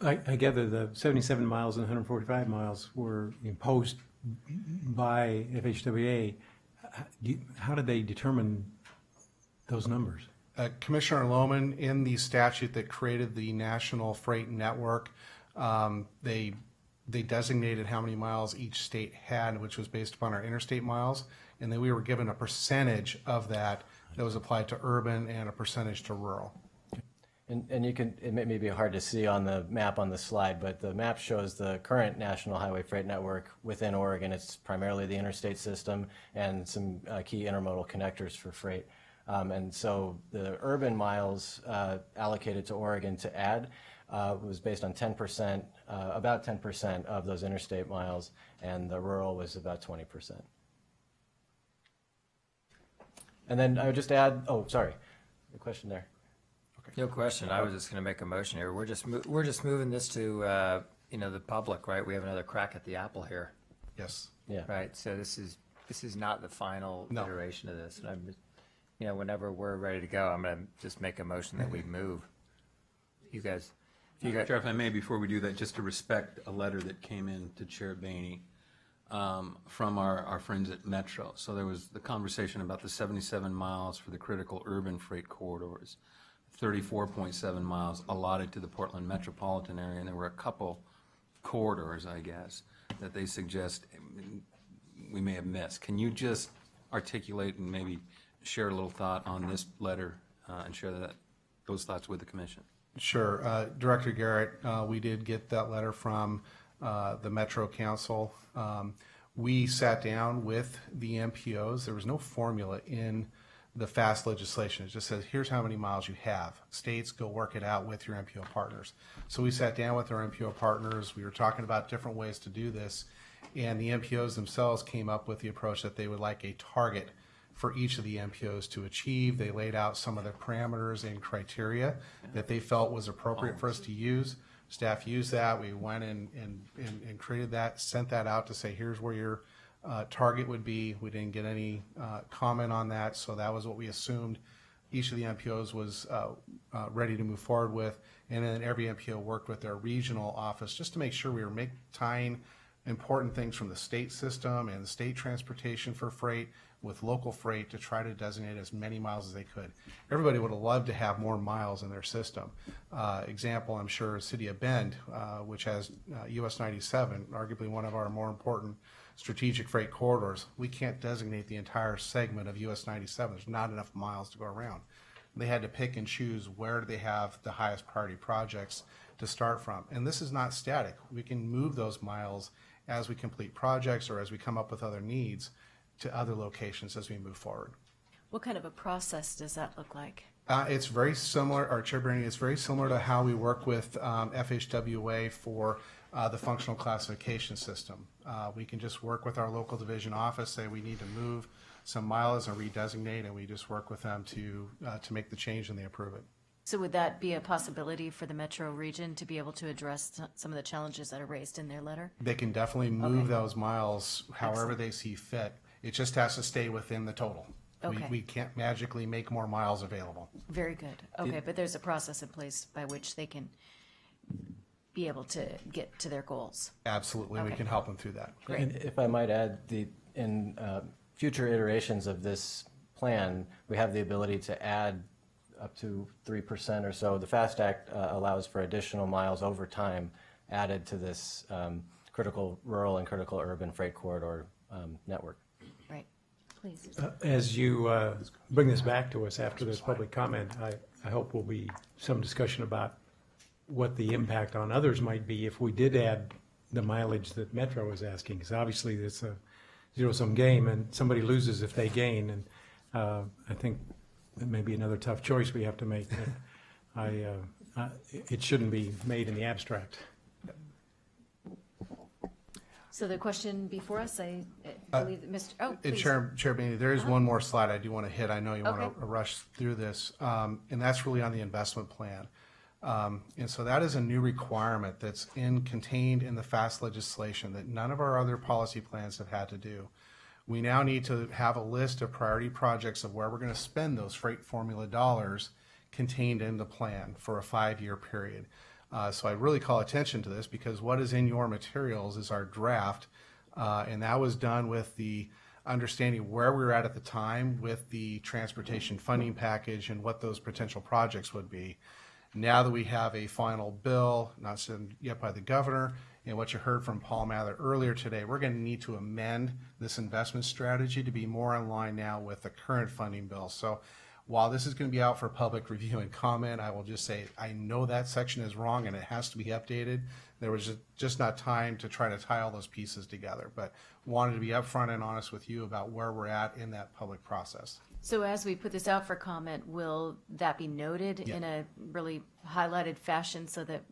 E: I gather the 77 miles and 145 miles were imposed by FHWA. How did they determine those numbers?
P: Commissioner Lohman, in the statute that created the National Freight Network, they designated how many miles each state had, which was based upon our interstate miles, and then we were given a percentage of that was applied to urban and a percentage to rural.
Q: And you can, it may be hard to see on the map on the slide, but the map shows the current National Highway Freight Network within Oregon. It's primarily the interstate system and some key intermodal connectors for freight. And so the urban miles allocated to Oregon to add was based on 10%, about 10% of those interstate miles, and the rural was about 20%. And then I would just add, oh, sorry, the question there.
D: No question. I was just going to make a motion here. We're just moving this to the public, right? We have another crack at the apple here.
P: Yes.
Q: Yeah.
D: Right. So this is not the final iteration of this. And I'm just, whenever we're ready to go, I'm going to just make a motion that we move. You guys,
O: Chair, if I may, before we do that, just to respect a letter that came in to Chair Boehne from our friends at Metro. So there was the conversation about the 77 miles for the critical urban freight corridors. 34.7 miles allotted to the Portland metropolitan area, and there were a couple corridors, I guess, that they suggest we may have missed. Can you just articulate and maybe share a little thought on this letter and share those thoughts with the Commission?
P: Sure. Director Garrett, we did get that letter from the Metro Council. We sat down with the MPOs. There was no formula in the FAST legislation. It just says, here's how many miles you have. States, go work it out with your MPO partners. So we sat down with our MPO partners. We were talking about different ways to do this. And the MPOs themselves came up with the approach that they would like a target for each of the MPOs to achieve. They laid out some of the parameters and criteria that they felt was appropriate for us to use. Staff used that. We went and created that, sent that out to say, here's where your target would be. We didn't get any comment on that, so that was what we assumed each of the MPOs was ready to move forward with. And then every MPO worked with their regional office just to make sure we were tying important things from the state system and the state transportation for freight with local freight to try to designate as many miles as they could. Everybody would have loved to have more miles in their system. Example, I'm sure, City of Bend, which has US 97, arguably one of our more important strategic freight corridors. We can't designate the entire segment of US 97. There's not enough miles to go around. They had to pick and choose where do they have the highest priority projects to start from. And this is not static. We can move those miles as we complete projects or as we come up with other needs to other locations as we move forward.
A: What kind of a process does that look like?
P: It's very similar, our Chair Boehne, it's very similar to how we work with FHWA for the functional classification system. We can just work with our local division office, say we need to move some miles and redesignate, and we just work with them to make the change and they approve it.
A: So would that be a possibility for the metro region to be able to address some of the challenges that are raised in their letter?
P: They can definitely move those miles however they see fit. It just has to stay within the total.
A: Okay.
P: We can't magically make more miles available.
A: Very good. Okay, but there's a process in place by which they can be able to get to their goals.
P: Absolutely, we can help them through that.
A: Great.
Q: And if I might add, in future iterations of this plan, we have the ability to add up to 3% or so. The FAST Act allows for additional miles over time added to this critical rural and critical urban freight corridor network.
A: Right. Please.
E: As you bring this back to us after this public comment, I hope will be some discussion about what the impact on others might be if we did add the mileage that Metro is asking, because obviously it's a zero-sum game, and somebody loses if they gain, and I think that may be another tough choice we have to make. But it shouldn't be made in the abstract.
A: So the question before us, I believe that Mr. Oh, please.
P: Chair Boehne, there is one more slide I do want to hit. I know you want to rush through this, and that's really on the investment plan. And so that is a new requirement that's contained in the FAST legislation that none of our other policy plans have had to do. We now need to have a list of priority projects of where we're going to spend those freight formula dollars contained in the plan for a 5-year period. So I really call attention to this because what is in your materials is our draft, and that was done with the understanding where we were at the time with the transportation funding package and what those potential projects would be. Now that we have a final bill, not sent yet by the governor, and what you heard from Paul Mather earlier today, we're going to need to amend this investment strategy to be more in line now with the current funding bill. So while this is going to be out for public review and comment, I will just say I know that section is wrong and it has to be updated. There was just not time to try to tie all those pieces together, but wanted to be upfront and honest with you about where we're at in that public process.
A: So as we put this out for comment, will that be noted in a really highlighted fashion so that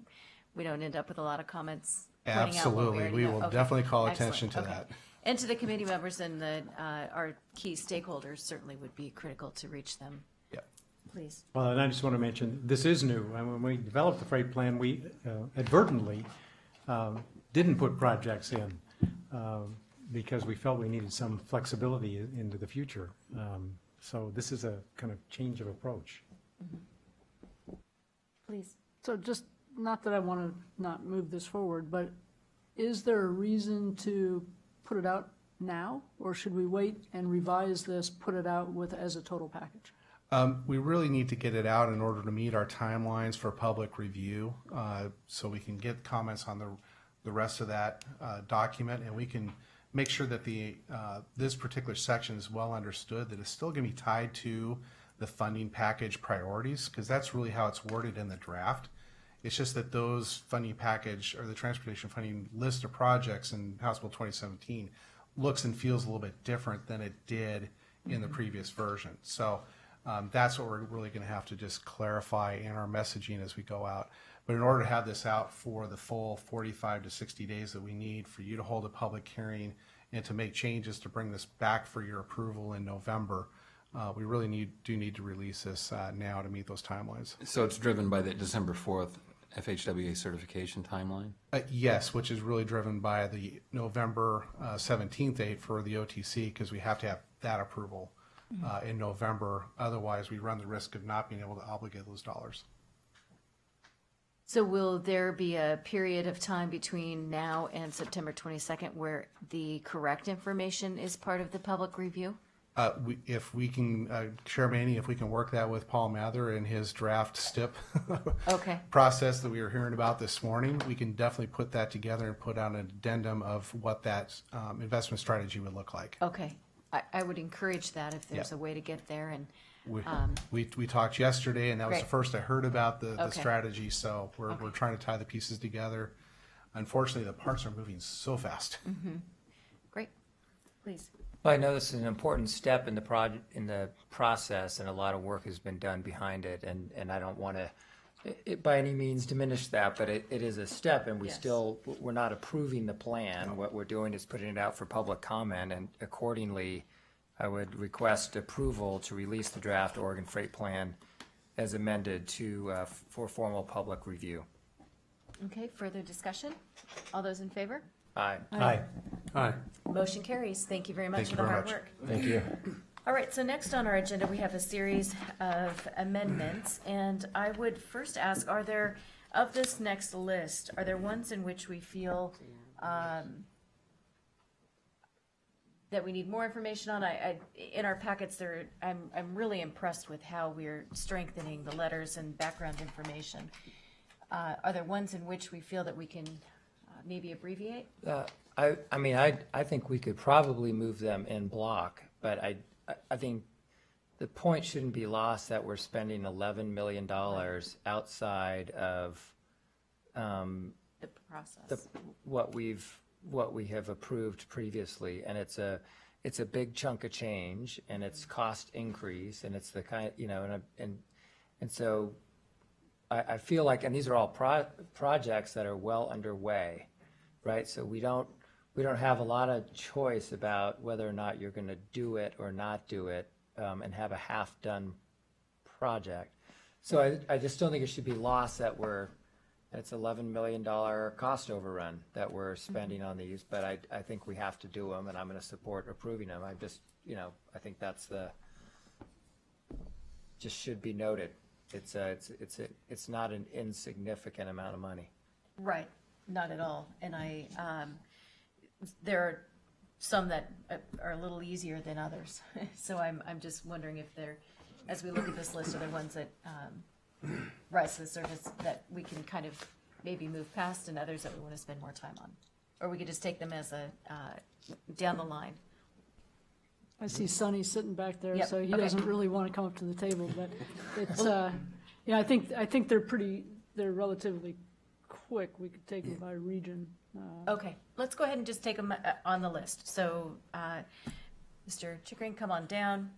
A: we don't end up with a lot of comments pointing out what
P: Absolutely. We will definitely call attention to that.
A: And to the committee members and our key stakeholders, certainly would be critical to reach them.
P: Yeah.
A: Please.
E: Well, and I just want to mention, this is new. And when we developed the freight plan, we advertently didn't put projects in because we felt we needed some flexibility into the future. So this is a kind of change of approach.
A: Mm-hmm. Please.
F: So just, not that I want to not move this forward, but is there a reason to put it out now, or should we wait and revise this, put it out as a total package?
P: We really need to get it out in order to meet our timelines for public review, so we can get comments on the rest of that document, and we can make sure that this particular section is well understood, that it's still going to be tied to the funding package priorities, because that's really how it's worded in the draft. It's just that those funding package or the transportation funding list of projects in House Bill 2017 looks and feels a little bit different than it did in the previous version. So that's what we're really going to have to just clarify in our messaging as we go out. But in order to have this out for the full 45 to 60 days that we need for you to hold a public hearing and to make changes to bring this back for your approval in November, we really do need to release this now to meet those timelines.
O: So it's driven by the December 4th FHWA certification timeline?
P: Yes, which is really driven by the November 17th date for the OTC, because we have to have that approval in November. Otherwise, we run the risk of not being able to obligate those dollars.
A: So will there be a period of time between now and September 22nd where the correct information is part of the public review?
P: If we can, Chair Boehne, if we can work that with Paul Mather and his draft STIP process that we were hearing about this morning, we can definitely put that together and put out an addendum of what that investment strategy would look like.
A: Okay. I would encourage that if there's a way to get there. And
P: we talked yesterday, and that was
A: Great.
P: the first I heard about the strategy, so we're trying to tie the pieces together. Unfortunately, the parts are moving so fast.
A: Mm-hmm. Great. Please.
D: Well, I know this is an important step in the process, and a lot of work has been done behind it, and I don't want to by any means diminish that, but it is a step, and we're not approving the plan. No. What we're doing is putting it out for public comment, and accordingly, I would request approval to release the draft Oregon Freight Plan as amended for formal public review.
A: Okay, further discussion? All those in favor?
D: Aye.
E: Aye.
P: Aye.
A: Motion carries. Thank you very much for the hard work.
Q: Thank you.
A: All right, so next on our agenda, we have a series of amendments, and I would first ask, of this next list, are there ones in which we feel that we need more information on? In our packets, I'm really impressed with how we're strengthening the letters and background information. Are there ones in which we feel that we can maybe abbreviate?
D: I think we could probably move them in block, but I think the point shouldn't be lost that we're spending $11 million outside of
A: the process.
D: What we have approved previously, and it's a big chunk of change, and it's cost increase, and it's the kind, and so I feel like, and these are all projects that are well underway, right? So we don't have a lot of choice about whether or not you're going to do it or not do it, and have a half-done project. So I just don't think it should be lost that it's $11 million cost overrun that we're spending on these, but I think we have to do them, and I'm going to support approving them. I just, I think that's just should be noted. It's not an insignificant amount of money.
A: Right, not at all. And there are some that are a little easier than others. So I'm just wondering if as we look at this list, are there ones that rise to the surface that we can kind of maybe move past, and others that we want to spend more time on? Or we could just take them as down the line.
F: I see Sonny sitting back there,
A: Yep.
F: so he
A: Okay.
F: doesn't really want to come up to the table, but it's, I think they're relatively quick. We could take them by region.
A: Okay, let's go ahead and just take them on the list. So, Mr. Chickering, come on down.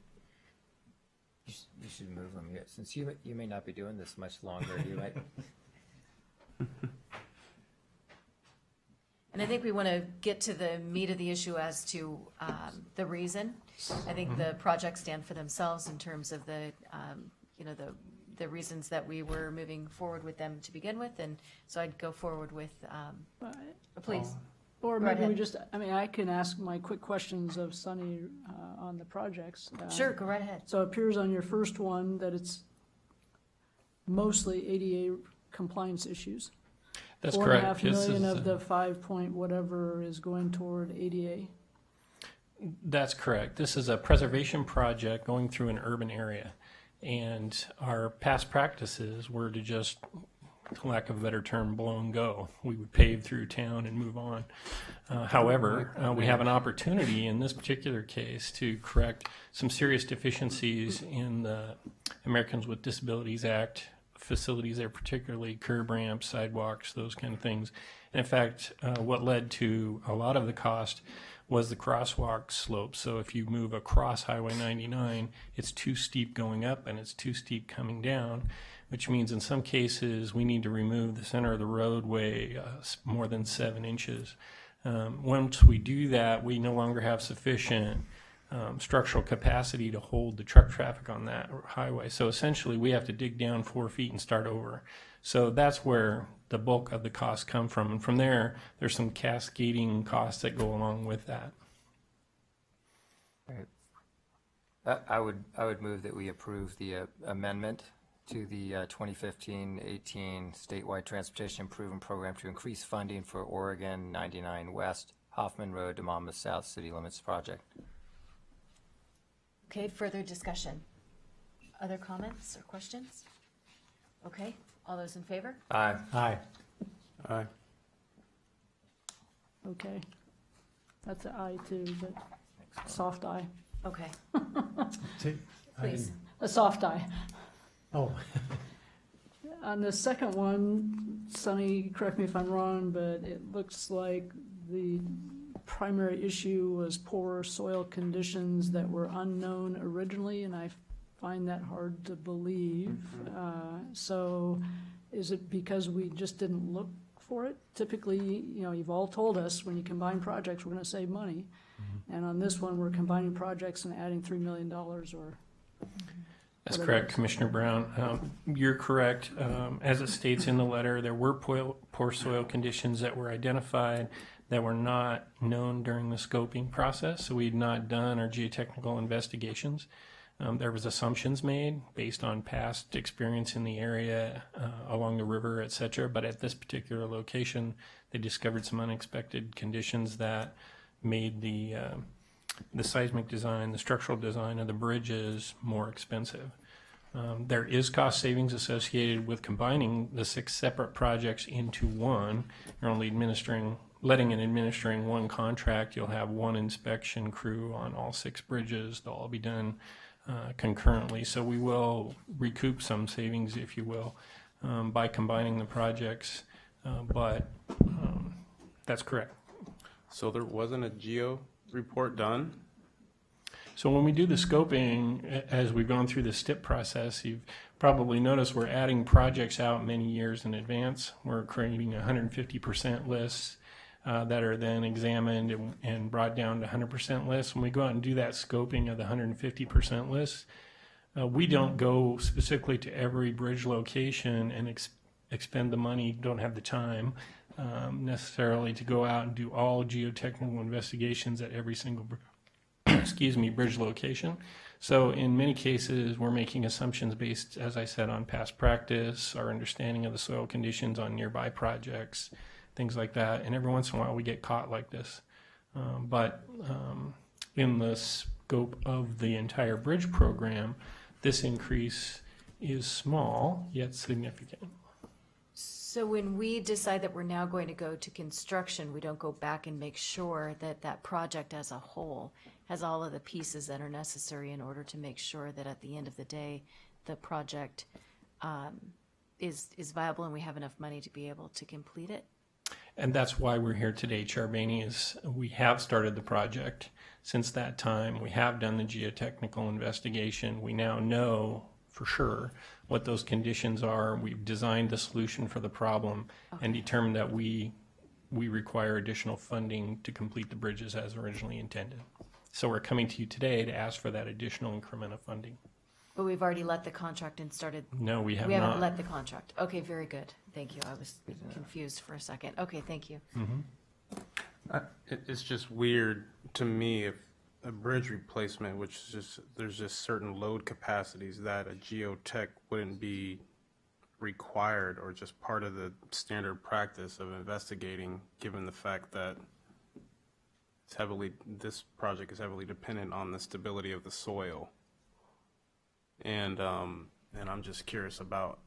D: You should move them, since you may not be doing this much longer. You might.
A: And I think we want to get to the meat of the issue as to the reason. I think the projects stand for themselves in terms of the reasons that we were moving forward with them to begin with, and so I'd go forward with, please.
F: Or
A: Go
F: maybe we
A: ahead.
F: just, I can ask my quick questions of Sonny on the projects.
A: Sure, go right ahead.
F: So it appears on your first one that it's mostly ADA compliance issues.
R: That's correct.
F: $4.5 million of the 5 point whatever is going toward ADA.
R: That's correct. This is a preservation project going through an urban area. And our past practices were to just, for lack of a better term, blow and go. We would pave through town and move on. However, we have an opportunity in this particular case to correct some serious deficiencies in the Americans with Disabilities Act facilities there, particularly curb ramps, sidewalks, those kind of things. And in fact, what led to a lot of the cost was the crosswalk slope. So if you move across Highway 99, it's too steep going up and it's too steep coming down, which means in some cases we need to remove the center of the roadway more than 7 inches. Once we do that, we no longer have sufficient structural capacity to hold the truck traffic on that highway. So essentially we have to dig down 4 feet and start over. So that's where the bulk of the costs come from. And from there, there's some cascading costs that go along with that.
D: Right. I would move that we approve the amendment to the 2015-18 statewide transportation improvement program to increase funding for Oregon 99 West, Hoffman Road to Monmouth South City Limits project.
A: Okay, further discussion. Other comments or questions? Okay, all those in favor?
D: Aye.
E: Aye.
L: Aye.
F: Okay. That's an I too, but soft I.
A: Okay,
E: See,
A: please.
F: A soft I.
E: Oh,
F: On the second one, Sonny, correct me if I'm wrong, but it looks like the primary issue was poor soil conditions that were unknown originally, and I find that hard to believe. So is it because we just didn't look for it? Typically, you've all told us when you combine projects, we're going to save money. And on this one, we're combining projects and adding $3 million or...
R: That's correct, Commissioner Brown. You're correct. As it states in the letter, there were poor soil conditions that were identified that were not known during the scoping process, so we had not done our geotechnical investigations. There was assumptions made based on past experience in the area, along the river, et cetera, but at this particular location, they discovered some unexpected conditions that made the seismic design, the structural design of the bridges more expensive. There is cost savings associated with combining the 6 separate projects into one. You're only letting and administering one contract. You'll have one inspection crew on all 6 bridges. They'll all be done concurrently. So we will recoup some savings, if you will, by combining the projects. but that's correct.
L: So there wasn't a geo report done?
R: So when we do the scoping, as we've gone through the STIP process, you've probably noticed we're adding projects out many years in advance. We're creating 150% lists that are then examined and brought down to 100% lists. When we go out and do that scoping of the 150% lists, we don't go specifically to every bridge location and expend the money, don't have the time necessarily to go out and do all geotechnical investigations at every single bridge location. So in many cases, we're making assumptions based, as I said, on past practice, our understanding of the soil conditions on nearby projects, things like that. And every once in a while, we get caught like this. But in the scope of the entire bridge program, this increase is small, yet significant.
A: So when we decide that we're now going to go to construction, we don't go back and make sure that that project as a whole has all of the pieces that are necessary in order to make sure that at the end of the day, the project is viable and we have enough money to be able to complete it.
R: And that's why we're here today, Chair Boehne, is we have started the project. Since that time, we have done the geotechnical investigation. We now know for sure what those conditions are. We've designed the solution for the problem and determined that we require additional funding to complete the bridges as originally intended. So we're coming to you today to ask for that additional increment of funding.
A: But we've already let the contract and started.
R: No, we have
A: We haven't
R: not.
A: let the contract. Okay, very good. Thank you. I was confused for a second. Okay, thank you.
L: It's just weird to me if a bridge replacement, which is just, there's just certain load capacities that a geotech wouldn't be required or just part of the standard practice of investigating, given the fact that this project is heavily dependent on the stability of the soil. And I'm just curious about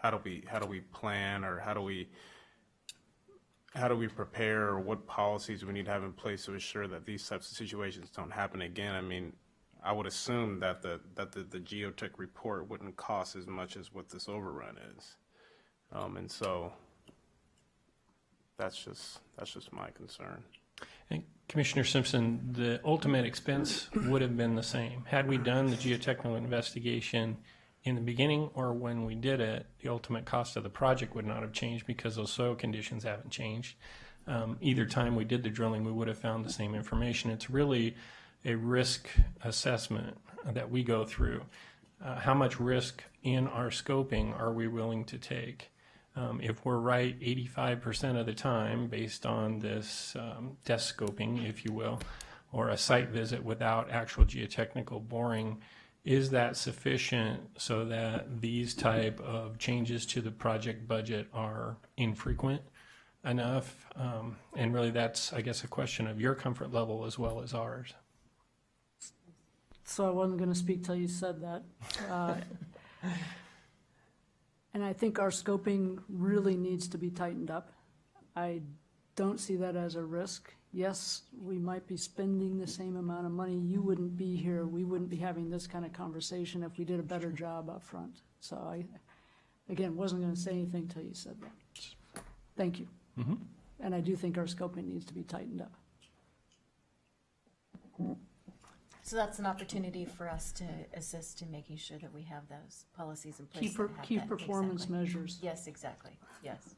L: how do we plan, or how do we prepare, or what policies we need to have in place to ensure that these types of situations don't happen again? I mean, I would assume that the geotech report wouldn't cost as much as what this overrun is, and so that's just my concern.
R: And Commissioner Simpson, the ultimate expense would have been the same. Had we done the geotechnical investigation in the beginning or when we did it, the ultimate cost of the project would not have changed because those soil conditions haven't changed. Either time we did the drilling, we would have found the same information. It's really a risk assessment that we go through. How much risk in our scoping are we willing to take? If we're right 85% of the time based on this test scoping, if you will, or a site visit without actual geotechnical boring, is that sufficient so that these type of changes to the project budget are infrequent enough? And really that's, I guess, a question of your comfort level as well as ours.
F: So I wasn't going to speak till you said that. And I think our scoping really needs to be tightened up. I don't see that as a risk. Yes, we might be spending the same amount of money. You wouldn't be here. We wouldn't be having this kind of conversation if we did a better job up front. So I, again, wasn't going to say anything till you said that. Thank you.
R: Mm-hmm.
F: And I do think our scoping needs to be tightened up.
A: So that's an opportunity for us to assist in making sure that we have those policies in place.
F: Key performance measures.
A: Yes, exactly. Yes.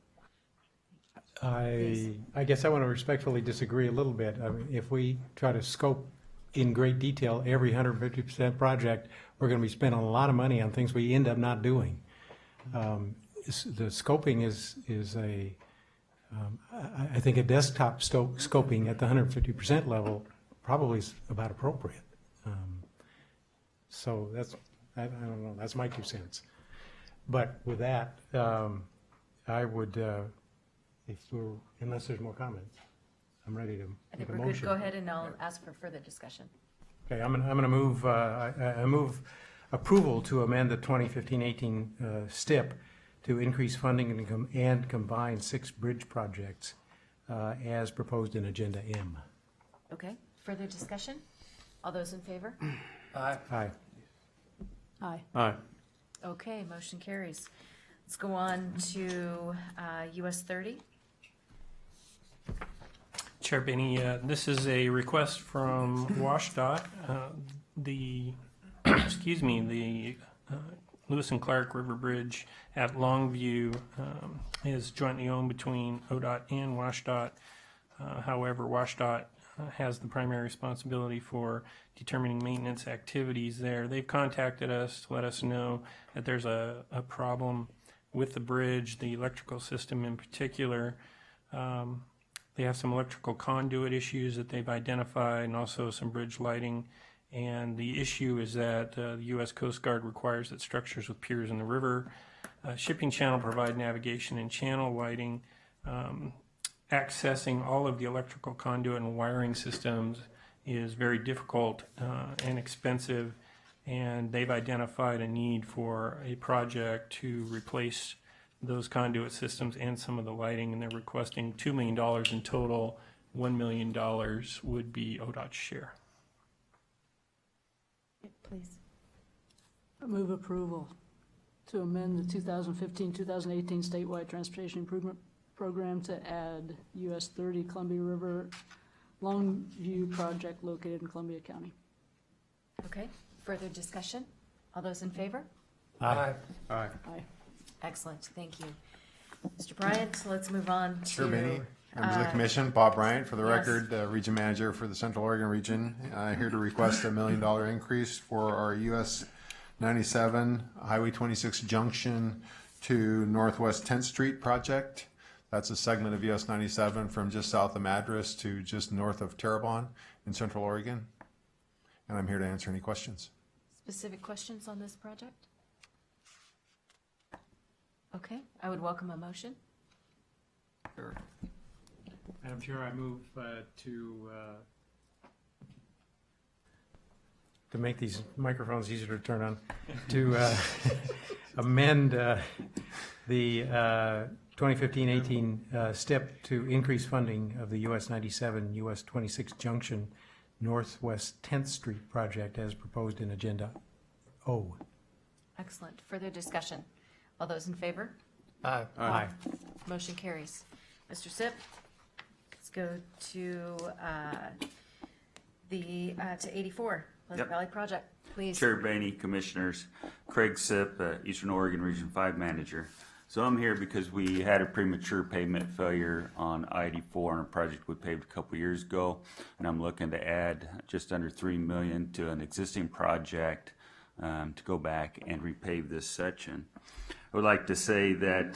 E: I guess I want to respectfully disagree a little bit. I mean, if we try to scope in great detail every 150% project, we're going to be spending a lot of money on things we end up not doing. The scoping is I think a desktop scoping at the 150% level probably is about appropriate. So that's, I don't know, that's my 2 cents. But with that, I would, unless there's more comments, I'm ready to
A: I
E: make
A: think
E: a
A: we're
E: motion.
A: good. Go ahead and I'll ask for further discussion.
E: Okay, I'm going to move, I move approval to amend the 2015-18 STIP to increase funding and combine 6 bridge projects as proposed in Agenda M.
A: Okay, further discussion? All those in favor?
E: Aye. Aye.
F: Aye.
L: Aye.
A: Okay, motion carries. Let's go on to US 30.
R: Chair Benny, this is a request from WashDOT. The Lewis and Clark River Bridge at Longview is jointly owned between ODOT and WashDOT. However, WashDOT has the primary responsibility for determining maintenance activities there. They've contacted us to let us know that there's a problem with the bridge, the electrical system in particular. They have some electrical conduit issues that they've identified and also some bridge lighting. And the issue is that the U.S. Coast Guard requires that structures with piers in the river, shipping channel provide navigation and channel lighting. Accessing all of the electrical conduit and wiring systems is very difficult and expensive, and they've identified a need for a project to replace those conduit systems and some of the lighting, and they're requesting $2 million in total. $1 million would be ODOT's share.
A: Please.
F: I move approval to amend the 2015-2018 statewide transportation improvement program to add US 30 Columbia River Longview project located in Columbia County.
A: Okay, further discussion? All those in favor?
B: Aye.
E: Aye.
A: Aye. Excellent, thank you. Mr. Bryant, let's move on to...
S: Sure, Benny. Members of the Commission, Bob Bryant, for the
A: yes.
S: record, Region Manager for the Central Oregon Region. Here to request $1 million increase for our US 97 Highway 26 junction to Northwest 10th Street project. That's a segment of US 97 from just south of Madras to just north of Terrebonne in Central Oregon. And I'm here to answer any questions.
A: Specific questions on this project? Okay, I would welcome a motion.
S: Sure.
E: Madam Chair, I move to make these microphones easier to turn on, to amend the 2015-18 step to increase funding of the US 97, US 26 junction Northwest 10th Street project as proposed in Agenda O.
A: Excellent. Further discussion? All those in favor?
D: Aye.
E: Aye.
A: Motion carries. Mr. Sipp, let's go to to 84, Pleasant Valley Project, please.
T: Chair Bainey, Commissioners, Craig Sipp, Eastern Oregon Region 5 Manager. So I'm here because we had a premature payment failure on I-84 on a project we paved a couple years ago, and I'm looking to add just under $3 million to an existing project to go back and repave this section. I would like to say that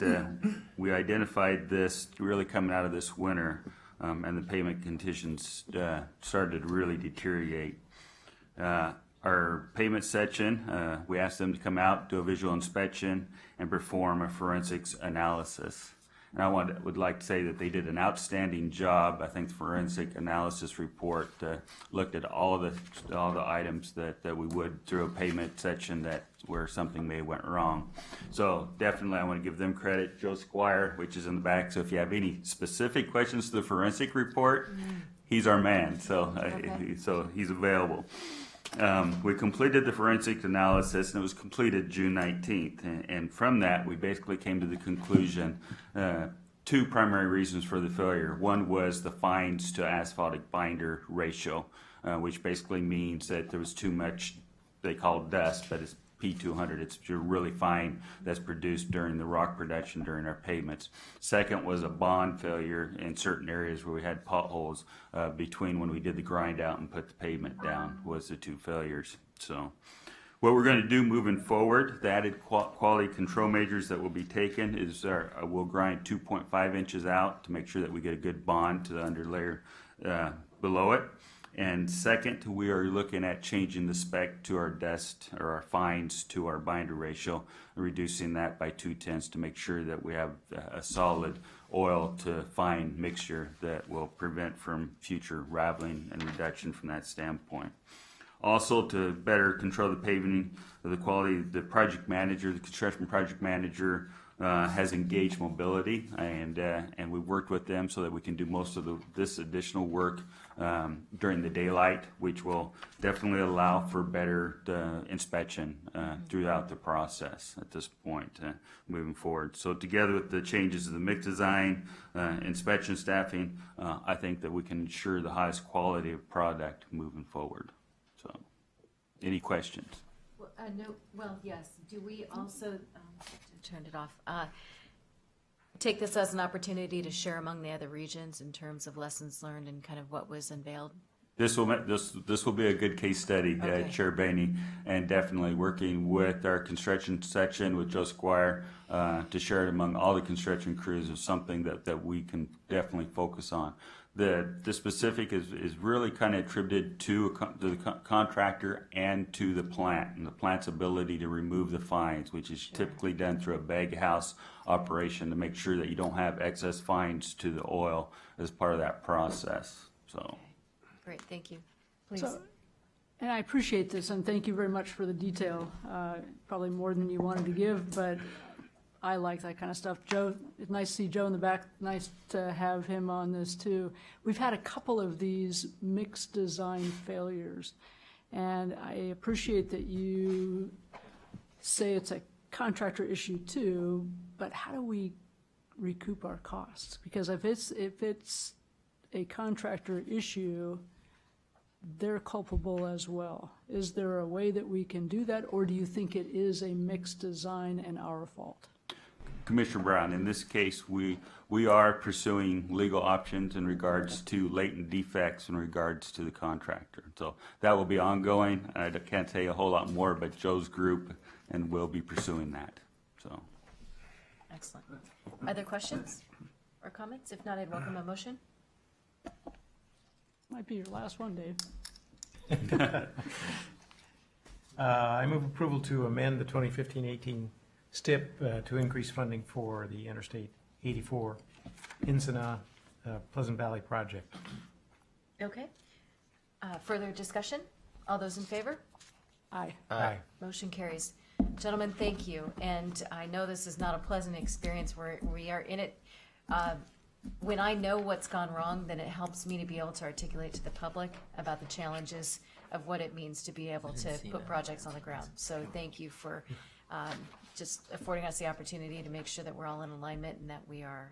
T: we identified this really coming out of this winter, and the payment conditions started to really deteriorate. Our payment section, we asked them to come out, do a visual inspection, and perform a forensics analysis. And I would like to say that they did an outstanding job. I think the forensic analysis report looked at all the items that we would through a payment section that where something may have went wrong. So definitely I want to give them credit. Joe Squire, which is in the back. So if you have any specific questions to the forensic report, he's our man. So so he's available. We completed the forensic analysis, and it was completed June 19th. And from that, we basically came to the conclusion, two primary reasons for the failure. One was the fines to asphaltic binder ratio, which basically means that there was too much, they call dust, but it's P200. It's really fine that's produced during the rock production during our pavements. Second was a bond failure in certain areas where we had potholes between when we did the grind out and put the pavement down was the two failures. So what we're going to do moving forward, the added quality control measures that will be taken is we'll grind 2.5 inches out to make sure that we get a good bond to the underlayer below it. And second, we are looking at changing the spec to our dust or our fines to our binder ratio, reducing that by 2/10 to make sure that we have a solid oil to fine mixture that will prevent from future raveling and reduction from that standpoint. Also, to better control the paving, the quality, the project manager, the construction project manager has engaged mobility, and we worked with them so that we can do most of this additional work during the daylight, which will definitely allow for better inspection throughout the process at this point moving forward. So together with the changes of the MIC design, inspection staffing, I think that we can ensure the highest quality of product moving forward. So, any questions?
A: No. Well, yes. Do we also turned it off? Take this as an opportunity to share among the other regions in terms of lessons learned and kind of what was unveiled.
T: This will be a good case study,
A: Okay.
T: Chair Bainey, and definitely working with our construction section with Joe Squire to share it among all the construction crews is something that we can definitely focus on. The specific is really kind of attributed to the contractor and to the plant, and the plant's ability to remove the fines, which is typically done through a bag house operation to make sure that you don't have excess fines to the oil as part of that process. So,
A: great, thank you. Please.
F: So, and I appreciate this, and thank you very much for the detail. Probably more than you wanted to give, but I like that kind of stuff. Joe, it's nice to see Joe in the back. Nice to have him on this too. We've had a couple of these mixed design failures, and I appreciate that you say it's a contractor issue too, but how do we recoup our costs? Because if it's a contractor issue, they're culpable as well. Is there a way that we can do that, or do you think it is a mixed design and our fault?
T: Commissioner Brown, in this case, we are pursuing legal options in regards to latent defects in regards to the contractor. So that will be ongoing. I can't tell you a whole lot more, but Joe's group and we'll be pursuing that. So,
A: excellent. Other questions or comments? If not, I'd welcome a motion.
F: Might be your last one, Dave.
E: I move approval to amend the 2015-18 STIP to increase funding for the Interstate 84 Ensenada Pleasant Valley project.
A: Okay. Further discussion? All those in favor?
F: Aye.
E: Aye.
A: Motion carries. Gentlemen, thank you. And I know this is not a pleasant experience where we are in it. When I know what's gone wrong, then it helps me to be able to articulate to the public about the challenges of what it means to be able to put projects on the ground. So thank you for just affording us the opportunity to make sure that we're all in alignment and that we are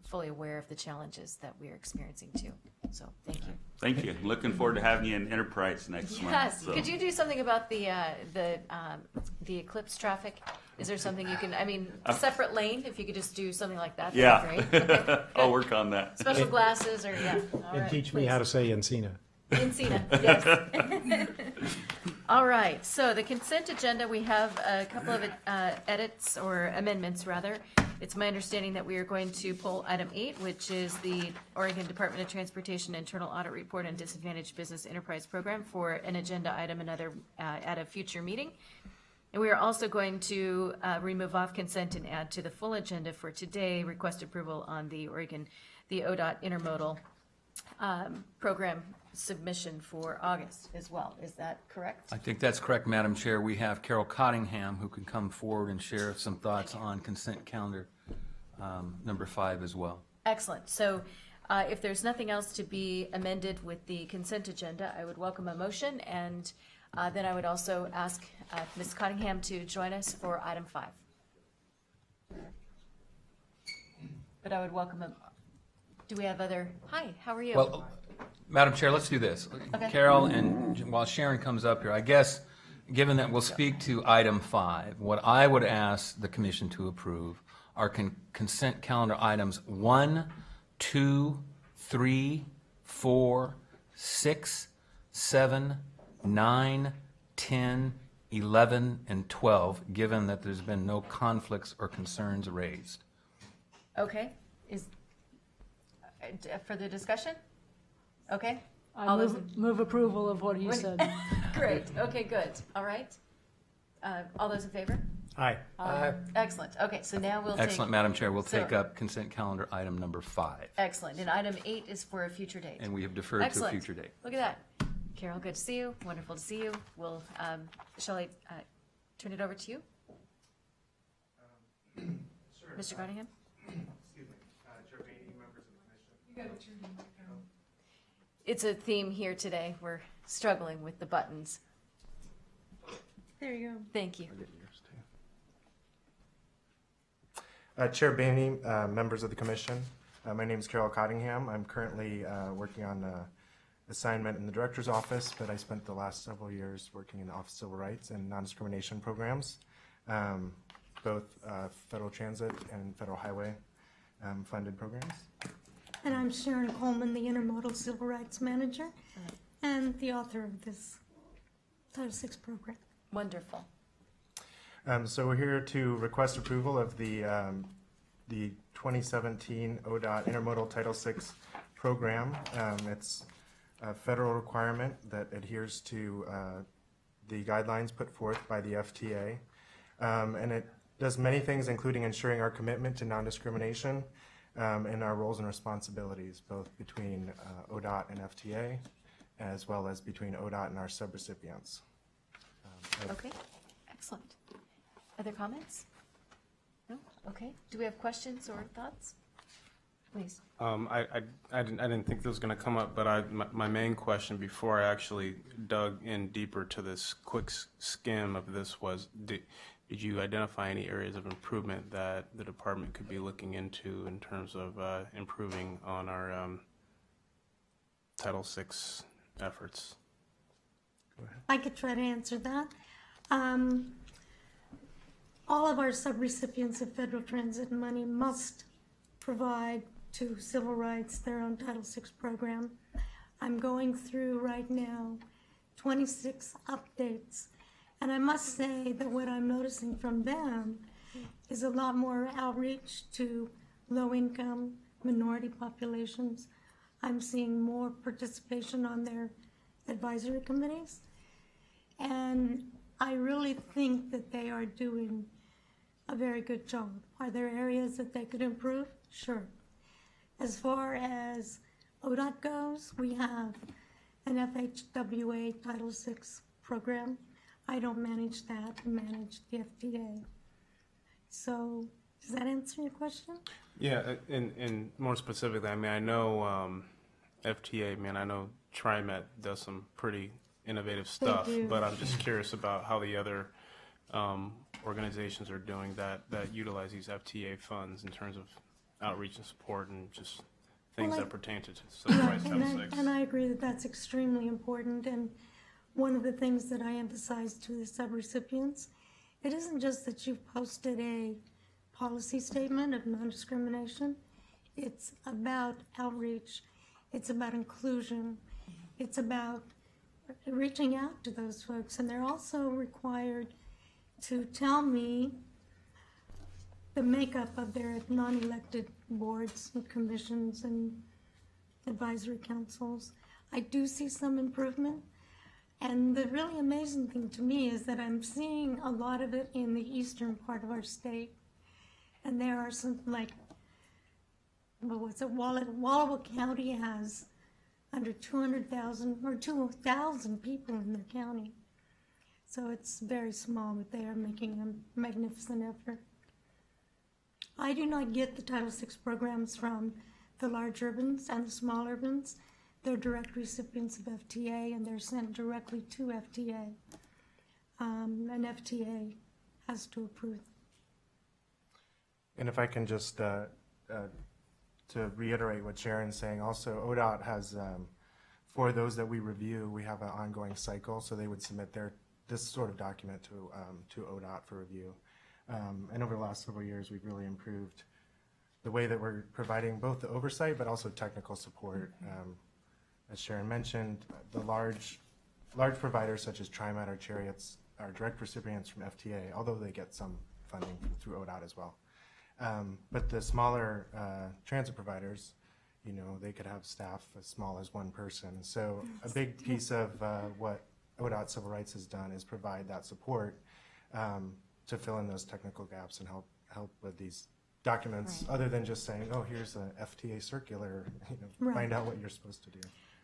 A: fully aware of the challenges that we are experiencing too. So thank you.
T: thank you. Looking forward to having you in Enterprise next month.
A: Yes.
T: So.
A: Could you do something about the eclipse traffic? Is there something you can? I mean, separate lane. If you could just do something like that, that'd be great. Okay,
T: I'll work on that.
A: Special glasses, or yeah. All
E: And
A: right,
E: teach me
A: please.
E: how to say Encina.
A: Encina, yes. All right, so the consent agenda, we have a couple of edits, or amendments, rather. It's my understanding that we are going to pull item 8, which is the Oregon Department of Transportation Internal Audit Report on Disadvantaged Business Enterprise Program for an agenda item at a future meeting. And we are also going to remove off consent and add to the full agenda for today, request approval on the ODOT intermodal program submission for August as well. Is that correct?
O: I think that's correct, Madam Chair. We have Carol Cottingham who can come forward and share some thoughts on consent calendar number 5 as well.
A: Excellent. So if there's nothing else to be amended with the consent agenda, I would welcome a motion, and then I would also ask Ms. Cottingham to join us for item 5. But I would welcome a... Do we have other... Hi, how are you?
O: Well, Madam Chair, let's do this.
A: Okay.
O: Carol, and while Sharon comes up here, I guess, given that we'll speak to item 5, what I would ask the Commission to approve are consent calendar items 1, 2, 3, 4, 6, 7, 9, 10, 11, and 12, given that there's been no conflicts or concerns raised.
A: Okay. Is for the discussion? Okay.
F: I move approval of what he said.
A: Great. Okay, good. All right. All those in favor?
E: Aye.
A: Excellent. Okay, so now we'll
O: Excellent, Madam Chair. We'll take up consent calendar item number 5.
A: Excellent. And item 8 is for a future date.
O: And we have deferred
A: Excellent.
O: to a future date.
A: Look at that. Carol, good to see you. Wonderful to see you. We'll, shall I turn it over to you? Mr. Cottingham?
E: Chair Bainey, members of the commission.
A: It's a theme here today. We're struggling with the buttons.
U: There you go.
A: Thank you.
V: Chair Bainey, members of the commission, my name is Carol Cottingham. I'm currently working on assignment in the director's office, but I spent the last several years working in the Office of Civil Rights and non-discrimination programs, both federal transit and federal highway funded programs.
U: And I'm Sharon Coleman, the Intermodal Civil Rights Manager and the author of this Title VI program.
A: Wonderful.
V: So we're here to request approval of the 2017 ODOT Intermodal Title VI program. It's a federal requirement that adheres to the guidelines put forth by the FTA. And it does many things, including ensuring our commitment to non-discrimination and our roles and responsibilities, both between ODOT and FTA, as well as between ODOT and our subrecipients.
A: Okay, excellent. Other comments? No? Okay. Do we have questions or thoughts? Please.
L: I didn't think this was going to come up, but my main question before I actually dug in deeper to this quick skim of this was, did you identify any areas of improvement that the department could be looking into in terms of improving on our Title VI efforts? Go ahead.
U: I could try to answer that. All of our subrecipients of federal transit money must provide to civil rights their own Title VI program. I'm going through right now 26 updates, and I must say that what I'm noticing from them is a lot more outreach to low-income minority populations. I'm seeing more participation on their advisory committees, and I really think that they are doing a very good job. Are there areas that they could improve? Sure. As far as ODOT goes, we have an FHWA Title VI program. I don't manage that, I manage the FTA. So, does that answer your question?
L: Yeah, and more specifically, I mean, I know FTA, I know TriMet does some pretty innovative stuff, but I'm just curious about how the other organizations are doing that utilize these FTA funds in terms of outreach and support and just things that pertain to civil rights Title VI.
U: And I agree that that's extremely important. And one of the things that I emphasize to the subrecipients, it isn't just that you've posted a policy statement of non-discrimination. It's about outreach. It's about inclusion. It's about reaching out to those folks. And they're also required to tell me the makeup of their non-elected boards and commissions and advisory councils. I do see some improvement. And the really amazing thing to me is that I'm seeing a lot of it in the eastern part of our state. And there are some, like, Wallowa County has under 200,000 or 2,000 people in their county. So it's very small, but they are making a magnificent effort. I do not get the Title VI programs from the large urbans and the small urbans. They're direct recipients of FTA, and they're sent directly to FTA. And FTA has to approve.
V: And if I can just, to reiterate what Sharon's saying, also ODOT has, for those that we review, we have an ongoing cycle, so they would submit this sort of document to ODOT for review. And over the last several years, we've really improved the way that we're providing both the oversight, but also technical support. As Sharon mentioned, the large providers such as TriMet or Chariots are direct recipients from FTA, although they get some funding through ODOT as well. But the smaller transit providers, they could have staff as small as one person. So a big piece of what ODOT Civil Rights has done is provide that support to fill in those technical gaps and help with these documents, other than just saying, oh, here's an FTA circular, find out what you're supposed to do.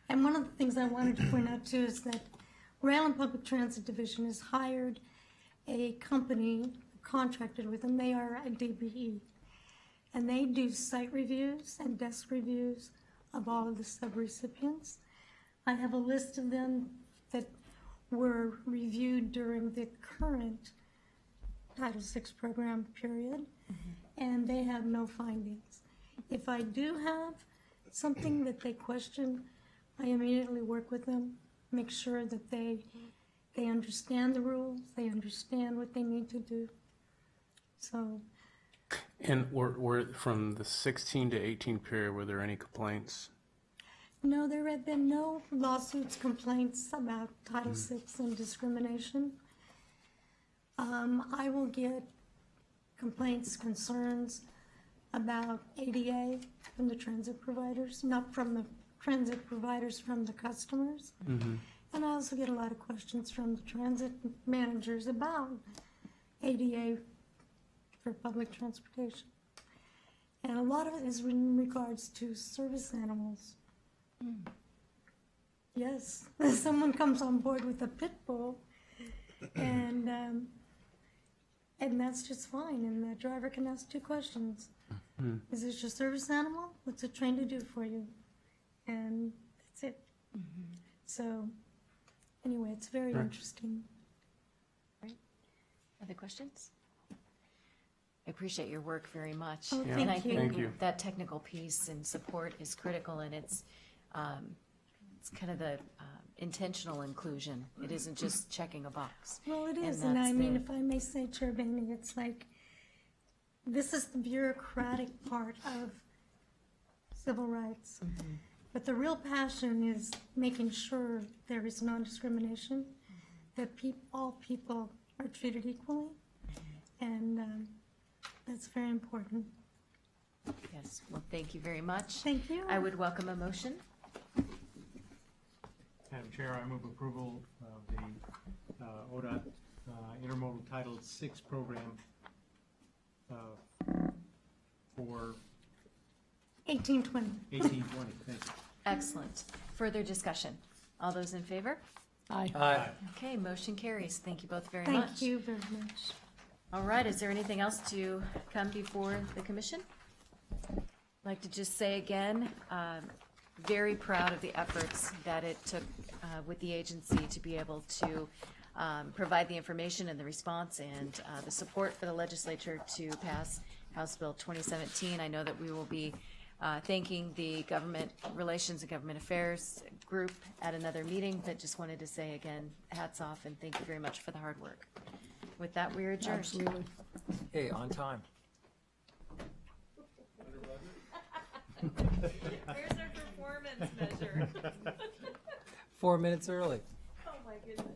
U: And one of the things I wanted to point out too is that Rail and Public Transit Division has hired a company contracted with them. They are a DBE. And they do site reviews and desk reviews of all of the subrecipients. I have a list of them that were reviewed during the current Title VI program period, and they have no findings. If I do have something that they question, I immediately work with them, make sure that they understand the rules, they understand what they need to do. So.
L: And were from the 16 to 18 period, were there any complaints?
U: No, there have been no lawsuits, complaints about Title VI and discrimination. I will get complaints, concerns about ADA from the transit providers, not from the transit providers, from the customers. And I also get a lot of questions from the transit managers about ADA for public transportation. And a lot of it is in regards to service animals. Yes, someone comes on board with a pit bull, and that's just fine, and the driver can ask 2 questions. Is this your service animal? What's it trained to do for you? And that's it. So, anyway, it's very interesting.
A: Right. Other questions? I appreciate your work very much.
U: Oh,
A: and I think
L: Thank you.
A: that technical piece and support is critical, and it's kind of the intentional inclusion. It isn't just checking a box.
U: Well, it is, and I mean, if I may say, Chair Bainey, it's like, this is the bureaucratic part of civil rights. But the real passion is making sure there is non-discrimination, that all people are treated equally, and that's very important.
A: Yes, well, thank you very much.
U: Thank you.
A: I would welcome a motion.
E: Madam Chair, I move approval of the ODOT Intermodal Title VI program for
U: 1820.
E: 1820. Thank you.
A: Excellent. Further discussion? All those in favor?
F: Aye.
B: Aye.
A: Okay, motion carries. Thank you both very much.
U: Thank you very much.
A: All right, is there anything else to come before the commission? I'd like to just say again, very proud of the efforts that it took with the agency to be able to provide the information and the response and the support for the legislature to pass House Bill 2017. I know that we will be thanking the Government Relations and Government Affairs group at another meeting, but just wanted to say again, hats off and thank you very much for the hard work. With that, we are adjourned.
F: Absolutely.
D: Hey, on time.
A: Where's our performance measure?
D: 4 minutes early.
A: Oh my goodness.